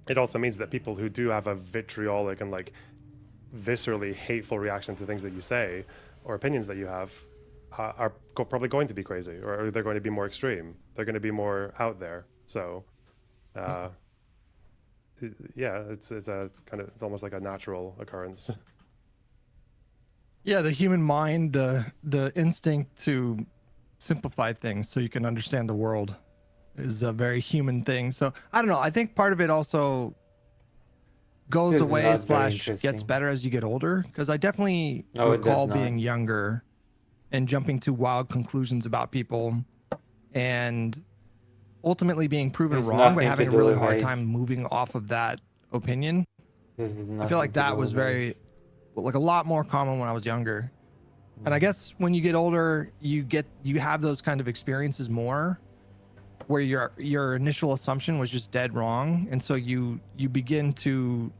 it also means that people who do have a vitriolic and, like, viscerally hateful reaction to things that you say or opinions that you have are probably going to be crazy, or they're going to be more extreme. They're going to be more out there. So yeah, it's a kind of, it's almost like a natural occurrence. Yeah, the human mind, the instinct to simplify things so you can understand the world is a very human thing. So I don't know. I think part of it also goes This is away not very / gets interesting. better as you get older. Because I definitely No, it does recall not. being younger and jumping to wild conclusions about people, and ultimately being proven There's wrong, nothing but to having a do really with hard age. time moving off of that opinion. This is I nothing feel like to that do was with very, age. like, a lot more common when I was younger. And I guess when you get older, you have those kind of experiences more, where your initial assumption was just dead wrong, and so you begin to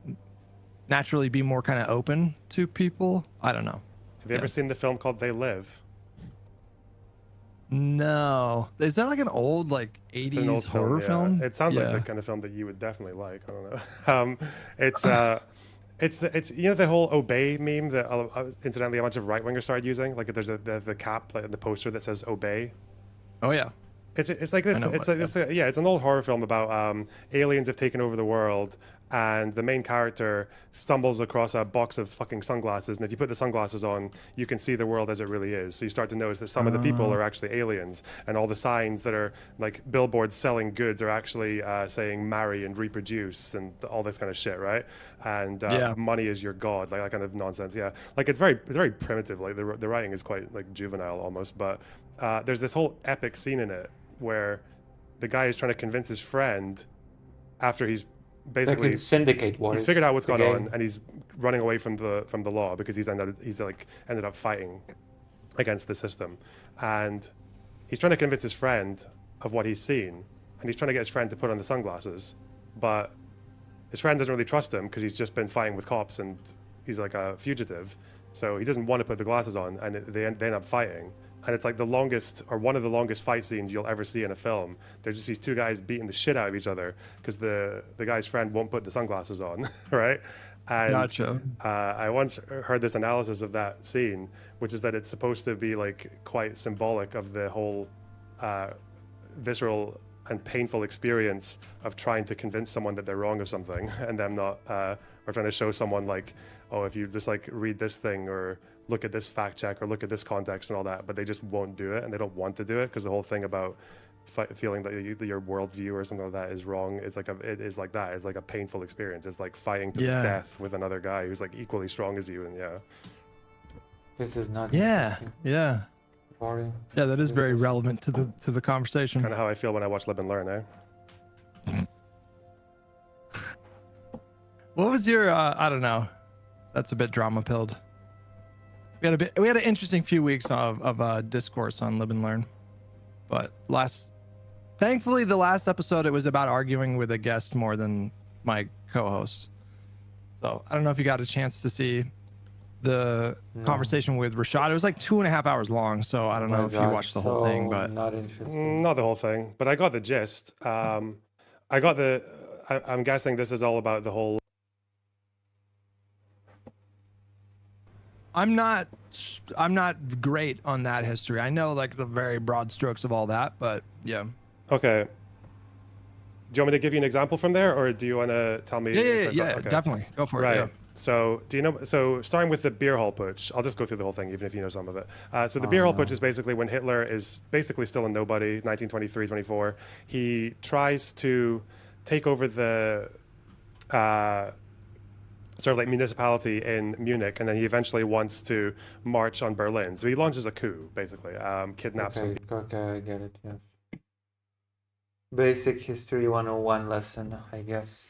naturally be more kind of open to people. I don't know. Have you ever seen the film called They Live? No, is that like an old, like, 80s It's an old horror yeah. film? It sounds like Yeah. the kind of film that you would definitely like. I don't know. It's you know the whole obey meme that incidentally a bunch of right wingers started using. Like there's the cap, like the poster that says obey. Oh yeah. It's like this. I know It's about it's an old horror film about aliens have taken over the world, and the main character stumbles across a box of fucking sunglasses, and if you put the sunglasses on, you can see the world as it really is. So you start to notice that some of the people are actually aliens, and all the signs that are like billboards selling goods are actually saying marry and reproduce and all this kind of shit, right? And money is your god, like that kind of nonsense. Yeah, like it's very primitive. Like the writing is quite like juvenile almost, but there's this whole epic scene in it where the guy is trying to convince his friend after he's basically Like in Syndicate Wars. he's figured out what's the going game. on, and he's running away from the law because he's ended up fighting against the system, and he's trying to convince his friend of what he's seen, and he's trying to get his friend to put on the sunglasses, but his friend doesn't really trust him because he's just been fighting with cops and he's like a fugitive, so he doesn't want to put the glasses on, and they end up fighting. And it's like the longest, or one of the longest fight scenes you'll ever see in a film. There's just these two guys beating the shit out of each other because the guy's friend won't put the sunglasses on, right? And Gotcha. I once heard this analysis of that scene, which is that it's supposed to be like quite symbolic of the whole visceral and painful experience of trying to convince someone that they're wrong of something, and them not, or trying to show someone like, oh, if you just like read this thing or look at this fact check or look at this context and all that, but they just won't do it, and they don't want to do it because the whole thing about feeling that your worldview or something like that is wrong is like it is like that. It's like a painful experience. It's like fighting to the death with another guy who's like equally strong as you, and This is not Yeah. interesting. Yeah. Boring. Yeah, that is very relevant to the conversation. Kind of how I feel when I watch Live and Learn, eh? What was your I don't know. That's a bit drama pilled. We had an interesting few weeks of discourse on Live and Learn. But thankfully the last episode it was about arguing with a guest more than my co-host. So I don't know if you got a chance to see the conversation with Rashad. It was like 2.5 hours long, so I don't know if you watched the whole thing, but not interesting. Not the whole thing, but I got the gist. I'm guessing this is all about the whole I'm not great on that history. I know like the very broad strokes of all that, but yeah. Okay. Do you want me to give you an example from there, or do you want to tell me? Yeah, definitely. Go for it. Right. Yeah. So, do you know? So, starting with the beer hall putsch, I'll just go through the whole thing, even if you know some of it. So, the beer hall putsch is basically when Hitler is basically still a nobody, 1923, 24. He tries to take over the sort of like municipality in Munich, and then he eventually wants to march on Berlin. So, he launches a coup, basically, kidnaps some people. Okay, I get it. Yes. Basic history 101 lesson, I guess.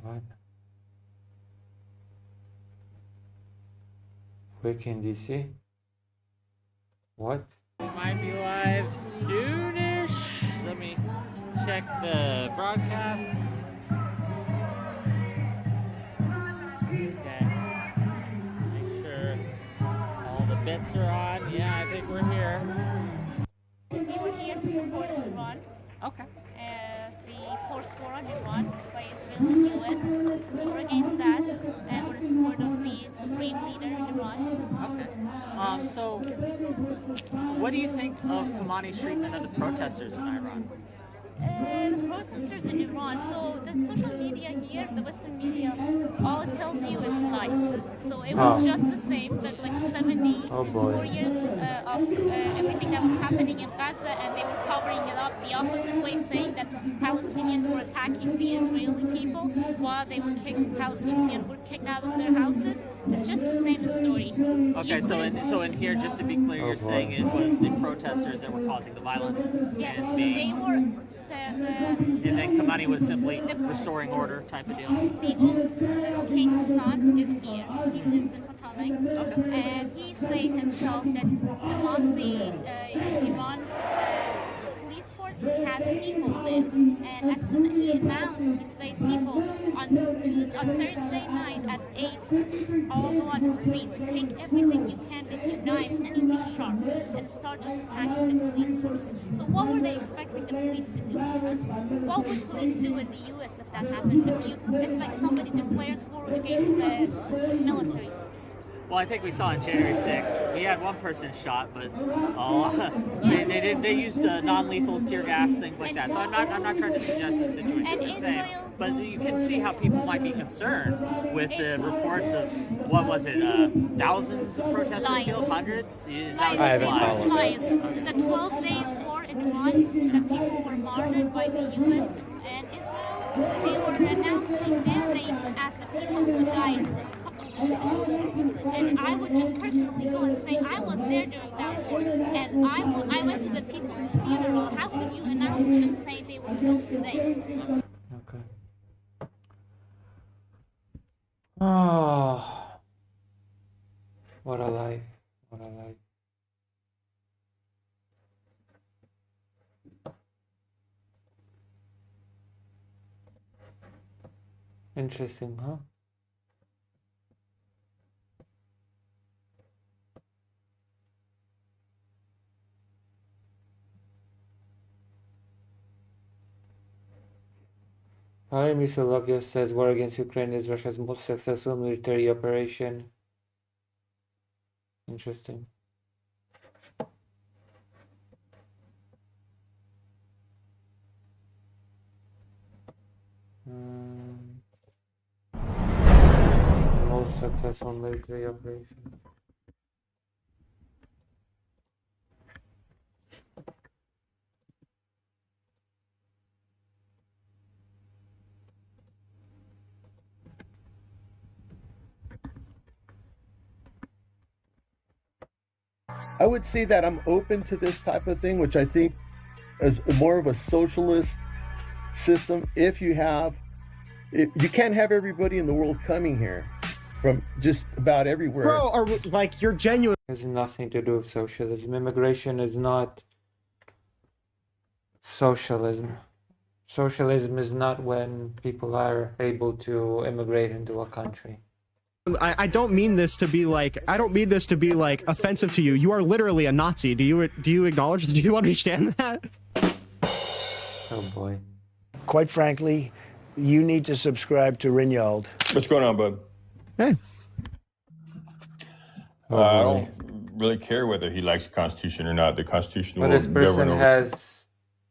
What? Wake in DC? What? It might be live soonish. Let me check the broadcast. Okay. Make sure all the bits are on. Yeah, I think we're here. We were here to support Iran. Okay. The forced war on Iran by Israel and US. So we're against that, and we're in support of the supreme leader in Iran. Okay. So what do you think of Khamenei's treatment of the protesters in Iran? The protesters in Iran, so the social media here, the Western media, all it tells you is lies. So it was just the same, but like 74 years of everything that was happening in Gaza, and they were covering it up the opposite way, saying that Palestinians were attacking the Israeli people while they were Palestinians were kicked out of their houses. It's just the same story. Okay, so in here, just to be clear, you're saying it was the protesters that were causing the violence? Yes, and they were. And then Khamenei was simply restoring order type of deal? The old king's son is here. He lives in Potomac. And he said himself that among the Iran's police force has people there. And as soon as he announced, he said people on Thursday night at 8, all go on the streets, take everything you can with your knives and anything sharp, and start just attacking the police force. So what were they expecting the police to do? What would police do in the U.S. if that happens? If like somebody declares war against the military force? Well, I think we saw on January 6th, we had one person shot, but they used non-lethals, tear gas, things like that. So I'm not trying to suggest the situation you're saying, but you can see how people might be concerned with the reports of what was it, thousands of protesters killed, hundreds. I haven't followed that. The 12 days war in Iran, that people were martyred by the U.S. and Israel. They were announcing their names as the people who died. And I would just personally go and say, I was there during that war, and I went to the people's funeral. How could you announce them and say they were killed today? Okay. Oh, what a life. What a life. Interesting, huh? Valery Solovyev says war against Ukraine is Russia's most successful military operation. Interesting. Most successful military operation. I would say that I'm open to this type of thing, which I think is more of a socialist system. If you can't have everybody in the world coming here from just about everywhere. Bro, or like you're genuine. It has nothing to do with socialism. Immigration is not socialism. Socialism is not when people are able to immigrate into a country. I don't mean this to be like offensive to you. You are literally a Nazi. Do you acknowledge? Do you understand that? Oh boy. Quite frankly, you need to subscribe to Rinald. What's going on, bud? Hey. I don't really care whether he likes the Constitution or not. The Constitution But will this person govern over. has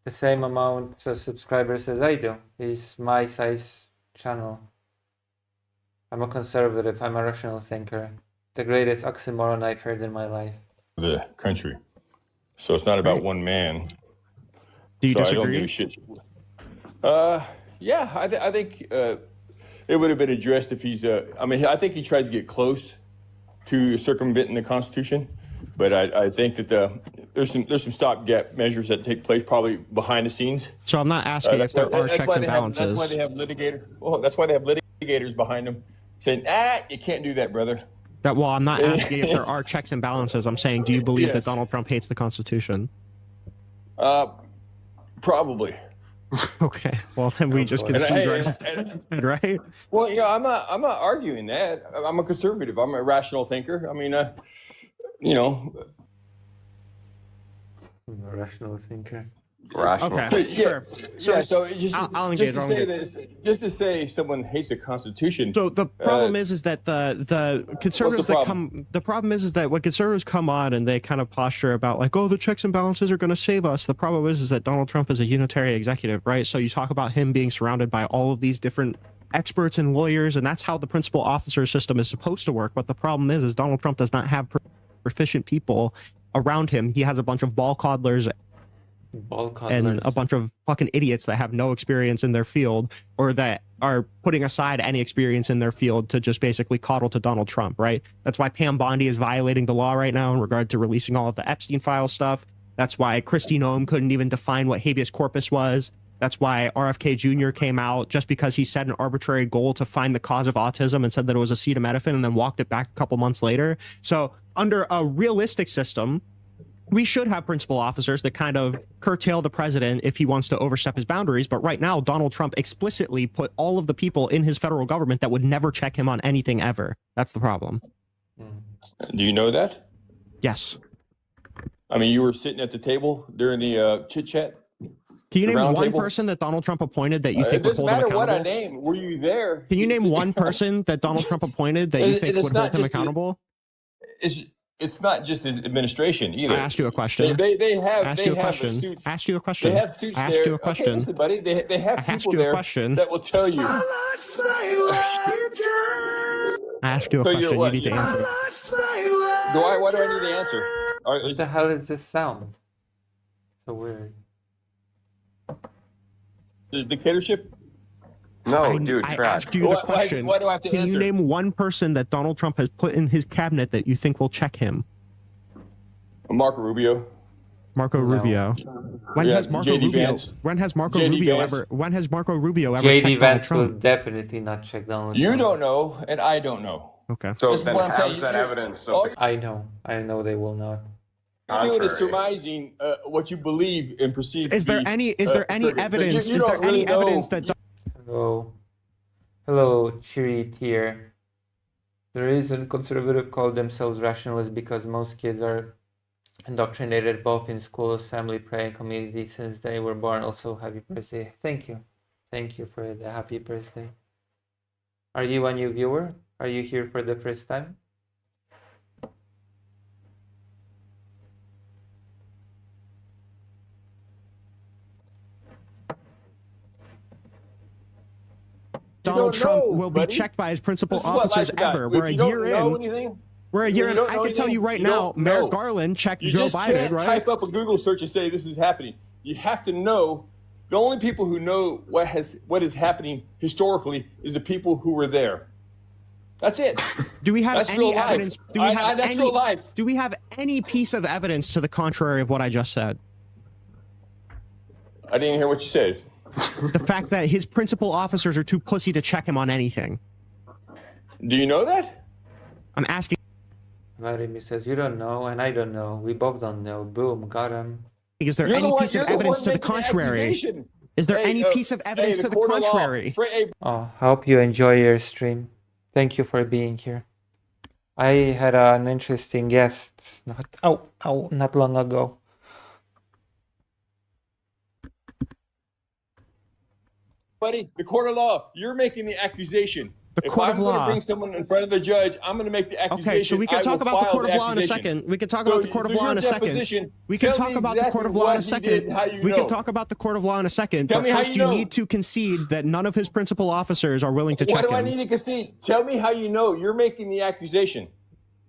the same amount of subscribers as I do. He's my size channel. I'm a conservative. I'm a rational thinker. The greatest oxymoron I've heard in my life. The country. So it's not about one man. Do you so disagree? I don't give a shit. Yeah, I think it would have been addressed if he's. I mean, I think he tries to get close to circumventing the Constitution, but I think that there's some stopgap measures that take place probably behind the scenes. So I'm not asking if there are checks and balances. That's why they have litigator. Well, that's why they have litigators behind them saying, you can't do that, brother. Well, I'm not asking if there are checks and balances. I'm saying, do you believe that Donald Trump hates the Constitution? Probably. Okay. Well, then we just concede, right? Well, yeah, I'm not arguing that. I'm a conservative. I'm a rational thinker. I mean, you know. I'm a rational thinker. Rational. Okay, Yeah, sure. yeah. So just I'll just engage, to I'll say engage. this, just to say someone hates the Constitution. So the problem is that the conservatives that come, the problem is that when conservatives come on and they kind of posture about like, oh, the checks and balances are going to save us. The problem is that Donald Trump is a unitary executive, right? So you talk about him being surrounded by all of these different experts and lawyers, and that's how the principal officer system is supposed to work. But the problem is Donald Trump does not have proficient people around him. He has a bunch of ball coddlers and a bunch of fucking idiots that have no experience in their field, or that are putting aside any experience in their field to just basically coddle to Donald Trump, right? That's why Pam Bondi is violating the law right now in regard to releasing all of the Epstein file stuff. That's why Kristi Noem couldn't even define what habeas corpus was. That's why RFK Jr. came out just because he set an arbitrary goal to find the cause of autism and said that it was acetaminophen and then walked it back a couple months later. So under a realistic system, we should have principal officers that kind of curtail the president if he wants to overstep his boundaries. But right now, Donald Trump explicitly put all of the people in his federal government that would never check him on anything ever. That's the problem. Do you know that? Yes. I mean, you were sitting at the table during the chit chat. Can you The name round one table? person that Donald Trump appointed that you It think would doesn't hold him matter what I accountable? name. Were you there? Can you name one person that Donald Trump appointed that you think It's would not hold him just the- accountable? It's not just his administration either. I asked you a question. They have Asked they you a have question. the suits. Asked you a question. They have suits Asked there. you a question. Okay, listen, buddy. They have I asked people you a there question. that will tell you. I asked you a So you're question. You what? need to answer. Why do I need the answer? What the hell is this sound? So weird. The dictatorship? I asked you the Why- question. why do I have to Can answer? you name one person that Donald Trump has put in his cabinet that you think will check him? Marco Rubio. Marco Rubio. When Yeah, has Marco J.D. Rubio? Vance. When has Marco J.D. Rubio Vance. ever? When has Marco Rubio ever JD checked Donald Vance will Trump? definitely not check Donald You Trump. don't know, and I don't know. Okay. So this is what I'm saying. I know they will not. You're doing is surmising what you believe and perceive. Is to there be, any? Is there any certain. evidence? You Is there don't really any evidence know. that? Hello, cheery tier. The reason conservatives call themselves rationalists because most kids are indoctrinated both in schools, family prayer, and community since they were born. Also, happy birthday. Thank you for the happy birthday. Are you a new viewer? Are you here for the first time? Donald don't Trump know, will be buddy. checked by his principal This is what officers life's about. ever. If We're a you don't year know in. anything, We're a if year you in. don't I know can tell you anything, right you now, don't Merrick know. Garland checked You Joe just Biden, can't right? type up a Google search and say this is happening. You have to know. The only people who know what is happening historically is the people who were there. That's it. Do we have That's any real life. evidence? Do we have that's any, real life. Do we have any piece of evidence to the contrary of what I just said? I didn't hear what you said. The fact that his principal officers are too pussy to check him on anything. Do you know that? I'm asking. Vladimir says, you don't know, and I don't know. We both don't know. Boom, got him. Is there You're any the one, piece you're of the evidence one to the making the contrary? accusation. Is there Hey, any piece of evidence hey, to the court of law. contrary? Hey, Oh, hope you enjoy your stream. Thank you for being here. I had an interesting guest not long ago. buddy, the court of law, you're making the accusation. If court of I'm going to law. bring someone in front of the judge, I'm going to make the accusation. Okay, so we can I talk will about the file court of law in a accusation. second. We can talk So about the court of through law your in a second. deposition, We can tell talk me about the court exactly of law in a what he second. did and how you We know. can talk about the court of law in a second. Tell But me how first, you you know. need to concede that none of his principal officers are willing to check What do I him. need to concede? Tell me how you know you're making the accusation.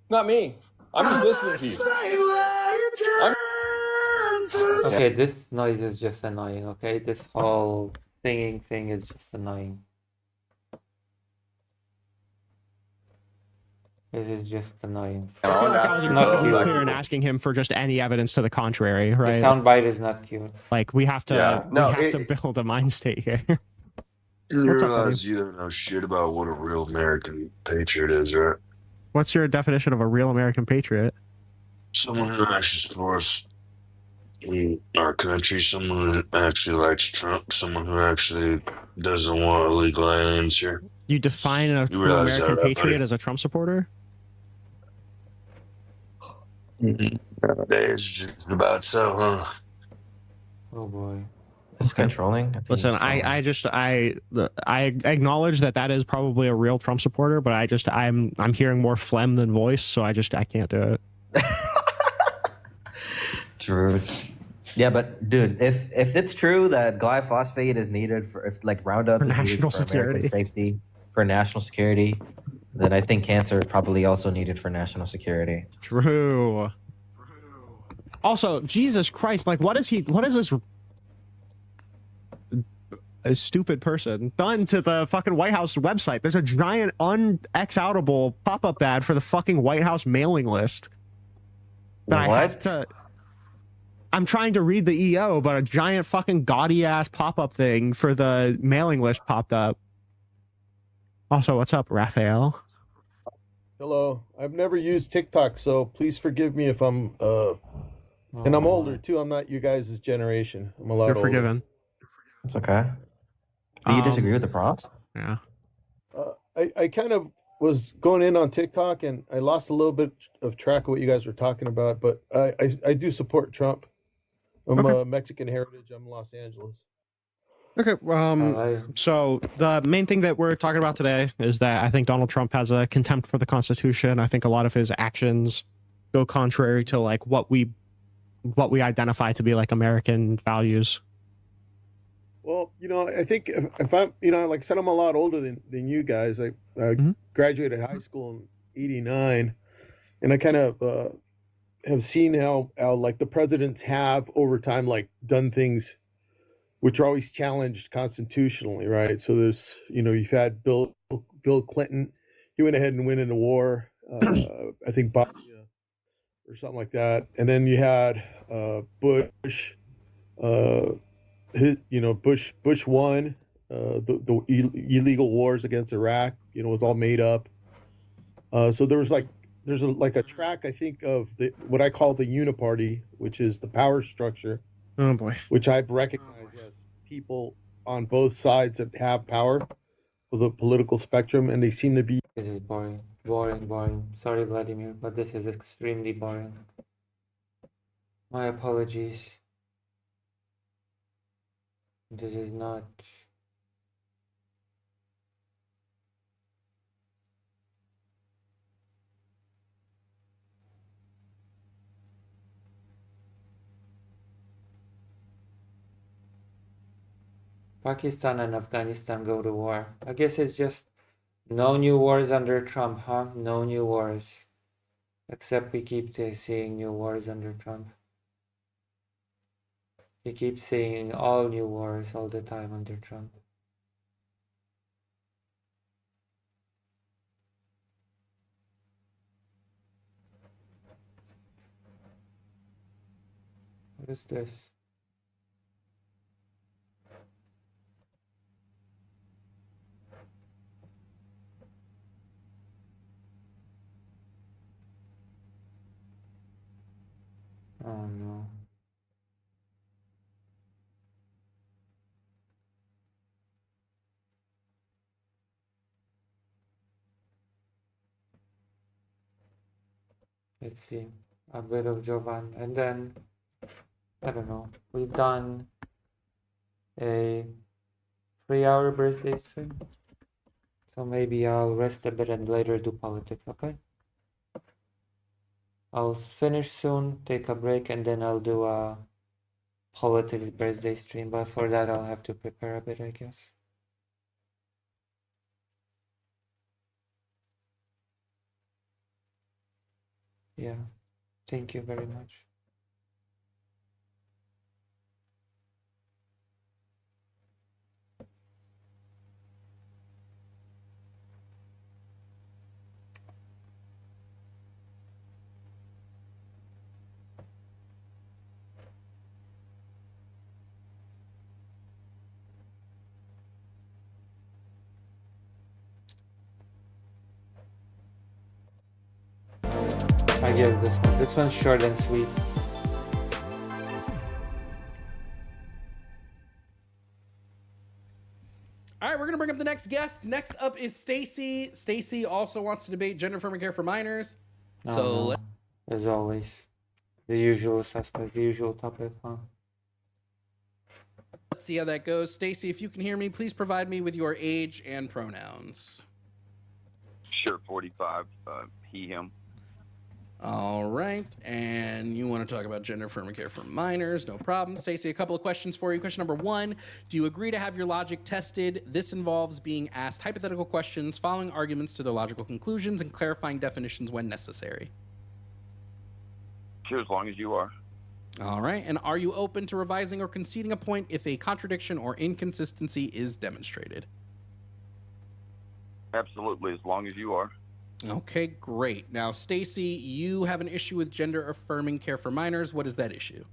Not me. I'm just listening to you. Okay, this noise is just annoying, okay? This whole singing thing is just annoying. This is just annoying. I feel like I was It's not really cute. clear in asking him for just any evidence to the contrary, right? The soundbite is not cute. Like we have to, Yeah. we No, have to build a mind state here. You What's up, buddy? realize you don't know shit about what a real American patriot is, right? What's your definition of a real American patriot? Someone who actually supports our country, someone who actually likes Trump, someone who actually doesn't want illegal aliens here. You define a You real realize American that, right, patriot buddy? as a Trump supporter? Nowadays, just about so, huh? Oh boy. It's controlling. Listen, I acknowledge that is probably a real Trump supporter, but I'm hearing more phlegm than voice, so I can't do it. True. Yeah, but dude, if it's true that glyphosate is needed like Roundup For is needed national for American security. safety, for national security, then I think cancer is probably also needed for national security. True. Also, Jesus Christ, like what is this a stupid person done to the fucking White House website? There's a giant un-X-outable pop-up ad for the fucking White House mailing list. That I have to. I'm trying to read the EO, but a giant fucking gaudy ass pop-up thing for the mailing list popped up. Also, what's up, Raphael? Hello. I've never used TikTok, so please forgive me if I'm and I'm older too. I'm not you guys' generation. I'm a lot You're older. forgiven. It's okay. Do you disagree with the prompts? Yeah. I kind of was going in on TikTok and I lost a little bit of track of what you guys were talking about, but I do support Trump. I'm Mexican heritage. I'm Los Angeles. Okay. So the main thing that we're talking about today is that I think Donald Trump has a contempt for the Constitution. I think a lot of his actions go contrary to like what we identify to be like American values. Well, I think if I'm, like I said, I'm a lot older than you guys. I graduated high school in '89, and I kind of have seen how like the presidents have over time like done things which are always challenged constitutionally, right? So there's, you've had Bill Clinton, he went ahead and went into war, I think Bosnia or something like that, and then you had Bush. Bush won the illegal wars against Iraq. Was all made up. So there's a track, I think, of what I call the uniparty, which is the power structure. Oh boy. Which I recognize as people on both sides that have power of the political spectrum, and they seem to be. This is boring. Sorry, Vladimir, but this is extremely boring. My apologies. This is not. Pakistan and Afghanistan go to war. I guess it's just no new wars under Trump, huh? No new wars. Except we keep seeing new wars under Trump. We keep seeing all new wars all the time under Trump. What is this? Oh no. Let's see. A bit of Jovan. And then, I don't know. We've done a 3-hour birthday stream. So maybe I'll rest a bit and later do politics, okay? I'll finish soon, take a break, and then I'll do a politics birthday stream. But for that, I'll have to prepare a bit, I guess. Yeah, thank you very much. I guess this one. This one's short and sweet. All right, we're gonna bring up the next guest. Next up is Stacy. Stacy also wants to debate gender affirming care for minors. Oh, So no. let- As always, the usual suspect, the usual topic, huh? let's see how that goes. Stacy, if you can hear me, please provide me with your age and pronouns. Sure, 45. He, him. All right, and you want to talk about gender affirming care for minors, no problem. Stacey, a couple of questions for you. Question number one, do you agree to have your logic tested? This involves being asked hypothetical questions, following arguments to their logical conclusions, and clarifying definitions when necessary. Sure, as long as you are. All right, and are you open to revising or conceding a point if a contradiction or inconsistency is demonstrated? Absolutely, as long as you are. Okay, great. Now, Stacy, you have an issue with gender affirming care for minors. What is that issue?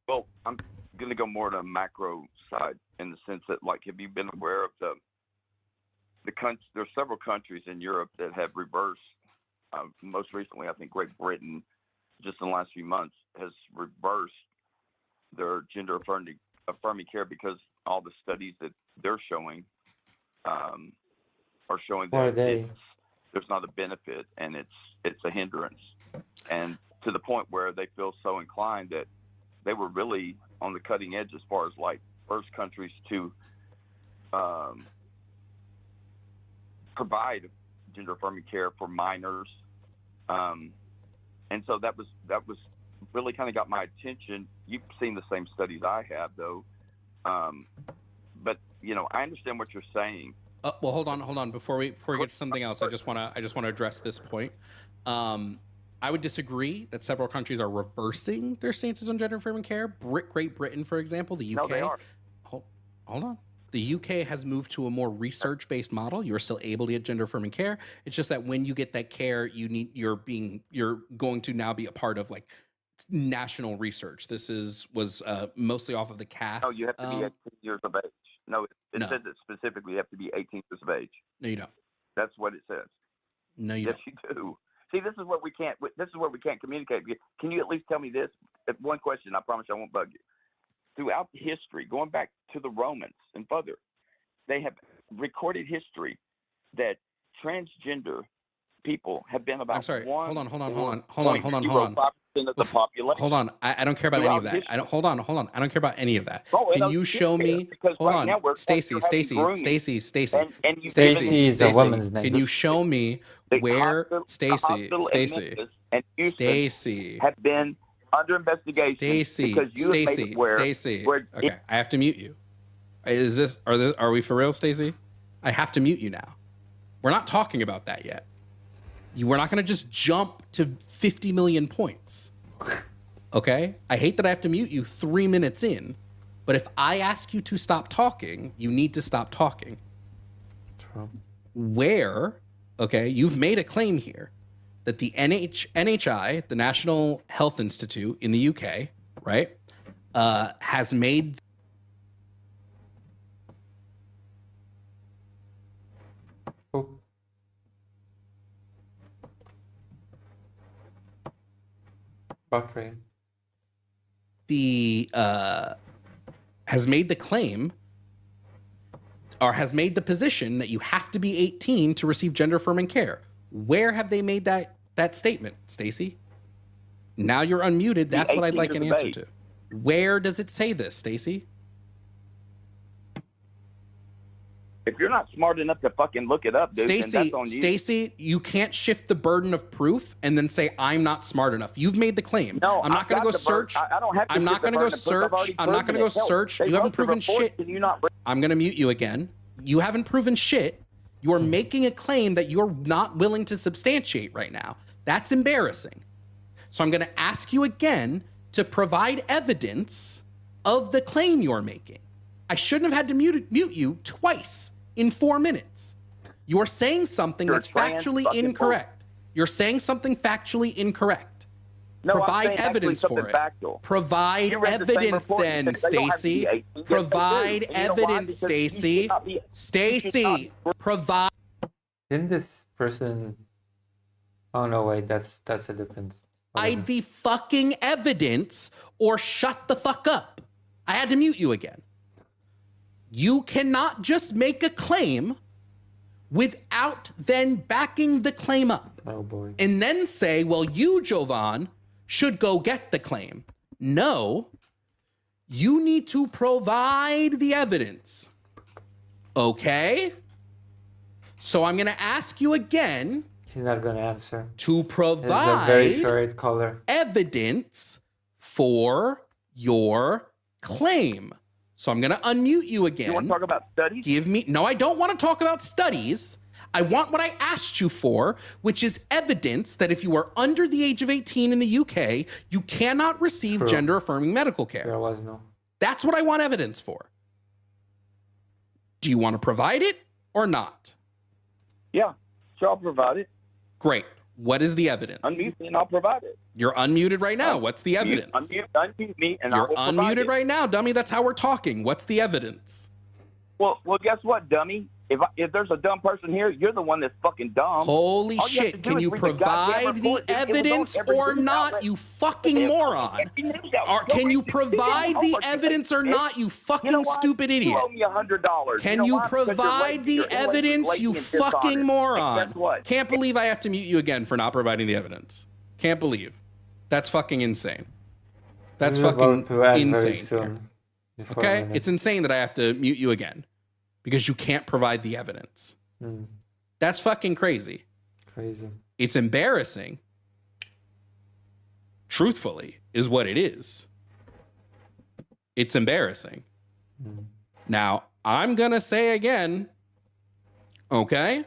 Well, I'm going to go more to a macro side in the sense that, like, have you been aware of the country? There's several countries in Europe that have reversed. Most recently, I think Great Britain, just in the last few months, has reversed their gender affirming care because all the studies that they're showing are showing that there's not a benefit and it's a hindrance, and to the point where they feel so inclined that they were really on the cutting edge as far as like first countries to provide gender affirming care for minors, and so that was really kind of got my attention. You've seen the same studies I have, though, but I understand what you're saying. Well, hold on. Before we get to something else, I just want to address this point. I would disagree that several countries are reversing their stances on gender affirming care. Great Britain, for example, the UK. No, they are. Hold on. The UK has moved to a more research-based model. You're still able to get gender affirming care. It's just that when you get that care, you're going to now be a part of like national research. This was mostly off of the CAS. No, you have to be 18 years of age. No, it says that specifically you have to be 18 years of age. No, you don't. That's what it says. No, you yes, don't. you do. See, this is what we can't. This is where we can't communicate. Can you at least tell me this? One question. I promise I won't bug you. Throughout history, going back to the Romans and further, they have recorded history that transgender people have been about. I'm sorry. Hold on. 0.05% of the population. Hold on. I don't care about any of that. Hold on. I don't care about any of that. Can you show me? Hold on. Stacy. Stacy is a woman's name. Can you show me where Stacy have been under investigation? Stacy. Okay, I have to mute you. Are we for real, Stacy? I have to mute you now. We're not talking about that yet. We're not going to just jump to 50 million points. Okay? I hate that I have to mute you 3 minutes in, but if I ask you to stop talking, you need to stop talking. True. You've made a claim here that the NHI, the National Health Institute in the UK, right, has made buffering. Has made the claim or has made the position that you have to be 18 to receive gender affirming care. Where have they made that that statement, Stacy? Now you're unmuted. That's what I'd like an answer to. Where does it say this, Stacy? If you're not smart enough to fucking look it up, dude, then that's on you. Stacy, you can't shift the burden of proof and then say I'm not smart enough. You've made the claim. No, I'm not going to go search. I don't have to. I'm not going to go search. I'm not going to go search. You haven't proven shit. I'm going to mute you again. You haven't proven shit. You are making a claim that you're not willing to substantiate right now. That's embarrassing. So I'm going to ask you again to provide evidence of the claim you're making. I shouldn't have had to mute you twice in 4 minutes. You're saying something that's factually incorrect. You're saying something factually incorrect. No, provide evidence for it. Factual. Provide evidence then, Stacy. Provide evidence, Stacy. Stacy, provide. Didn't this person? Oh no, wait, that's a different. Provide the fucking evidence or shut the fuck up. I had to mute you again. You cannot just make a claim without then backing the claim up. Oh boy. And then say, well, you, Jovan, should go get the claim. No, you need to provide the evidence. Okay? So I'm going to ask you again. He's not going to answer. To provide a very short color. Evidence for your claim. So I'm going to unmute you again. You want to talk about studies? No, I don't want to talk about studies. I want what I asked you for, which is evidence that if you are under the age of 18 in the UK, you cannot receive gender-affirming medical care. There was no. That's what I want evidence for. Do you want to provide it or not? Yeah, sure, I'll provide it. Great. What is the evidence? Unmute me and I'll provide it. You're unmuted right now. What's the evidence? Unmute me and You're I will provide unmuted it. right now, dummy. That's how we're talking. What's the evidence? Well, guess what, dummy? If there's a dumb person here, you're the one that's fucking dumb. Holy shit, can you provide the evidence or not, you fucking moron? Can you provide the evidence or not, you fucking stupid idiot? You owe me $100. Can you provide the evidence, you fucking moron? Can't believe I have to mute you again for not providing the evidence. Can't believe. That's fucking insane. That's fucking insane. Okay? It's insane that I have to mute you again. Because you can't provide the evidence. That's fucking crazy. Crazy. It's embarrassing. Truthfully, is what it is. It's embarrassing. Now, I'm going to say again, okay?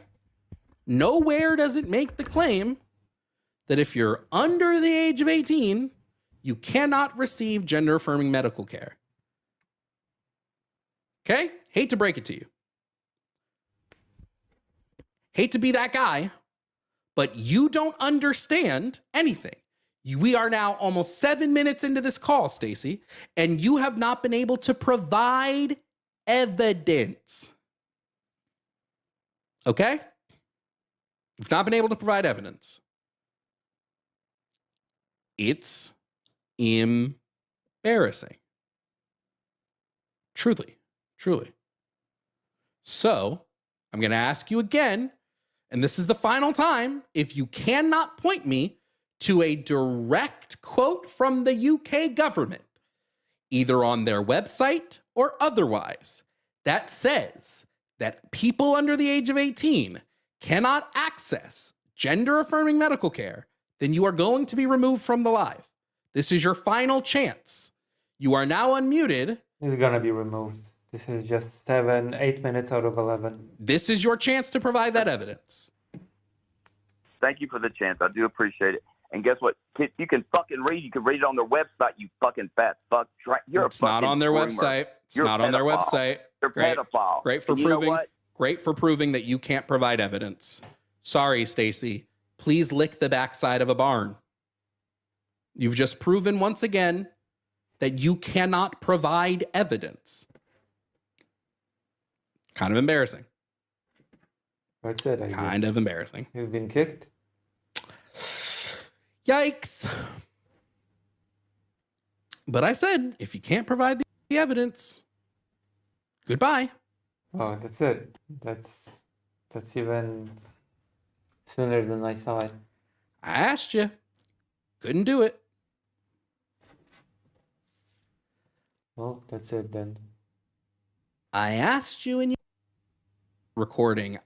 Nowhere does it make the claim that if you're under the age of 18, you cannot receive gender-affirming medical care. Okay? Hate to break it to you. Hate to be that guy, but you don't understand anything. We are now almost 7 minutes into this call, Stacy, and you have not been able to provide evidence. Okay? You've not been able to provide evidence. It's embarrassing. Truly. So, I'm going to ask you again, and this is the final time, if you cannot point me to a direct quote from the UK government, either on their website or otherwise, that says that people under the age of 18 cannot access gender-affirming medical care, then you are going to be removed from the live. This is your final chance. You are now unmuted. He's going to be removed. This is just 8 minutes out of 11. This is your chance to provide that evidence. Thank you for the chance. I do appreciate it. And guess what? You can fucking read. You can read it on their website, you fucking fat fuck. It's not on their website. It's not on their website. You're pedophile. Great for proving that you can't provide evidence. Sorry, Stacy. Please lick the backside of a barn. You've just proven once again that you cannot provide evidence. Kind of embarrassing. That's it. Kind of embarrassing. You've been kicked? Yikes. But I said, if you can't provide the evidence, goodbye. Oh, that's it. That's even sooner than I thought. I asked you. Couldn't do it. Well, that's it then. I asked you in your recording.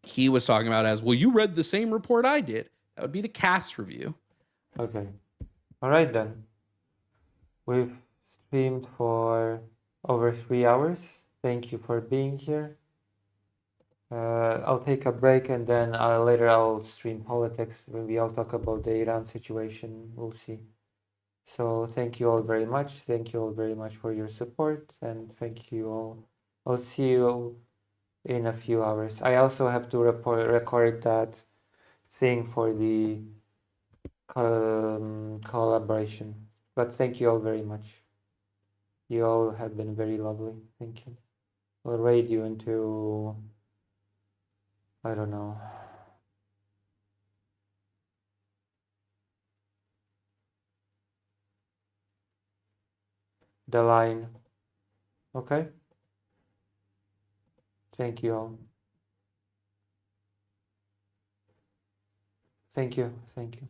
He was talking about as, well, you read the same report I did. That would be the cast review. Okay. All right then. We've streamed for over 3 hours. Thank you for being here. I'll take a break and then later I'll stream politics. Maybe I'll talk about the Iran situation. We'll see. So thank you all very much. Thank you all very much for your support, and thank you all. I'll see you in a few hours. I also have to record that thing for the collaboration. But thank you all very much. You all have been very lovely. Thank you. I'll raid you into, I don't know. The line. Okay? Thank you all. Thank you. Thank you.